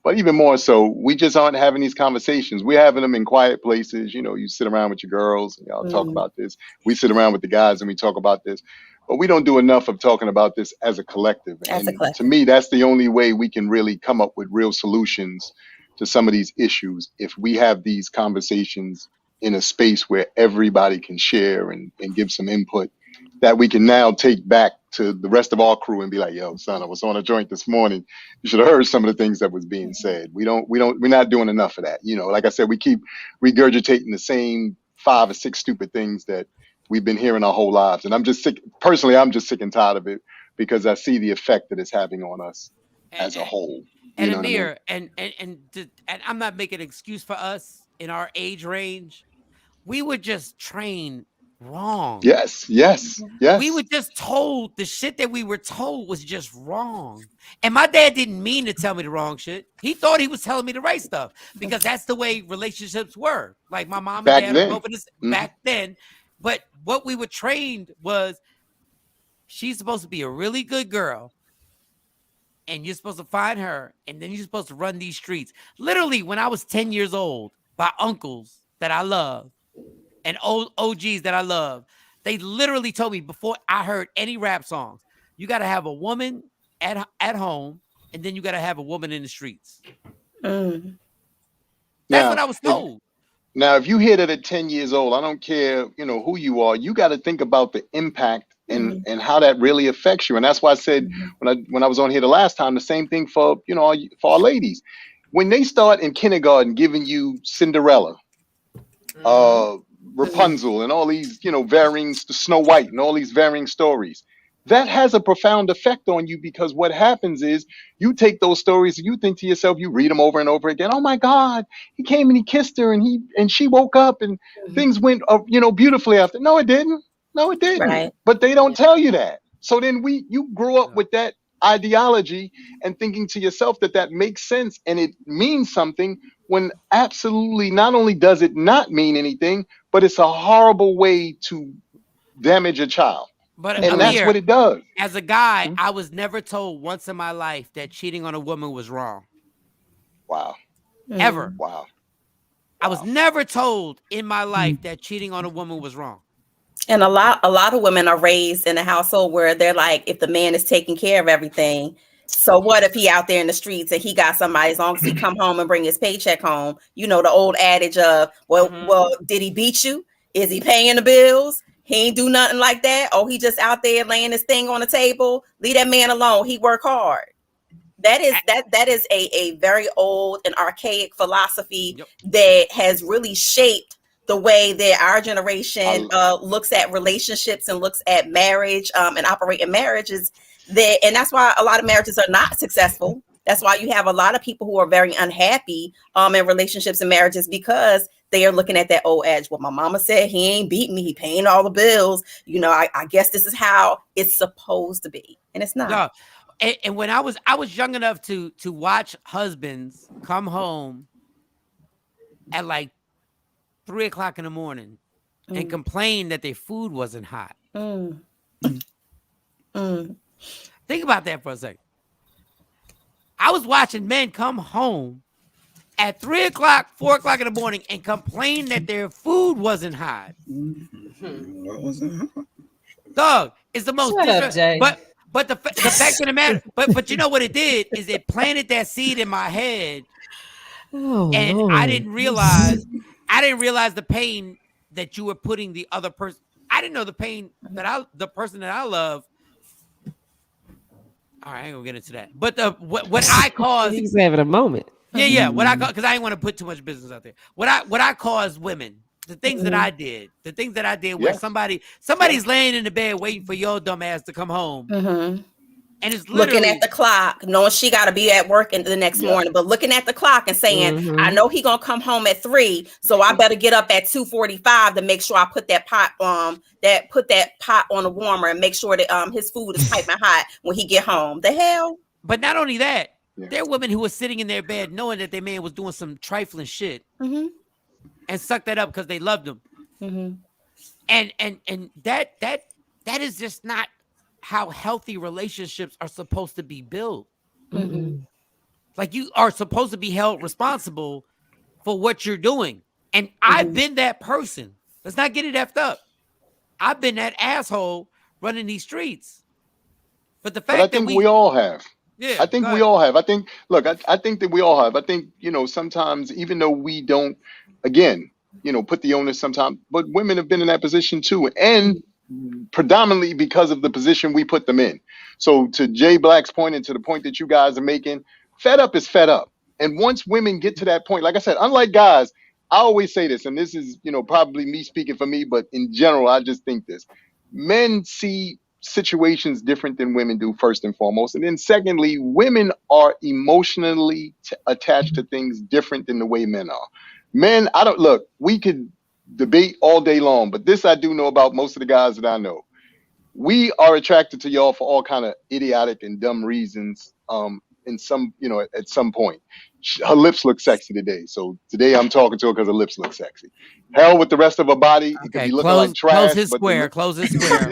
But even more so, we just aren't having these conversations. We're having them in quiet places. You know, you sit around with your girls and y'all talk about this. We sit around with the guys and we talk about this. But we don't do enough of talking about this as a collective. To me, that's the only way we can really come up with real solutions to some of these issues. If we have these conversations in a space where everybody can share and give some input that we can now take back to the rest of our crew and be like, yo, son, I was on a joint this morning. You should have heard some of the things that was being said. We're not doing enough of that. You know, like I said, we keep regurgitating the same 5 or 6 stupid things that we've been hearing our whole lives. And I'm just sick. Personally, I'm just sick and tired of it because I see the effect that it's having on us as a whole. And Amir, I mean? and I'm not making an excuse for us in our age range. We were just trained wrong. Yes. We were just told the shit that we were told was just wrong. And my dad didn't mean to tell me the wrong shit. He thought he was telling me the right stuff because that's the way relationships were. Like my mom and dad were both back then. But what we were trained was she's supposed to be a really good girl. And you're supposed to find her. And then you're supposed to run these streets. Literally, when I was 10 years old, by uncles that I love, and old OGs that I love, they literally told me before I heard any rap songs, you got to have a woman at home, and then you got to have a woman in the streets. That's what I was told. Now, if you hear that at 10 years old, I don't care, you know, who you are, you got to think about the impact and how that really affects you. And that's why I said when I was on here the last time, the same thing for, you know, for our ladies. When they start in kindergarten giving you Cinderella, Rapunzel and all these, you know, varying Snow White and all these varying stories, that has a profound effect on you because what happens is you take those stories and you think to yourself, you read them over and over again. Oh my God, he came and he kissed her and she woke up and things went, you know, beautifully after. No, it didn't. Right. But they don't tell you that. So then you grow up with that ideology and thinking to yourself that makes sense and it means something when absolutely not only does it not mean anything, but it's a horrible way to damage a child. But and that's what it does. As a guy, I was never told once in my life that cheating on a woman was wrong. Wow. Ever. Wow. I was never told in my life that cheating on a woman was wrong. And a lot of women are raised in a household where they're like, if the man is taking care of everything, so what if he out there in the streets and he got somebody, as long as he come home and bring his paycheck home, you know, the old adage of, well, did he beat you? Is he paying the bills? He ain't do nothing like that. Oh, he just out there laying his thing on the table. Leave that man alone. He work hard. That is a very old and archaic philosophy that has really shaped the way that our generation looks at relationships and looks at marriage and operate in marriages. And that's why a lot of marriages are not successful. That's why you have a lot of people who are very unhappy in relationships and marriages because they are looking at that old adage. Well, my mama said he ain't beating me. He paying all the bills. You know, I guess this is how it's supposed to be. And it's not. No. And when I was young enough to watch husbands come home at like 3 o'clock in the morning and complain that their food wasn't hot. Think about that for a second. I was watching men come home at 3 o'clock, 4 o'clock in the morning and complain that their food wasn't hot. Dog, it's the most but the fact of the matter, but you know what it did is it planted that seed in my head, and Lord. I didn't realize the pain that you were putting the other person. I didn't know the pain that the person that I love. All right, I ain't gonna get into that. But what I caused, he's having a moment. Yeah. What I because I didn't want to put too much business out there. What I caused women. The things that I did, where somebody's laying in the bed waiting for your dumb ass to come home, And it's looking at the clock, knowing she got to be at work the next morning, but looking at the clock and saying, I know he gonna come home at 3, so I better get up at 2:45 to make sure I put that pot on the warmer and make sure that his food is piping hot when he get home. The hell. But not only that, there are women who were sitting in their bed knowing that their man was doing some trifling shit and sucked that up because they loved him. And that is just not how healthy relationships are supposed to be built. Like, you are supposed to be held responsible for what you're doing. And I've been that person. Let's not get it effed up. I've been that asshole running these streets. But the fact that we all have. Yeah, I think we all have. I think that we all have. I think, sometimes, even though we don't, again, put the onus sometimes, but women have been in that position too. And predominantly because of the position we put them in. So to Jay Black's point and to the point that you guys are making, fed up is fed up. And once women get to that point, like I said, unlike guys, I always say this, and this is, probably me speaking for me, but in general, I just think this. Men see situations different than women do, first and foremost. And then secondly, women are emotionally attached to things different than the way men are. Men, we could debate all day long, but this I do know about most of the guys that I know. We are attracted to y'all for all kind of idiotic and dumb reasons. In some, at some point, her lips look sexy today. So today I'm talking to her because her lips look sexy. Hell with the rest of her body. It could be looking like trash. Close his square. Close his square.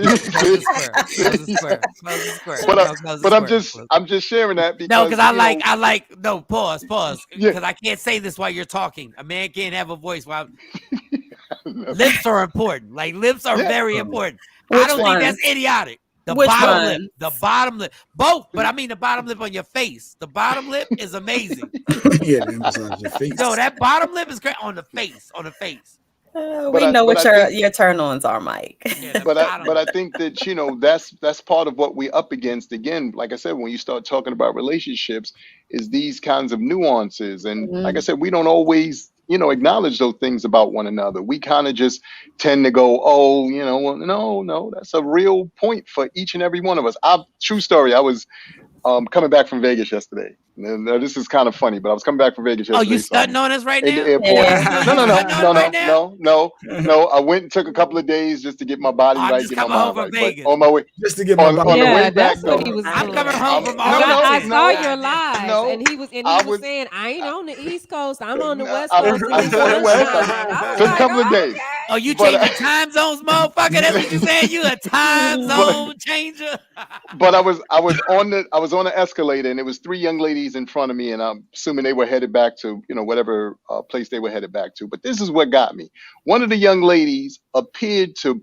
But I'm just sharing that because no, because pause. Because I can't say this while you're talking. A man can't have a voice while lips are important. Like, lips are very important. I don't think that's idiotic. The bottom lip, both, but I mean the bottom lip on your face. The bottom lip is amazing. Yeah, on your face. No, that bottom lip is great on the face. We know what your turn-ons are, Mike. Yeah, but I think that that's part of what we're up against. Again, like I said, when you start talking about relationships, is these kinds of nuances, and like I said, we don't always acknowledge those things about one another. We kind of just tend to go, no, that's a real point for each and every one of us. True story. I was coming back from Vegas yesterday. Now, this is kind of funny, but I was coming back from Vegas yesterday. Oh, you stunting on us right now? In the airport. No. I went and took a couple of days just to get my body right, get my mind right. Vegas. On my way, just to get my body on the way back. What he was doing. I'm coming home from I saw your live, and he was saying, I ain't on the East Coast, I'm on the West Coast. I'm on the West. Took a couple of days. Oh, you changing time zones, motherfucker? That's what you saying? You a time zone changer? But I was on the escalator, and it was 3 young ladies in front of me, and I'm assuming they were headed back to whatever place they were headed back to. But this is what got me. One of the young ladies appeared to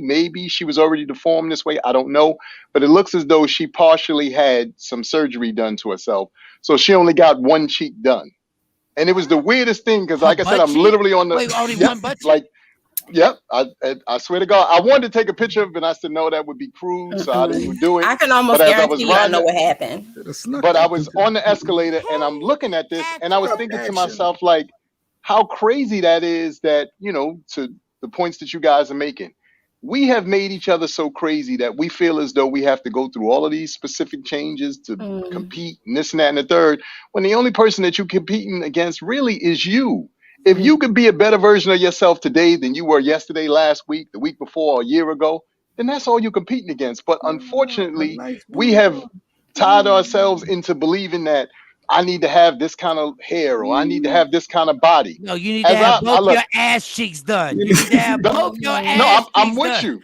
maybe she was already deformed this way, I don't know, but it looks as though she partially had some surgery done to herself, so she only got one cheek done. And it was the weirdest thing because, like I said, I'm literally on the one butt cheek? Yep, I swear to God, I wanted to take a picture of it, and I said no, that would be crude, so I didn't even do it. I can almost guarantee I know what happened. But I was on the escalator, and I'm looking at this, and I was thinking to myself, like, how crazy that is that, to the points that you guys are making. We have made each other so crazy that we feel as though we have to go through all of these specific changes to compete, and this and that and the third, when the only person that you're competing against really is you. If you could be a better version of yourself today than you were yesterday, last week, the week before, a year ago, then that's all you're competing against. But unfortunately, we have tied ourselves into believing that I need to have this kind of hair or I need to have this kind of body. No, you need to have both your ass cheeks done. You need to have both your ass cheeks I'm with you.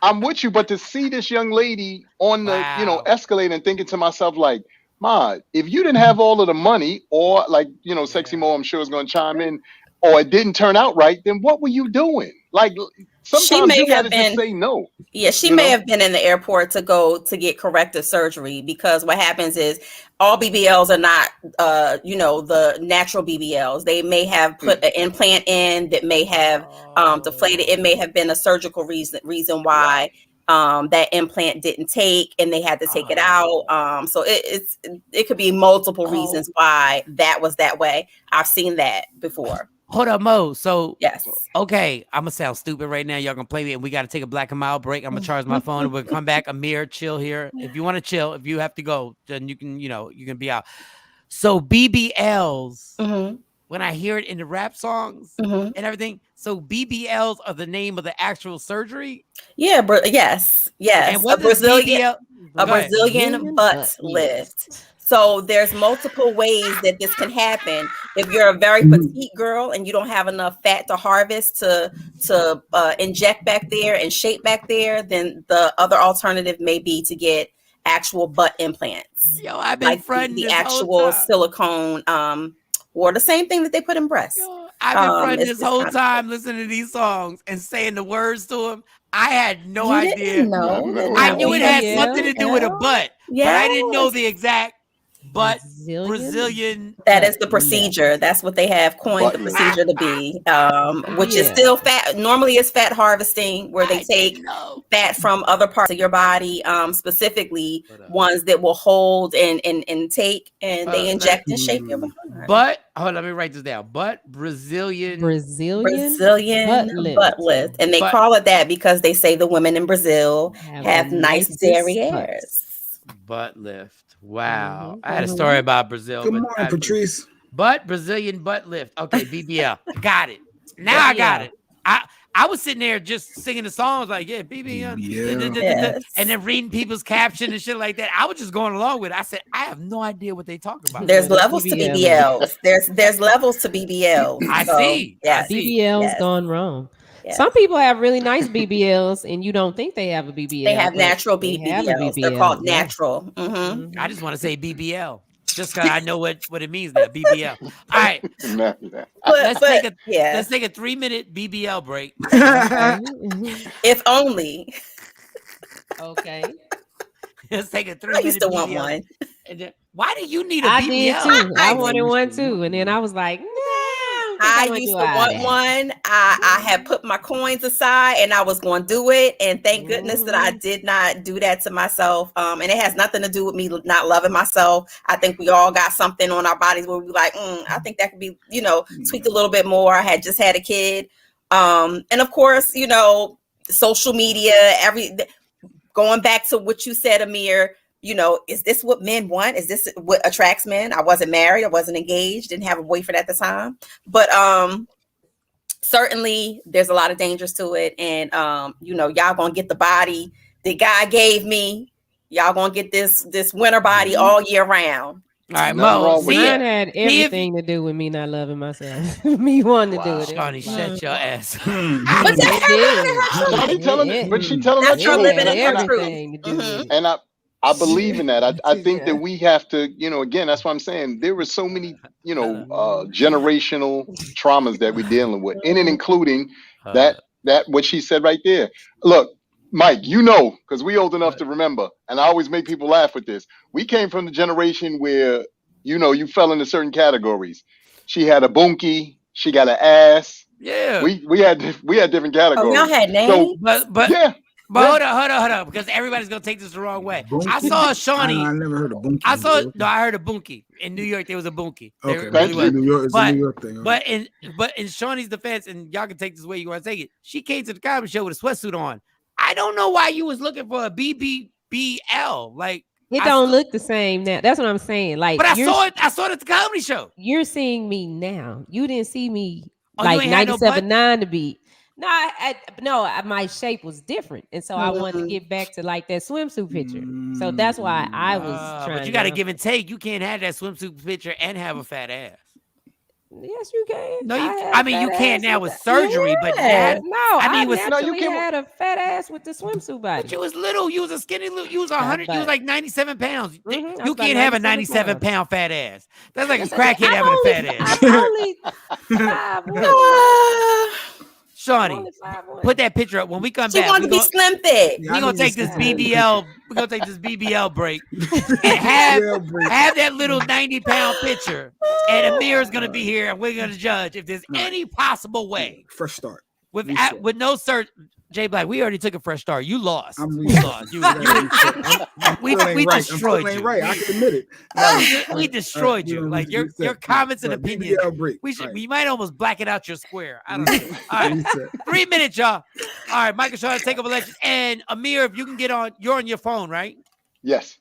I'm with you. But to see this young lady on the escalator and thinking to myself, like, Ma, if you didn't have all of the money, or like, Sexy Mo, I'm sure is going to chime in, or it didn't turn out right, then what were you doing? Like, sometimes you gotta just say no. Yeah, she may have been in the airport to go to get corrective surgery, because what happens is all BBLs are not, the natural BBLs. They may have put an implant in that may have deflated. It may have been a surgical reason why that implant didn't take, and they had to take it out. So it could be multiple reasons why that was that way. I've seen that before. Hold up, Mo. So yes. Okay, I'm gonna sound stupid right now. Y'all gonna play me, and we got to take a black and mild break. I'm gonna charge my phone, and we'll come back. Amir, chill here. If you want to chill, if you have to go, then you can. You can be out. So BBLs. Mm-hmm. When I hear it in the rap songs and everything, so BBLs are the name of the actual surgery. Yeah, yes. And what a Brazilian, BBL? a Brazilian butt lift. So there's multiple ways that this can happen. If you're a very petite girl and you don't have enough fat to harvest to inject back there and shape back there, then the other alternative may be to get actual butt implants. Yo, I've been like fronting the this actual whole time. Silicone, or the same thing that they put in breasts. Yo, I've been fronting this whole time listeting to these songs and saying the words to them. I had no idea. I knew it had something to do with a butt, but I didn't know the exact butt Brazilian. That is the procedure. That's what they have coined the procedure to be, which is still fat. Normally, it's fat harvesting, where they take fat from other parts of your body, specifically ones that will hold and take, and they inject and shape your body. But hold on, let me write this down. But Brazilian butt lift, and they call it that because they say the women in Brazil have nice derrieres. Butt lift. Wow. I had a story about Brazil. Good morning, Patrice. Brazilian butt lift. Okay, BBL. Got it. Now I got it. I was sitting there just singing the songs like, yeah, BBL. And then reading people's caption and shit like that. I was just going along with it. I said, I have no idea what they talk about. There's levels to BBLs. There's levels to BBLs. I see. Yeah, BBLs gone wrong. Yeah. Some people have really nice BBLs, and you don't think they have a BBL. They have natural BBLs. They're called natural. Mm-hmm. I just want to say BBL, just because I know what it means now. BBL. All right. Let's take a 3-minute BBL break. If only. Okay. Let's take a 3-minute. I used to want one. And then, why do you need a BBL? BBL? Did too. I wanted one too, and then I was like, I used to want one. I had put my coins aside and I was going to do it. And thank goodness that I did not do that to myself. And it has nothing to do with me not loving myself. I think we all got something on our bodies where we're like, I think that could be, tweaked a little bit more. I had just had a kid. And of course, social media, going back to what you said, Amir, is this what men want? Is this what attracts men? I wasn't married. I wasn't engaged. Didn't have a boyfriend at the time. But certainly there's a lot of dangers to it. And, y'all going to get the body that God gave me. Y'all going to get this winter body all year round. All right, Mo. Mine had everything to do with me not loving myself. Me wanting to do it. Shawnee, shut your ass. But she telling the truth. And I believe in that. I think that we have to, again, that's what I'm saying. There were so many, generational traumas that we're dealing with, and including that what she said right there. Look, Mike, because we old enough to remember, and I always make people laugh with this. We came from the generation where, you fell into certain categories. She had a bunkie. She got an ass. Yeah. We had different categories. Y'all had names. So, but yeah. But hold up, because everybody's gonna take this the wrong way. I saw a Shawnee. I never heard of bunkie. I heard a bunkie. In New York, there was a bunkie. Okay, New York, it's a New York thing. But in Shawnee's defense, and y'all can take this way you want to take it. She came to the comedy show with a sweatsuit on. I don't know why you was looking for a BBL. Like it don't look the same now. That's what I'm saying. Like, but I saw it at the comedy show. You're seeing me now. You didn't see me like 97.9 to be. No, my shape was different, and so I wanted to get back to like that swimsuit picture. So that's why I was trying. But you got to give and take. You can't have that swimsuit picture and have a fat ass. Yes, you can. No, you can't now with surgery, but I had a fat ass with the swimsuit body. But you was little. You was a skinny little. You was 100. You was like 97 pounds. You can't have a 97-pound fat ass. That's like a crackhead having a fat ass. I'm only 5'1". Shawnee, put that picture up when we come back. She wanted to be slim fit. We're gonna take this BBL. We're gonna take this BBL break and have that little 90-pound picture. And Amir's gonna be here, and we're gonna judge if there's any possible way. Fresh start. with no cert. Jay Black, we already took a fresh start. You lost. We destroyed you. Right. I can admit it. We destroyed you. Like your comments and opinions. We might almost black it out your square. I don't know. All right, 3 minutes, y'all. All right, Michael Shawn, Takeover Legends, and Amir, if you can get on, you're on your phone, right? Yes.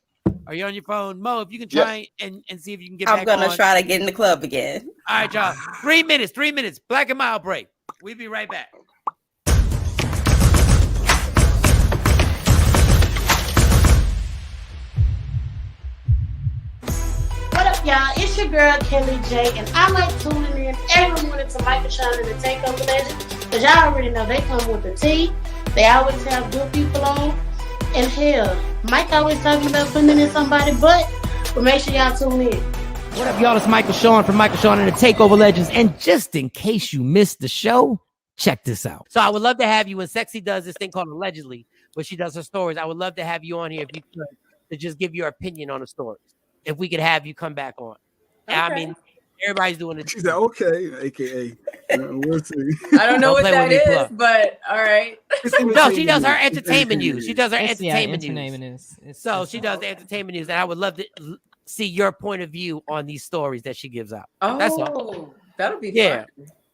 Are you on your phone, Mo? If you can try and see if you can get. I'm gonna try to get in the club again. All right, y'all. 3 minutes. 3 minutes. Black and mild break. We'll be right back. What up, y'all? It's your girl, Kelly J, and I like tuning in every morning to Michael Shawn and the Takeover Legends, because y'all already know they come with the tea. They always have good people on. And hell, Mike always talking about putting it in somebody's butt, but make sure y'all tune in. What up, y'all? It's Michael Shawn from Michael Shawn and the Takeover Legends. And just in case you missed the show, check this out. So I would love to have you when Sexy does this thing called Allegedly, where she does her stories. I would love to have you on here if you could, to just give your opinion on the stories. If we could have you come back on. Okay. I mean, everybody's doing it. She said, okay, AKA. We'll see. I don't know what that is, but all right. No, she does her entertainment news. She does her entertainment news. So she does the entertainment news, and I would love to see your point of view on these stories that she gives out. Oh, that's all. That'll be fun.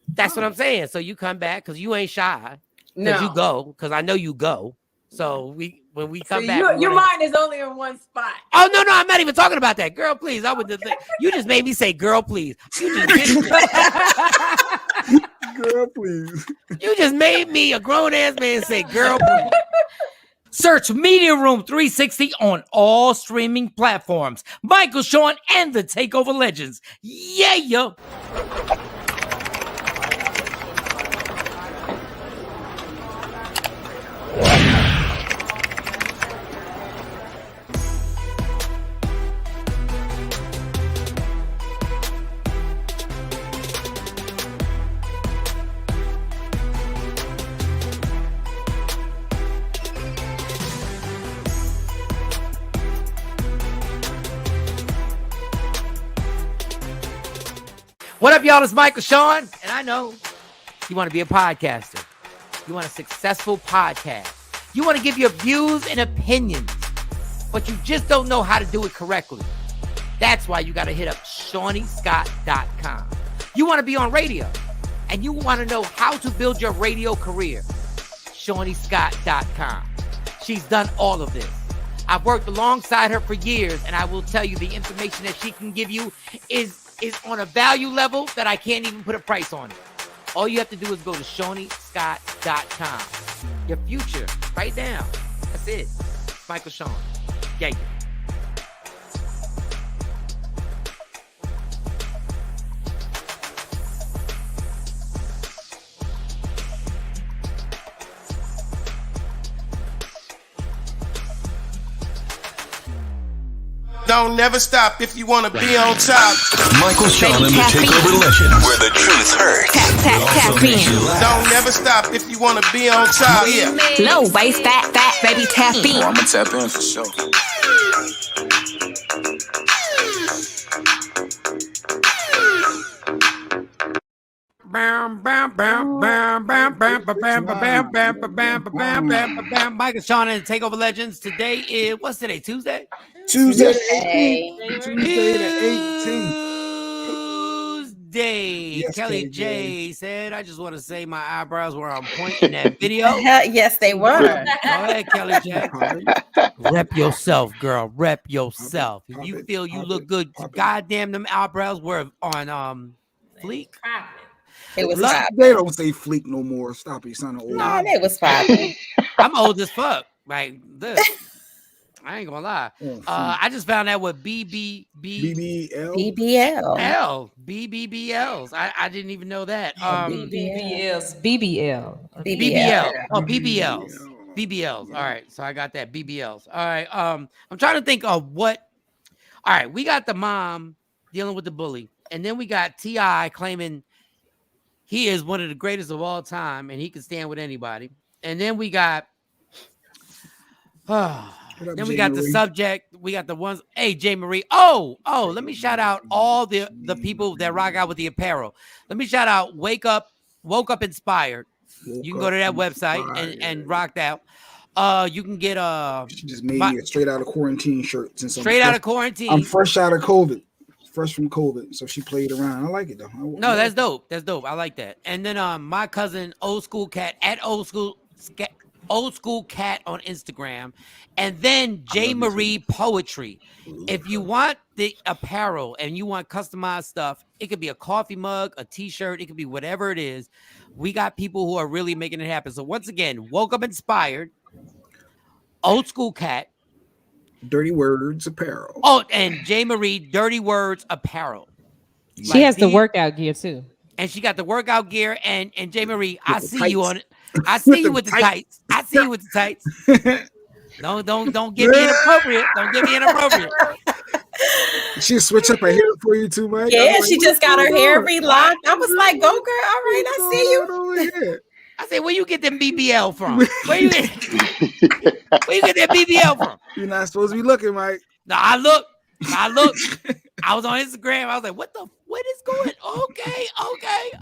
That's what I'm saying. So you come back because you ain't shy. Because you go, because I know you go. So when we come back, your mind is only in one spot. Oh no, I'm not even talking about that. Girl, please. You just made me say girl, please. You just did girl, please. You just made me, a grown ass man, say girl, please. Search Media Room 360 on all streaming platforms. Michael Shawn and the Takeover Legends. Yeah. What up, y'all? It's Michael Shawn, and I know you want to be a podcaster. You want a successful podcast. You want to give your views and opinions, but you just don't know how to do it correctly. That's why you got to hit up ShawneeScott.com. You want to be on radio, and you want to know how to build your radio career. ShawneeScott.com. She's done all of this. I've worked alongside her for years, and I will tell you the information that she can give you is on a value level that I can't even put a price on it. All you have to do is go to ShawneeScott.com. Your future, right now. That's it. Michael Shawn. Yeah. Don't never stop if you want to be on top. Michael Shawn and the Takeover Legends, where the truth hurts. Tap in. Don't never stop if you want to be on top. Yeah. Low waist, fat, baby, tap in. Oh, I'm gonna tap in for sure. Michael Shawn and the Takeover Legends. Today is, what's today? Tuesday? Tuesday the 18th. Tuesday. Yes, Kelly J said, I just want to say my eyebrows were on point in that video. Yes, they were. Go ahead, Kelly J. Rep yourself, girl. Rep yourself. If you feel you look good, goddamn, them eyebrows were on fleek. It was they don't say fleek no more. Stop it, son. No, they was fine. I'm old as fuck. Like this. I ain't gonna lie. I just found out what BBBLs. I didn't even know that. BBL. Oh, BBLs. All right, so I got that. BBLs. All right. I'm trying to think of what. All right, we got the mom dealing with the bully, and then we got T.I. claiming he is one of the greatest of all time, and he can stand with anybody. And then we got. Then we got the subject. We got the ones. Hey, J. Marie. Oh, let me shout out all the people that rock out with the apparel. Let me shout out Woke Up Inspired You can go to that website and rock out. You can get She just made me a straight out of quarantine shirt. Since straight out of quarantine. I'm fresh out of COVID. Fresh from COVID. So she played around. I like it though. No, that's dope. That's dope. I like that. And then my cousin Old School Cat at Old School Cat on Instagram, and then J Marie Poetry. If you want the apparel and you want customized stuff, it could be a coffee mug, a t-shirt, it could be whatever it is. We got people who are really making it happen. So once again, Woke Up Inspired, Old School Cat, Dirty Words Apparel. Oh, and J Marie Dirty Words Apparel. She has the workout gear too. And she got the workout gear. And J Marie, I see you on it. I see you with the tights. I see you with the tights. Don't get me inappropriate. Don't get me inappropriate. She switch up her hair for you too, Mike. Yeah, she just got her hair relocked. I was like, "Go, girl! All right, I see you." I said, "Where you get them BBL from? Where you get that BBL from?" You're not supposed to be looking, Mike. No, I look. I was on Instagram. I was like, "What is going? Okay,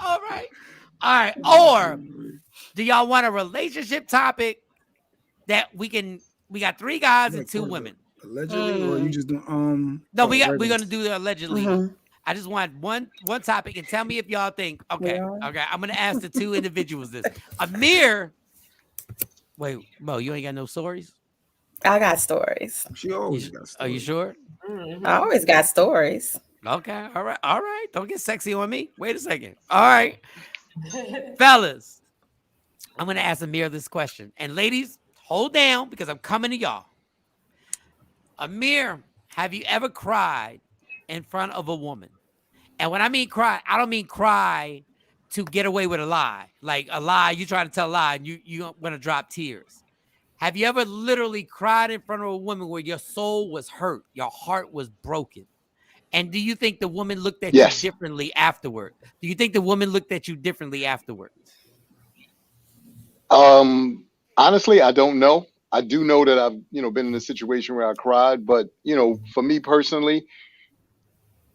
all right. Or do y'all want a relationship topic that we got 3 guys and 2 women? Allegedly, or you just no? We're gonna do the allegedly. I just want one topic and tell me if y'all think okay. I'm gonna ask the 2 individuals this. Amir, wait, Mo, you ain't got no stories? I got stories. She always got stories. Are you sure? I always got stories. Okay, all right. Don't get sexy on me. Wait a second. All right, fellas, I'm gonna ask Amir this question, and ladies, hold down because I'm coming to y'all. Amir, have you ever cried in front of a woman? And when I mean cry, I don't mean cry to get away with a lie. Like a lie, you trying to tell a lie and you want to drop tears. Have you ever literally cried in front of a woman where your soul was hurt, your heart was broken? And do you think the woman looked at you differently afterward? Do you think the woman looked at you differently afterward? Honestly, I don't know. I do know that I've, been in a situation where I cried, but, for me personally,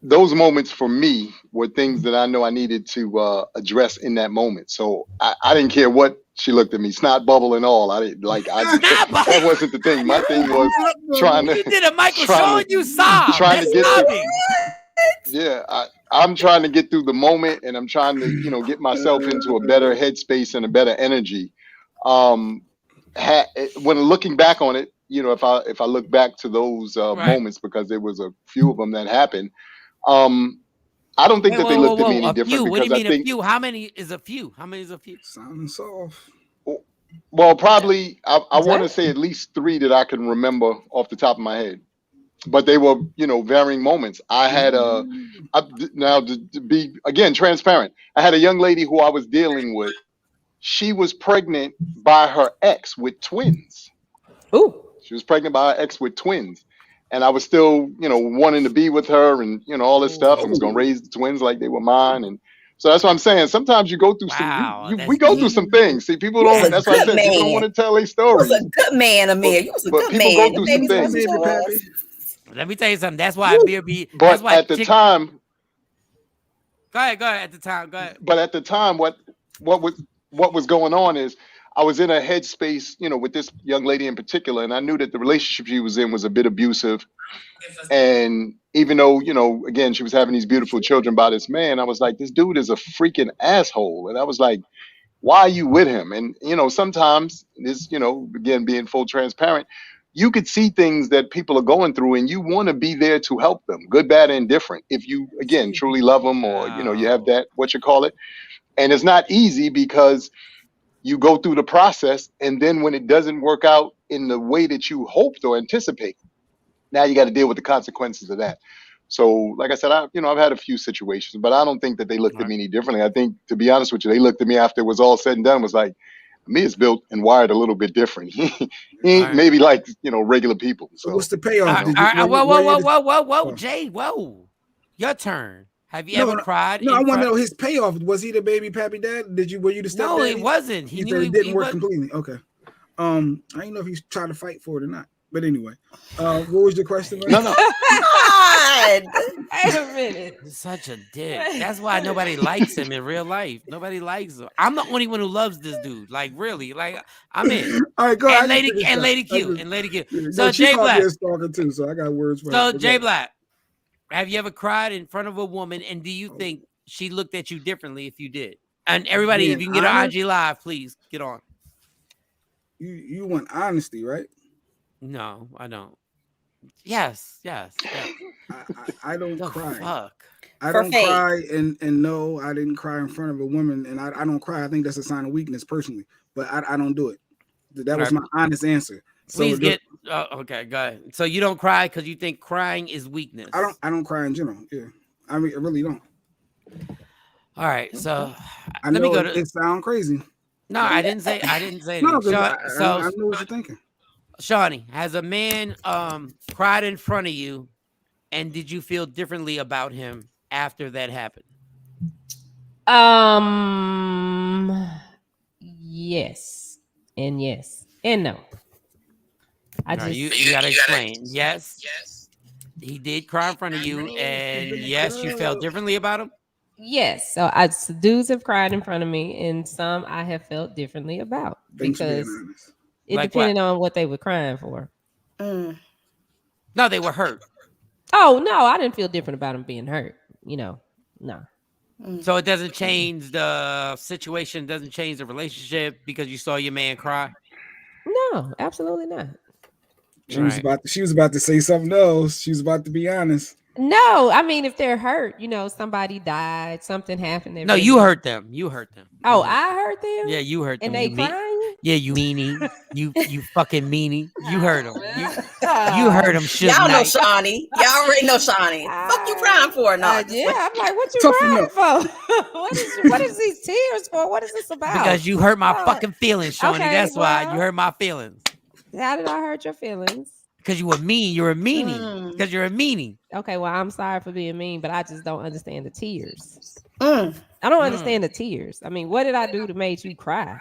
those moments for me were things that I know I needed to address in that moment. So I didn't care what she looked at me, snot bubble and all. I didn't that wasn't the thing. My thing was trying to. You did a Michael Shawn, you sobbed. Trying to get through. Yeah, I'm trying to get through the moment, and I'm trying to, get myself into a better headspace and a better energy. When looking back on it, if I look back to those moments, because there was a few of them that happened, I don't think that they looked at me any different. What do you mean a few? How many is a few? Sounding soft. Well, probably I want to say at least 3 that I can remember off the top of my head, but they were varying moments. I had now to be again transparent. I had a young lady who I was dealing with. She was pregnant by her ex with twins. Ooh. She was pregnant by her ex with twins. And I was still, wanting to be with her and, all this stuff. I was going to raise the twins like they were mine. And so that's what I'm saying. Sometimes you go through we go through some things. See, people don't, that's what I said. People don't want to tell their stories. You was a good man, Amir. You was a good man. People go through some things. Let me tell you something. That's why Amir be. But at the time. Go ahead. At the time, go ahead. But at the time, what was going on is I was in a headspace, with this young lady in particular, and I knew that the relationship she was in was a bit abusive. And even though, again, she was having these beautiful children by this man, I was like, this dude is a freaking asshole. And I was like, why are you with him? And, sometimes this, again, being full transparent, you could see things that people are going through and you want to be there to help them, good, bad, and indifferent. If you, again, truly love them or, you have that, and it's not easy because you go through the process, and then when it doesn't work out in the way that you hoped or anticipate, now you got to deal with the consequences of that. So, like I said, I've had a few situations, but I don't think that they looked at me any differently. I think, to be honest with you, they looked at me after it was all said and done, was like, me is built and wired a little bit different. He ain't maybe like, regular people. So what's the payoff? Whoa, Jay, whoa. Your turn. Have you ever cried? No, I want to know his payoff. Was he the baby pappy dad? Were you the stepdad? No, it wasn't. He knew it didn't work completely. Okay. I didn't know if he's trying to fight for it or not. But anyway, what was your question? No. God. Wait a minute. He's such a dick. That's why nobody likes him in real life. Nobody likes him. I'm the only one who loves this dude. Like really, like I'm in. All right, go ahead. And Lady Q. Yeah, so Jay Black. Too, so I got words for So Jay Black, have you ever cried in front of a woman, and do you think she looked at you differently if you did? And everybody, if you can get on IG Live, please get on. You want honesty, right? No, I don't. Yes. I don't cry. Fuck. I don't cry, and no, I didn't cry in front of a woman, and I don't cry. I think that's a sign of weakness, personally. But I don't do it. That was my honest answer. Please okay, go ahead. So you don't cry because you think crying is weakness. I don't cry in general. Yeah, I mean, I really don't. All right, so let me go to. It sounds crazy. No, I didn't say anything. No, I know what you're thinking. Shawnee, has a man cried in front of you, and did you feel differently about him after that happened? Yes, and yes, and no. You gotta explain. Yes, he did cry in front of you, and yes, you felt differently about him. Yes, so dudes have cried in front of me, and some I have felt differently about because it depended on what they were crying for. No, they were hurt. Oh no, I didn't feel different about them being hurt. No. So it doesn't change the situation, doesn't change the relationship because you saw your man cry? No, absolutely not. She was about to say something else. She was about to be honest. No, I mean, if they're hurt, somebody died, something happened. No, you hurt them. You hurt them. Oh, I hurt them? Yeah, you hurt them. And they crying? Yeah, you meanie. You fucking meanie. You hurt them. You hurt them. Y'all know Shawnee. Y'all already know Shawnee. Fuck you crying for? No. Yeah, I'm like, what you crying for? What is these tears for? What is this about? Because you hurt my fucking feelings, Shawnee. Okay, that's why you hurt my feelings. How did I hurt your feelings? Because you were mean. You're a meanie. Because you're a meanie. Okay, well, I'm sorry for being mean, but I just don't understand the tears. I don't understand the tears. I mean, what did I do to make you cry?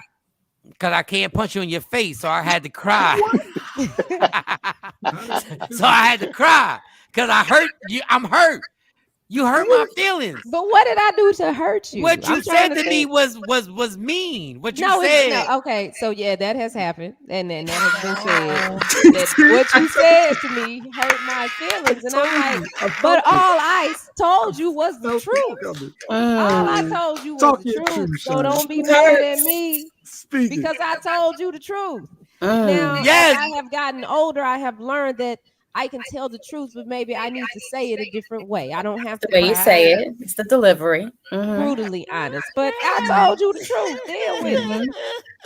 Because I can't punch you in your face, so I had to cry. So I had to cry. Because I hurt you. I'm hurt. You hurt my feelings. But what did I do to hurt you? What you said to me was mean. What you said. Okay, so yeah, that has happened, and then that has been said. That what you said to me hurt my feelings, and I'm like, but all I told you was the truth. All I told you was the truth. So don't be mad at me because I told you the truth. Now, as I have gotten older, I have learned that I can tell the truth, but maybe I need to say it a different way. I don't have to. The way you say it, it's the delivery. Brutally honest, but I told you the truth. Deal with it.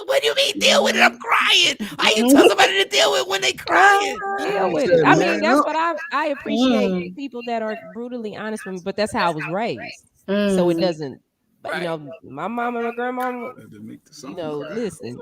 What do you mean deal with it? I'm crying. I can tell somebody to deal with when they crying. Deal with it. I mean, that's what I appreciate people that are brutally honest with me, but that's how I was raised. So it doesn't. But my mom and my grandma, listen,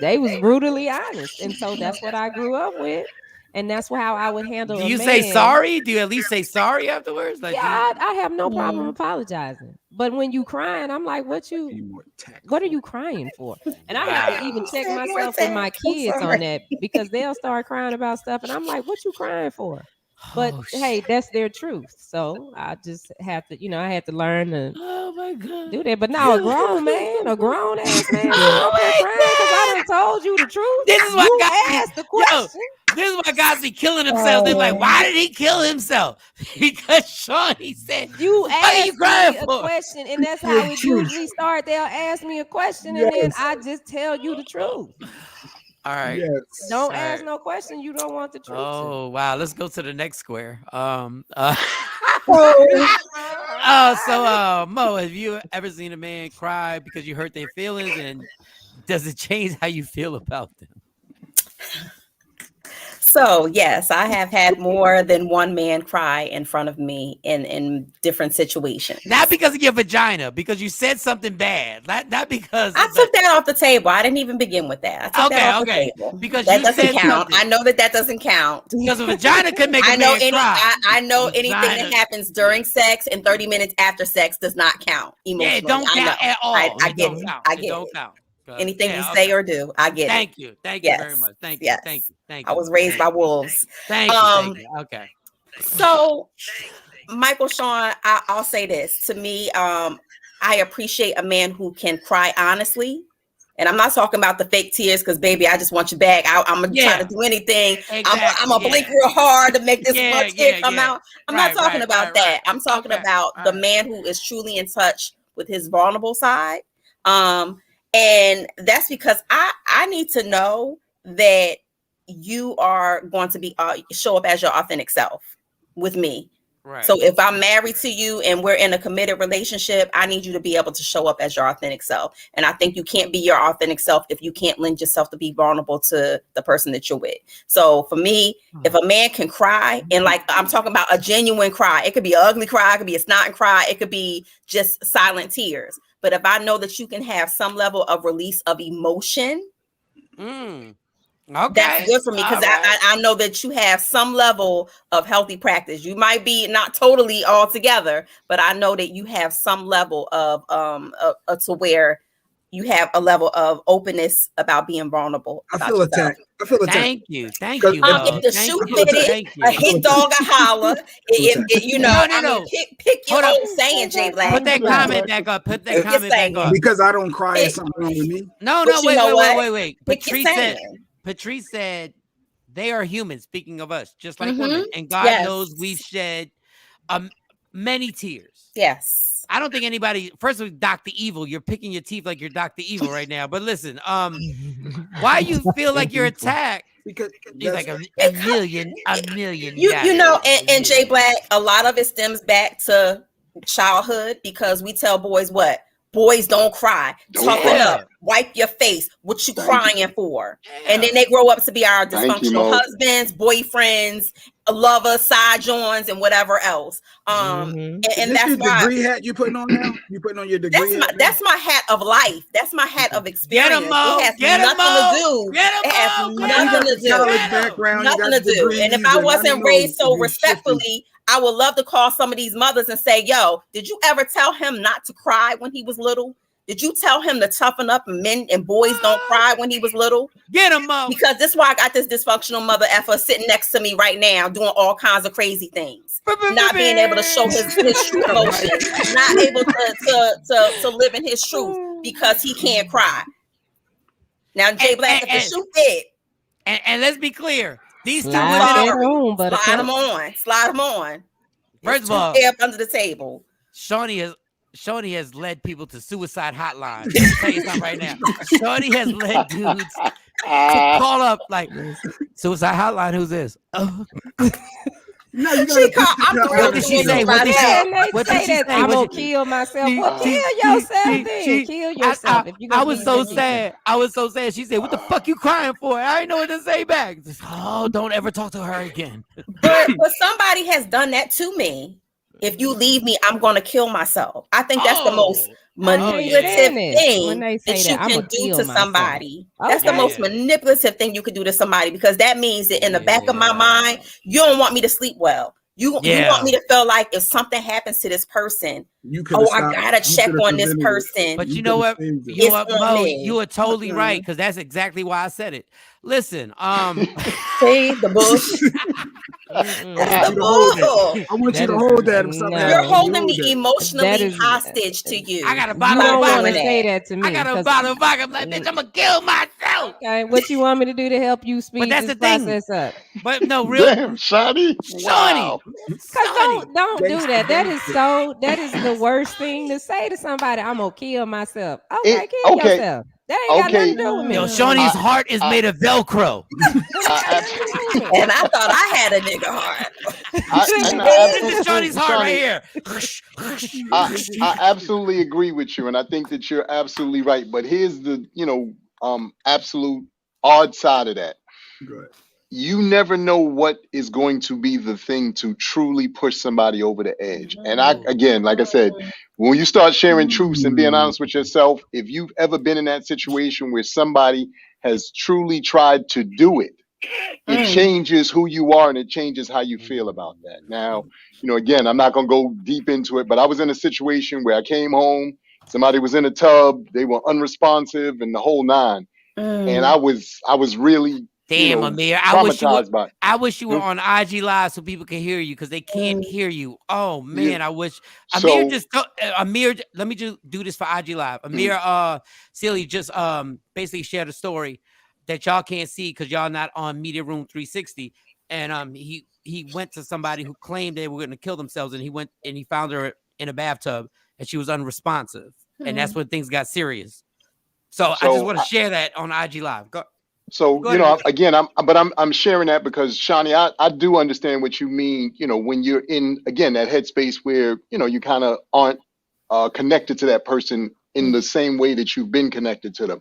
they was brutally honest, and so that's what I grew up with. And that's how I would handle. Do you say sorry? Do you at least say sorry afterwards? Like, yeah, I have no problem apologizing. But when you crying, I'm like, what are you crying for? And I have to even check myself and my kids on that because they'll start crying about stuff, and I'm like, what you crying for? But hey, that's their truth. So I just have to, I had to learn to do that. But now a grown ass man, because I done told you the truth. This is what you asked the question. This is why guys be killing themselves. They're like, why did he kill himself? Because Shawnee said, you asked me a question, and that's how it usually starts. They'll ask me a question, and then I just tell you the truth. All right. Yes. Don't ask no question you don't want the truth. Oh, wow. Let's go to the next square. So Mo, have you ever seen a man cry because you hurt their feelings, and does it change how you feel about them? So yes, I have had more than one man cry in front of me in different situations. Not because of your vagina, because you said something bad. Not because I took that off the table. I didn't even begin with that. I took that off the table. Because that you doesn't said count. something. I know that doesn't count. Because a vagina could make a man cry. I know anything that happens during sex and 30 minutes after sex does not count emotionally. Yeah, it don't count at all. I get it. I get it. Don't it. count. Anything you say or do, I get it. Thank you very much. Thank you. I was raised by wolves. Thank you. Okay. So, Michael, Shawn, I'll say this. To me, I appreciate a man who can cry honestly. And I'm not talking about the fake tears because, baby, I just want you back. I'm going to try to do anything. Exactly, I'm going to blink real hard to make this one tear come out. I'm not talking about that. I'm talking about the man who is truly in touch with his vulnerable side. And that's because I need to know that you are going to be show up as your authentic self with me. Right. So if I'm married to you and we're in a committed relationship, I need you to be able to show up as your authentic self. And I think you can't be your authentic self if you can't lend yourself to be vulnerable to the person that you're with. So for me, if a man can cry, and like I'm talking about a genuine cry, it could be an ugly cry, it could be a snotting cry, it could be just silent tears. But if I know that you can have some level of release of emotion, okay, that's good for me because I know that you have some level of healthy practice. You might be not totally all together, but I know that you have some level of to where you have a level of openness about being vulnerable. I feel attacked. Thank you. If the shoe fitted, a hit dog a holler. No. Pick your own saying, Jay Black. Put that comment back up. Because I don't cry. Is something wrong with me? No. Wait. Patrice said they are humans. Speaking of us, just like women, and God knows we've shed many tears. Yes. I don't think anybody. First of all, Dr. Evil, you're picking your teeth like you're Dr. Evil right now. But listen, why you feel like you're attacked? Because he's like a million. You know, and Jay Black, a lot of it stems back to childhood because we tell boys what. Boys don't cry. Toughen up. Wipe your face. What you crying for? And then they grow up to be our dysfunctional husbands, boyfriends, lovers, side joins, and whatever else. And that's your why degree hat you putting on now. You putting on your degree hat. That's my hat of life. That's my hat of experience. It has nothing to do. It has nothing to do. And if I wasn't raised so respectfully, I would love to call some of these mothers and say, yo, did you ever tell him not to cry when he was little? Did you tell him to toughen up and men and boys don't cry when he was little? Get him up. Because this is why I got this dysfunctional mother effer sitting next to me right now doing all kinds of crazy things. Not being able to show his true emotions. Not able to live in his truth because he can't cry. Now, Jay Black, if the shoe fit. And let's be clear. These two women slide them on. First of all, up under the table. Shawnee has led people to suicide hotlines. Let me tell you something right now. Shawnee has led dudes to call up like suicide hotline. Who's this? No, you gotta what did she say? What did she say? I'm gonna kill myself. Well, kill yourself then. Kill yourself. I was so sad. She said, "What the fuck you crying for?" I didn't know what to say back. Oh, don't ever talk to her again. But somebody has done that to me. If you leave me, I'm gonna kill myself. I think that's the most manipulative thing that you can do to somebody. That's the most manipulative thing you could do to somebody because that means that in the back of my mind, you don't want me to sleep well. You want me to feel like if something happens to this person, I gotta check on this person. But you know what? Mo, you are totally right because that's exactly why I said it. Listen, see the bush. I want you to hold that. You're holding me emotionally hostage to you. I got a bottle of vodka. Say that to me. I got a bottle of vodka. I'm like, bitch, I'm gonna kill myself. Okay, what you want me to do to help you speed this process up? But no, real. Damn, Shawnee. Wow. Because don't do that. That is the worst thing to say to somebody. I'm gonna kill myself. Okay, kill yourself. That ain't got nothing to do with me. Yo, Shawnee's heart is made of Velcro. And I thought I had a nigga heart. This is Shawnee's heart right here. I absolutely agree with you, and I think that you're absolutely right. But here's the, absolute odd side of that. Good. You never know what is going to be the thing to truly push somebody over the edge. And again, like I said, when you start sharing truths and being honest with yourself, if you've ever been in that situation where somebody has truly tried to do it, it changes who you are and it changes how you feel about that. Now, again, I'm not going to go deep into it, but I was in a situation where I came home, Somebody was in a tub, they were unresponsive, and the whole nine. And I was really, damn, Amir. traumatized by it. I wish you were on IG Live so people can hear you because they can't hear you. Oh man, Yeah. I wish So, Amir. Let me just do this for IG Live. Amir, Silly just basically shared a story that y'all can't see because y'all not on Media Room 360, and he went to somebody who claimed they were going to kill themselves, and he went and he found her in a bathtub and she was unresponsive, and that's when things got serious. So I just want to share that on IG Live. Go ahead. Again, I'm sharing that because Shawnee, I do understand what you mean. When you're in, again, that headspace where, you kind of aren't connected to that person in the same way that you've been connected to them.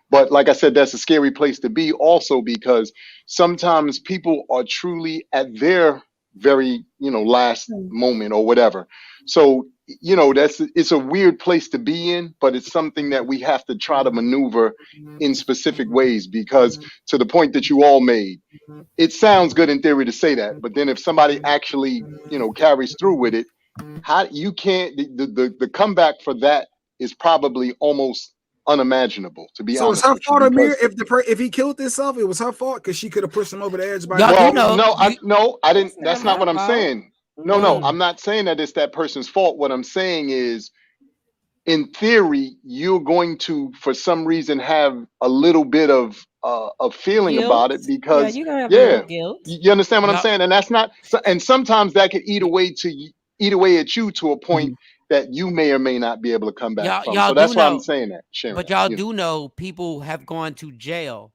But like I said, that's a scary place to be also because sometimes people are truly at their very, last moment or whatever. So, it's a weird place to be in, but it's something that we have to try to maneuver in specific ways because to the point that you all made, it sounds good in theory to say that, but then if somebody actually, carries through with it, how you can't, the comeback for that is probably almost unimaginable, to be honest. So it's her fault, Amir. If he killed himself, it was her fault because she could have pushed him over the edge. I didn't. That's not what I'm saying. No, I'm not saying that it's that person's fault. What I'm saying is, in theory, you're going to, for some reason, have a little bit of feeling Guilt. about it because, you're gonna have a little guilt. You understand what I'm saying? And that's not. And sometimes that could eat away at you to a point that you may or may not be able to come back from. So that's why I'm saying that, Sharon. But y'all do know people have gone to jail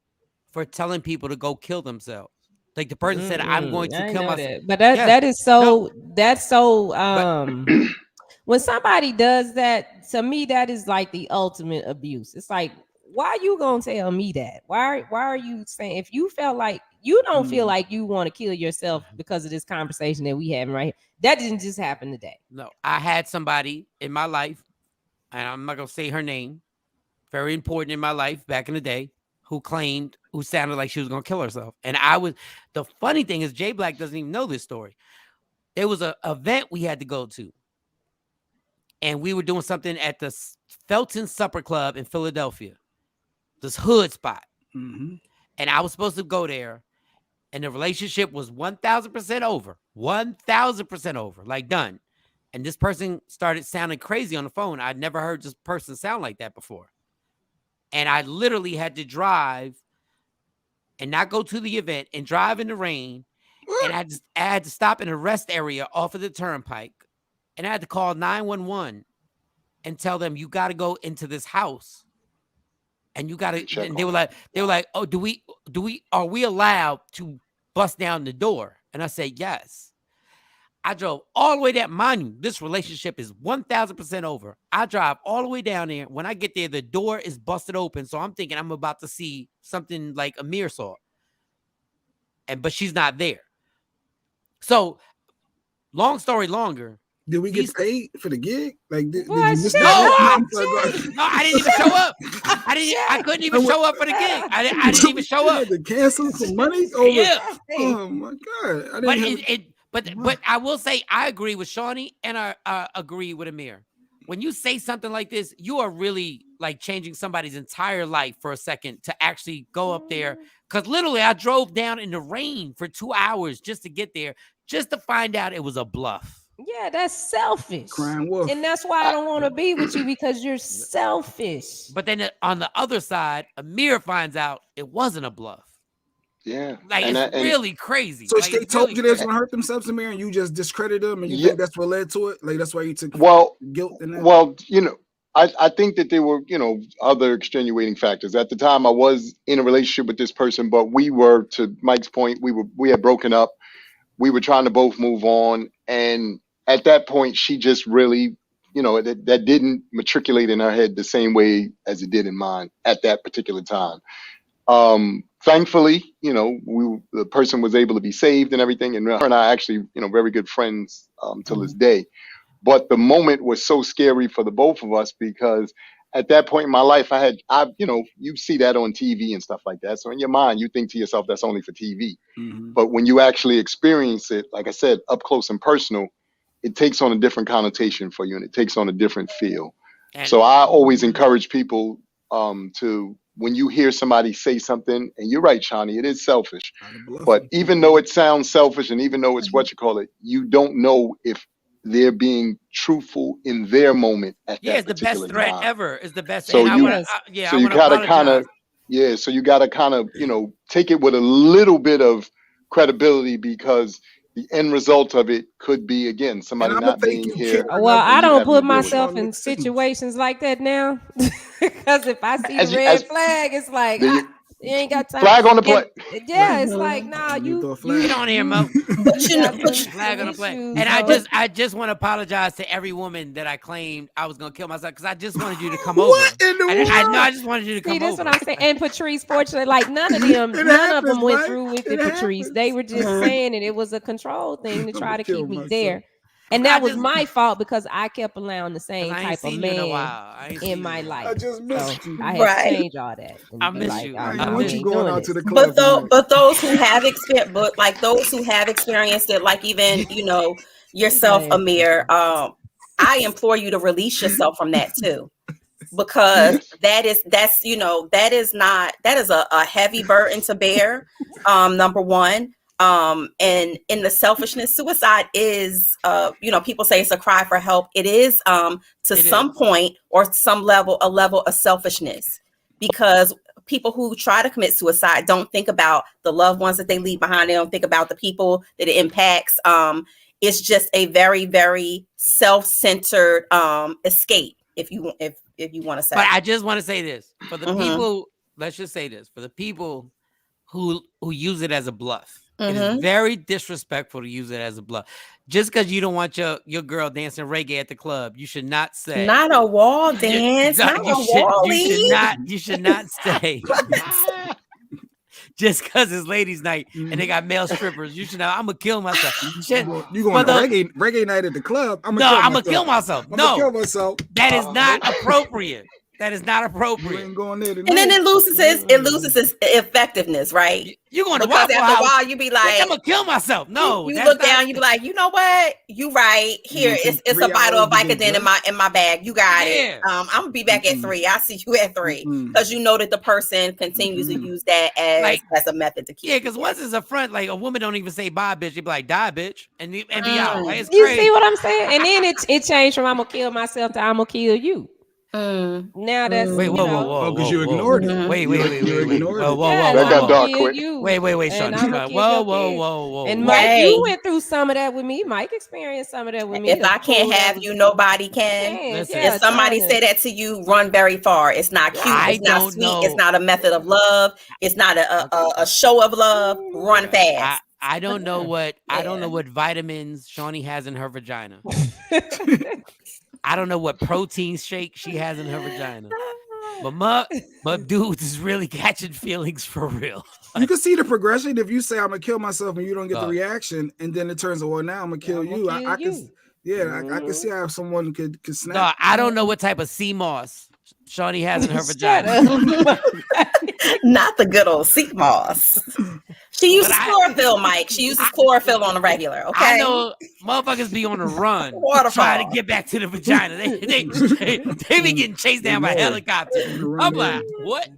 for telling people to go kill themselves. Like the person said, "I'm going to kill myself." But that is so. That's so. When somebody does that, to me, that is like the ultimate abuse. It's like, why are you gonna tell me that? Why are you saying if you felt like you don't feel like you want to kill yourself because of this conversation that we having right here? That didn't just happen today. No, I had somebody in my life, and I'm not gonna say her name, very important in my life back in the day, who sounded like she was gonna kill herself. And the funny thing is Jay Black doesn't even know this story. There was an event we had to go to. And we were doing something at the Felton Supper Club in Philadelphia, this hood spot. And I was supposed to go there. And the relationship was 1,000% over. 1,000% over. Like done. And this person started sounding crazy on the phone. I'd never heard this person sound like that before. And I literally had to drive and not go to the event and drive in the rain. And I had to stop in a rest area off of the turnpike. And I had to call 911 and tell them, you got to go into this house. And you got to, and they were like, oh, are we allowed to bust down the door? And I said, yes. I drove all the way down. Mind you, this relationship is 1,000% over. I drive all the way down there. When I get there, the door is busted open. So I'm thinking I'm about to see something like Amir saw. But she's not there. So long story longer. Did we get paid for the gig? Like, did you miss No, I didn't even show up. I couldn't even show up for the gig. I didn't even show up. To cancel some money over. Yeah. Oh my God! But I will say I agree with Shawnee and I agree with Amir. When you say something like this, you are really like changing somebody's entire life for a second to actually go up there. Because literally, I drove down in the rain for 2 hours just to get there, just to find out it was a bluff. Yeah, that's selfish. Crying wolf. And that's why I don't want to be with you because you're selfish. But then on the other side, Amir finds out it wasn't a bluff. Yeah. Like, it's really crazy. So like, they told you they was going to hurt themselves, Amir, and you just discredited them, and you think that's what led to it? Like, that's why you took guilt in that? Well, I think that there were, other extenuating factors. At the time, I was in a relationship with this person, but we were, to Mike's point, we had broken up. We were trying to both move on. And at that point, she just really, that didn't matriculate in her head the same way as it did in mine at that particular time. Thankfully, the person was able to be saved and everything. And her and I actually, very good friends till this day. But the moment was so scary for the both of us because at that point in my life, you see that on TV and stuff like that. So in your mind, you think to yourself, that's only for TV. But when you actually experience it, like I said, up close and personal, it takes on a different connotation for you and it takes on a different feel. So I always encourage people to, when you hear somebody say something, and you're right, Shawnee, it is selfish. But even though it sounds selfish, and even though it's what you call it, you don't know if they're being truthful in their moment at that particular time. It's the best threat ever. It's the best. So and you gotta kind of, so you gotta kind of, take it with a little bit of credibility, because the end result of it could be, again, somebody not being here. Well, I don't put myself in situations like that now, because if I see the red flag, it's like you ain't got time. Flag on the play. Yeah, it's like, nah, you don't hear Mo. Flag on the play. And I just want to apologize to every woman that I claimed I was gonna kill myself, because I just wanted you to come over. I just wanted you to come over. That's what I'm saying. And Patrice, fortunately, like none of them went through with it, Patrice. They were just saying it was a control thing to try to keep me there. And that was my fault, because I kept allowing the same type of man in my life. I just missed you. I had to change all that. I miss you. I want you going out to the club. But those who have experienced it, like even yourself, Amir, I implore you to release yourself from that too, because that is a heavy burden to bear. Number one. And in the selfishness, suicide is, people say it's a cry for help. It is, some point or some level, a level of selfishness, because people who try to commit suicide don't think about the loved ones that they leave behind. They don't think about the people that it impacts. It's just a very, very self-centered, escape. If you want to say, but I just want to say this for the people, let's just say this for the people who use it as a bluff. It is very disrespectful to use it as a bluff. Just because you don't want your girl dancing reggae at the club, you should not say. Not a wall dance. You should not say. Just because it's ladies' night and they got male strippers, you should know. I'm gonna kill myself. You going to reggae night at the club? I'm gonna kill myself. That is not appropriate. That is not appropriate. You ain't going there and then it loses its effectiveness, right? You're going to because after a while you be like, I'm gonna kill myself. No, you look down, you be like, you know what? You right here. It's a bottle of Vicodin in my bag. You got it. I'm gonna be back at 3. I see you at 3 because you know that the person continues to use that as a method to keep. Yeah, because once it's a front, like a woman don't even say bye, bitch. You be like, die, bitch, and be out. Like, it's you crazy. See what I'm saying? And then it changed from I'm gonna kill myself to I'm gonna kill you. Now that's whoa, because you ignored it. Wait, whoa, that got dark quick. Wait, Sean. Whoa. And Mike, you went through some of that with me. Mike experienced some of that with me. If I can't have you, nobody can. If somebody say that to you, run very far. It's not cute. It's not sweet. It's not a method of love. It's not a show of love. Run fast. I don't know what vitamins Shawnee has in her vagina. I don't know what protein shake she has in her vagina. But my dudes is really catching feelings for real. You can see the progression. If you say I'm gonna kill myself and you don't get the reaction, and then it turns out, well, now I'm gonna kill you. I can see how someone could snap. No, I don't know what type of sea moss Shawnee has in her vagina. Not the good old sea moss. She uses chlorophyll, Mike. She uses chlorophyll on the regular. Okay. I know motherfuckers be on the run trying to get back to the vagina. They be getting chased down by helicopters. I'm like, what?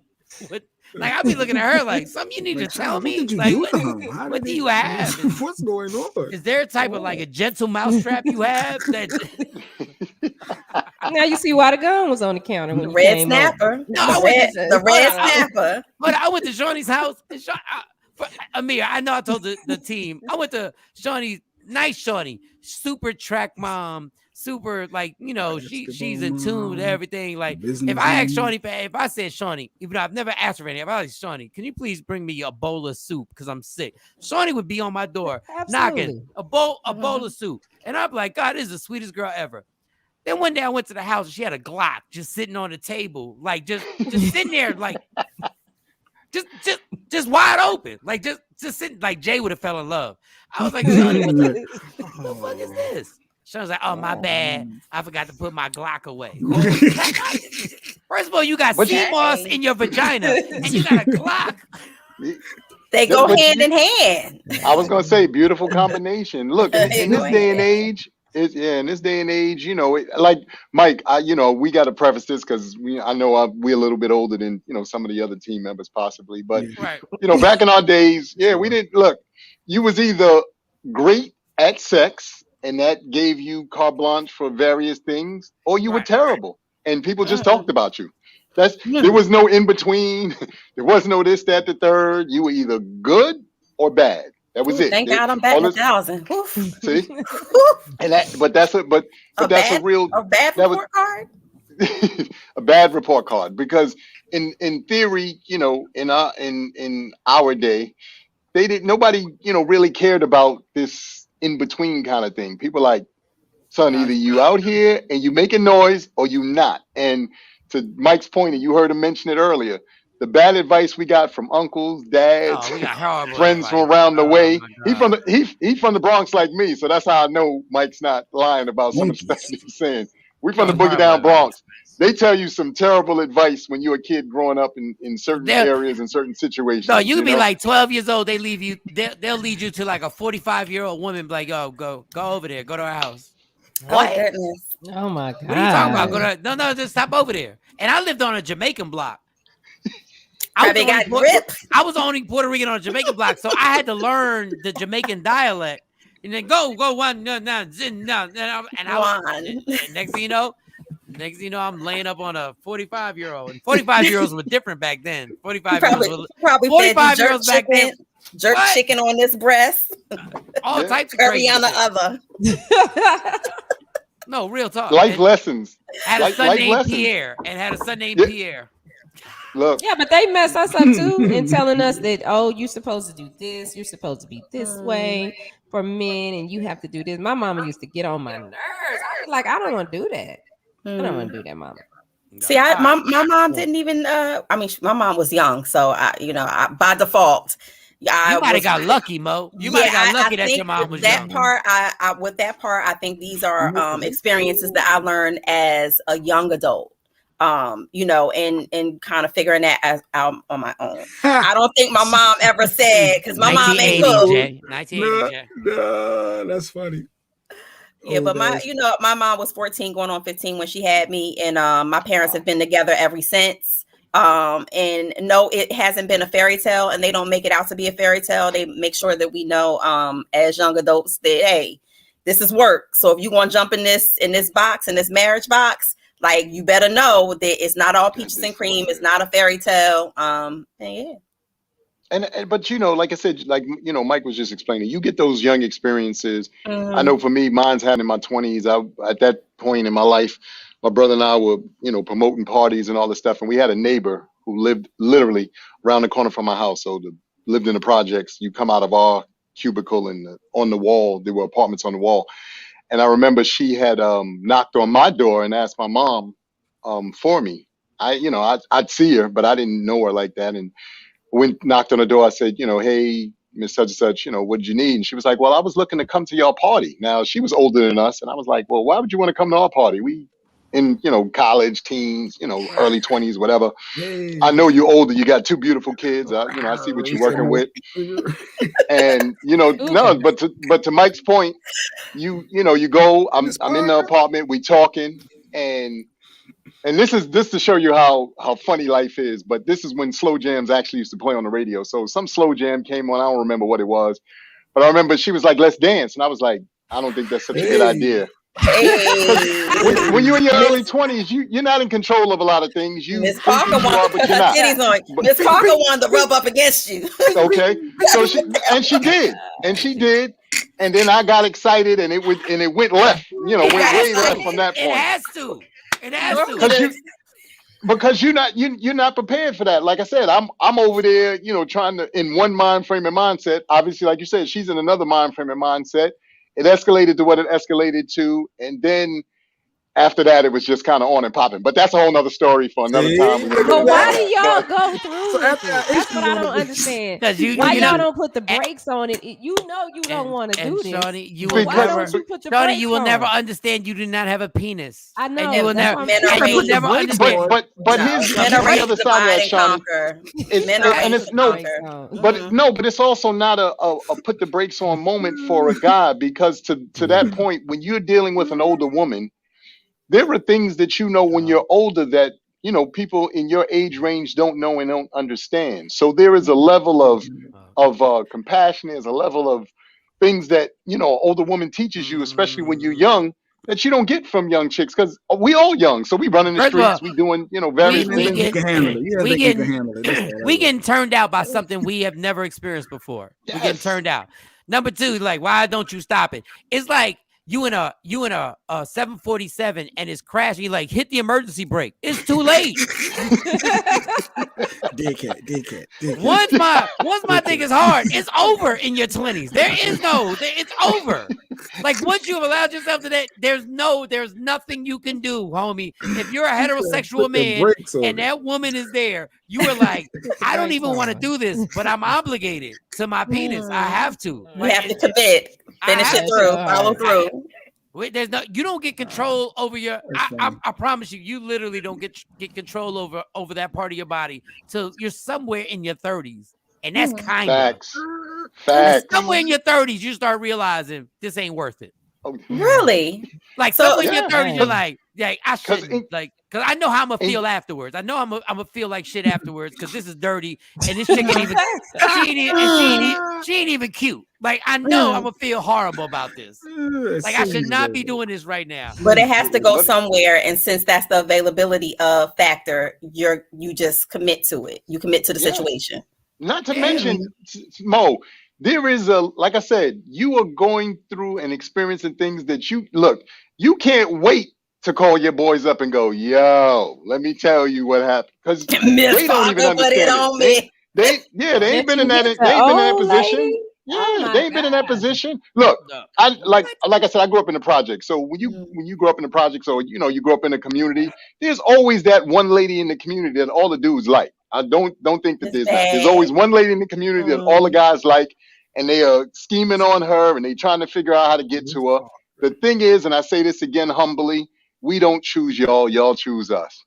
Like I be looking at her like, something you need to tell me. Like, what do you have? What's going on? Is there a type of like a gentle mousetrap you have? Now you see why the gun was on the counter when red snapper. The red snapper. But I went to Shawnee's house. Amir, I know I told the team. I went to Shawnee, nice Shawnee, super track mom, super like, she's in tune with everything. Like if I asked Shawnee, if I said Shawnee, even though I've never asked for anything, if I was Shawnee, can you please bring me a bowl of soup because I'm sick? Shawnee would be on my door knocking a bowl of soup, and I'm like, God, this is the sweetest girl ever. Then one day I went to the house and she had a Glock just sitting on the table, like just sitting there, like. Just wide open, like just sitting, like Jay would have fell in love. I was like, Shawnee, what the fuck is this? She was like, oh, my bad. I forgot to put my Glock away. First of all, you got sea moss in your vagina and you got a Glock. They go hand in hand. I was going to say, beautiful combination. Look, in this day and age, in this day and age, like Mike, we got to preface this because I know we're a little bit older than some of the other team members possibly, but Right. back in our days, we didn't look. You was either great at sex, and that gave you carte blanche for various things, or you were terrible, and people just talked about you. There was no in between. There was no this, that, the third. You were either good or bad. That was it. Thank God I'm batting 1,000. See, and that's a real bad report card. A bad report card, because in theory, in our day, nobody really cared about this in between kind of thing. People like, son, either you out here and you making noise or you not. And to Mike's point, and you heard him mention it earlier, the bad advice we got from uncles, dads, friends from around the way. He from the Bronx like me, so that's how I know Mike's not lying about some of the stuff he's saying. We from the Boogie Down Bronx. They tell you some terrible advice when you're a kid growing up in certain areas and certain situations. No, you can be like 12 years old. They leave you. They'll lead you to like a 45-year-old woman. Like, oh, go over there. Go to our house. What? Goodness. Oh my God. What are you talking about? No, just stop over there. And I lived on a Jamaican block. I was the only Puerto Rican on a Jamaican block, so I had to learn the Jamaican dialect. And then go one, no, and next thing you know, I'm laying up on a 45-year-old. And 45-year-olds were different back then. 45-year-olds back then. Jerk chicken on this breast. All types of curry on the other. No, real talk. Life lessons. Had a son named Pierre. Look. Yeah, but they mess us up too in telling us that, oh, you're supposed to do this, you're supposed to be this way for men, and you have to do this. My mama used to get on my nerves. I was like, I don't want to do that. I don't want to do that, mama. See, my mom didn't even. My mom was young, so by default, you might have got lucky, Mo. You might have got lucky that your mom was young. With that part, I think these are experiences that I learned as a young adult. And kind of figuring that out on my own. I don't think my mom ever said, because my mom ain't cool. 1980. No, that's funny. Yeah, but my mom was 14 going on 15 when she had me, and my parents have been together ever since. And no, it hasn't been a fairy tale, and they don't make it out to be a fairy tale. They make sure that we know as young adults that, hey, this is work. So if you want to jump in this box, in this marriage box, like, you better know that it's not all peaches and cream. It's not a fairy tale. And yeah. But like I said, Mike was just explaining, you get those young experiences. I know for me, mine's happened in my 20s. At that point in my life, my brother and I were, promoting parties and all this stuff. And we had a neighbor who lived literally around the corner from my house. So lived in the projects. You come out of our cubicle, and on the wall, there were apartments on the wall. And I remember she had knocked on my door and asked my mom for me. I'd see her, but I didn't know her like that. And knocked on the door. I said, hey, Miss such and such, what did you need? And she was like, well, I was looking to come to your party. Now, she was older than us. And I was like, well, why would you want to come to our party? We in, college, teens, early 20s, whatever. Hey. I know you're older. You got two beautiful kids. I see what you're working with. And, no, but to Mike's point, you go, I'm in the apartment, we talking, and this to show you how funny life is. But this is when slow jams actually used to play on the radio. So some slow jam came on. I don't remember what it was, but I remember she was like, let's dance. And I was like, I don't think that's such a good idea. Hey. When you're in your early 20s, you're not in control of a lot of things. Miss Parker wanted to put her titties on. Miss Parker wanted to rub up against you. Okay, so she did, and then I got excited, and it went left. Went way left from that point. It has to. Because you're not prepared for that. Like I said, I'm over there, trying to, in one mind frame and mindset. Obviously, like you said, she's in another mind frame and mindset. It escalated to what it escalated to, and then after that, it was just kind of on and popping. But that's a whole nother story for another time. But why do y'all go through with it? That's what I don't understand. Why y'all don't put the brakes on it? You know you don't want to do this. Shawnee, you why will never, don't you put the Shawnee, brakes you will on? never understand. You do not have a penis. I know. And you will never, Men are and you will raised- never understand. But here's the other side of that, Shawnee. But it's also not a put the brakes on moment for a guy, because to that point, when you're dealing with an older woman, there are things that you know when you're older that people in your age range don't know and don't understand. So there is a level of compassion. There's a level of things that older woman teaches you, especially when you're young, that you don't get from young chicks, because we all young, so we run in the streets, we doing various things. We getting turned out by something we have never experienced before. Yes. We getting turned out. Number two, like, why don't you stop it? It's like you in a 747 and it's crashing. You like hit the emergency brake. It's too late. Dickhead. Once my thing is hard, it's over in your 20s. It's over. Like once you've allowed yourself to that, there's nothing you can do, homie. If you're a heterosexual man and that woman is there, you are like, I don't even want to do this, but I'm obligated to my penis. I have to. You have to commit. Finish it through. Follow through. There's you don't get control over your. I promise you, you literally don't get control over that part of your body till you're somewhere in your 30s, and that's kind of facts. Somewhere in your 30s, you start realizing this ain't worth it. Really? Like somewhere in your 30s, you're like, I shouldn't because I know how I'm gonna feel afterwards. I know I'm gonna feel like shit afterwards because this is dirty and this chick ain't even she ain't even cute. Like I know I'm gonna feel horrible about this. Like I should not be doing this right now. But it has to go somewhere, and since that's the availability of factor, you just commit to it. You commit to the situation. Not to mention, Mo, there is like I said, you are going through and experiencing things that you can't wait to call your boys up and go, yo, let me tell you what happened. Because they don't even understand it. They ain't been in that position. Yeah, they ain't been in that position. Look, like I said, I grew up in the project. So when you grow up in the projects, or you grow up in a community, there's always that one lady in the community that all the dudes like. I don't think that there's always one lady in the community that all the guys like, and they are scheming on her and they trying to figure out how to get to her. The thing is, and I say this again humbly, we don't choose y'all choose us.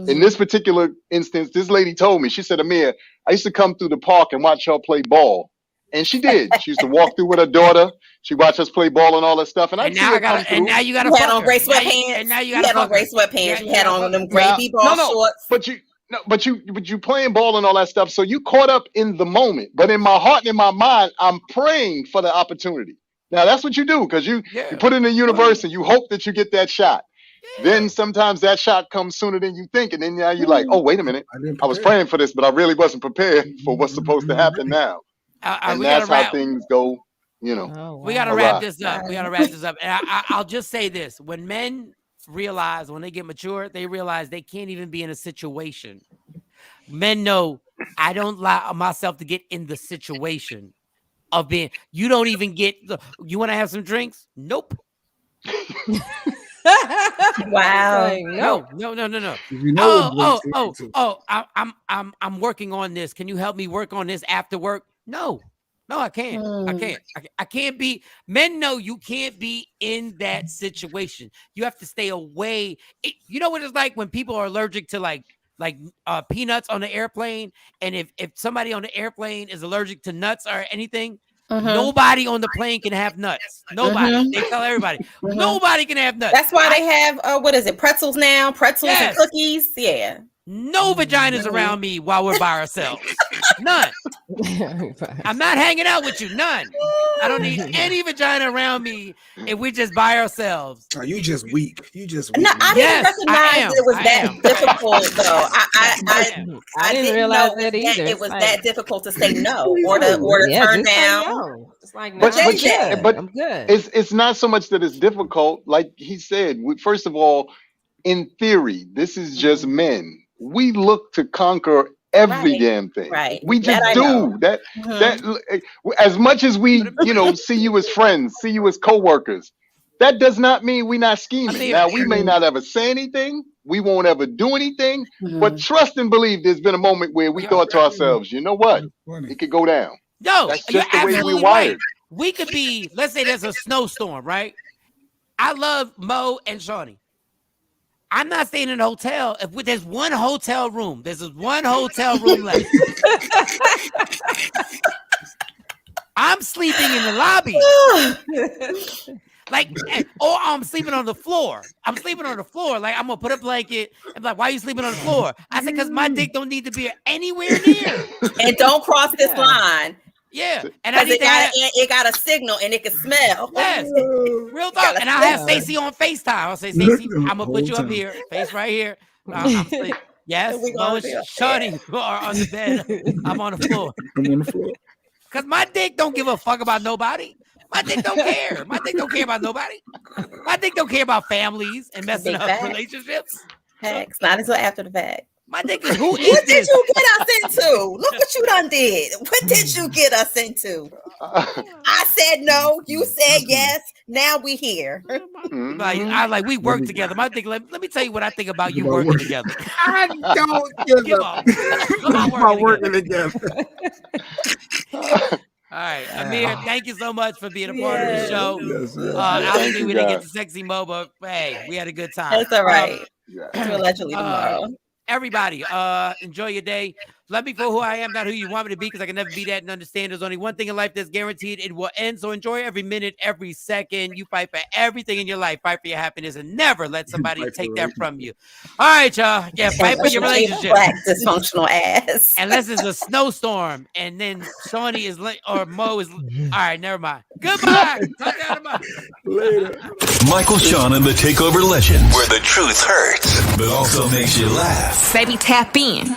In this particular instance, this lady told me, she said, Amir, I used to come through the park and watch y'all play ball. And she did. She used to walk through with her daughter. She watched us play ball and all that stuff. And now you got to had on gray sweatpants. And now you had on gray sweatpants. You had on them gray b-ball shorts. But you playing ball and all that stuff. So you caught up in the moment. But in my heart and in my mind, I'm praying for the opportunity. Now that's what you do, because you put it in the universe and you hope that you get that shot. Then sometimes that shot comes sooner than you think, and then now you're like, oh, wait a minute, I was praying for this, but I really wasn't prepared for what's supposed to happen now. And that's how things go, We got to wrap this up. And I'll just say this. When men realize, when they get mature, they realize they can't even be in a situation. Men know, I don't allow myself to get in the situation of being, you don't even get, you want to have some drinks? Nope. Wow. No. I'm working on this. Can you help me work on this after work? No, I can't. I can't be. Men know you can't be in that situation. You have to stay away. You know what it's like when people are allergic to like peanuts on the airplane, and if somebody on the airplane is allergic to nuts or anything, nobody on the plane can have nuts. Nobody. They tell everybody nobody can have nuts. That's why they have what is it, pretzels now, and cookies. Yeah. No vaginas around me while we're by ourselves. None. I'm not hanging out with you. None. I don't need any vagina around me if we're just by ourselves. Oh, you just weak. No, I didn't recognize it was that difficult, though. I didn't realize that either. It was that difficult to say no or to turn down. No. It's like, but I'm good. It's not so much that it's difficult. Like he said, first of all, in theory, this is just men. We look to conquer every damn thing. Right. We just do that. That as much as we, see you as friends, see you as coworkers, That does not mean we're not scheming. Now, we may not ever say anything. We won't ever do anything. But trust and believe there's been a moment where we thought to ourselves, you know what? It could go down. Yo, that's you're just the way absolutely we're wired. right. We could be, let's say there's a snowstorm, right? I love Mo and Shawnee. I'm not staying in a hotel. If there's one hotel room, there's one hotel room left. I'm sleeping in the lobby. Like, or I'm sleeping on the floor. I'm sleeping on the floor. Like, I'm gonna put a blanket. I'm like, why are you sleeping on the floor? I said, because my dick don't need to be anywhere near. And don't cross this line. Yeah, and I need it got a signal and it can smell. Yes, real talk. And I'll have Stacey on FaceTime. I'll say, Stacey, I'm gonna put you up here, face right here. Yes, Mo and Shawnee are on the bed. I'm on the floor. I'm on the floor. Because my dick don't give a fuck about nobody. My dick don't care. My dick don't care about nobody. My dick don't care about families and messing up relationships. Heck, not until after the fact. My dick is who is what this? Did you get us into? Look what you done did. What did you get us into? I said no. You said yes. Now we here. Like we work together. My dick. Let me tell you what I think about you working together. I don't give about working together. All right, Amir, thank you so much for being a part of the show. I don't think we didn't get to Sexy Mo, but hey, we had a good time. That's all right. Allegedly tomorrow. Everybody, enjoy your day. Love me for who I am, not who you want me to be, because I can never be that and understand there's only one thing in life that's guaranteed. It will end. So enjoy every minute, every second. You fight for everything in your life. Fight for your happiness and never let somebody take that from you. All right, y'all. Yeah, fight for your relationship. Black dysfunctional ass. Unless it's a snowstorm and then Shawnee is or Mo is. All right, never mind. Goodbye. Talk to you later. Michael, Shawn, and the Takeover Legend, where the truth hurts, but also makes you laugh. Baby, tap in.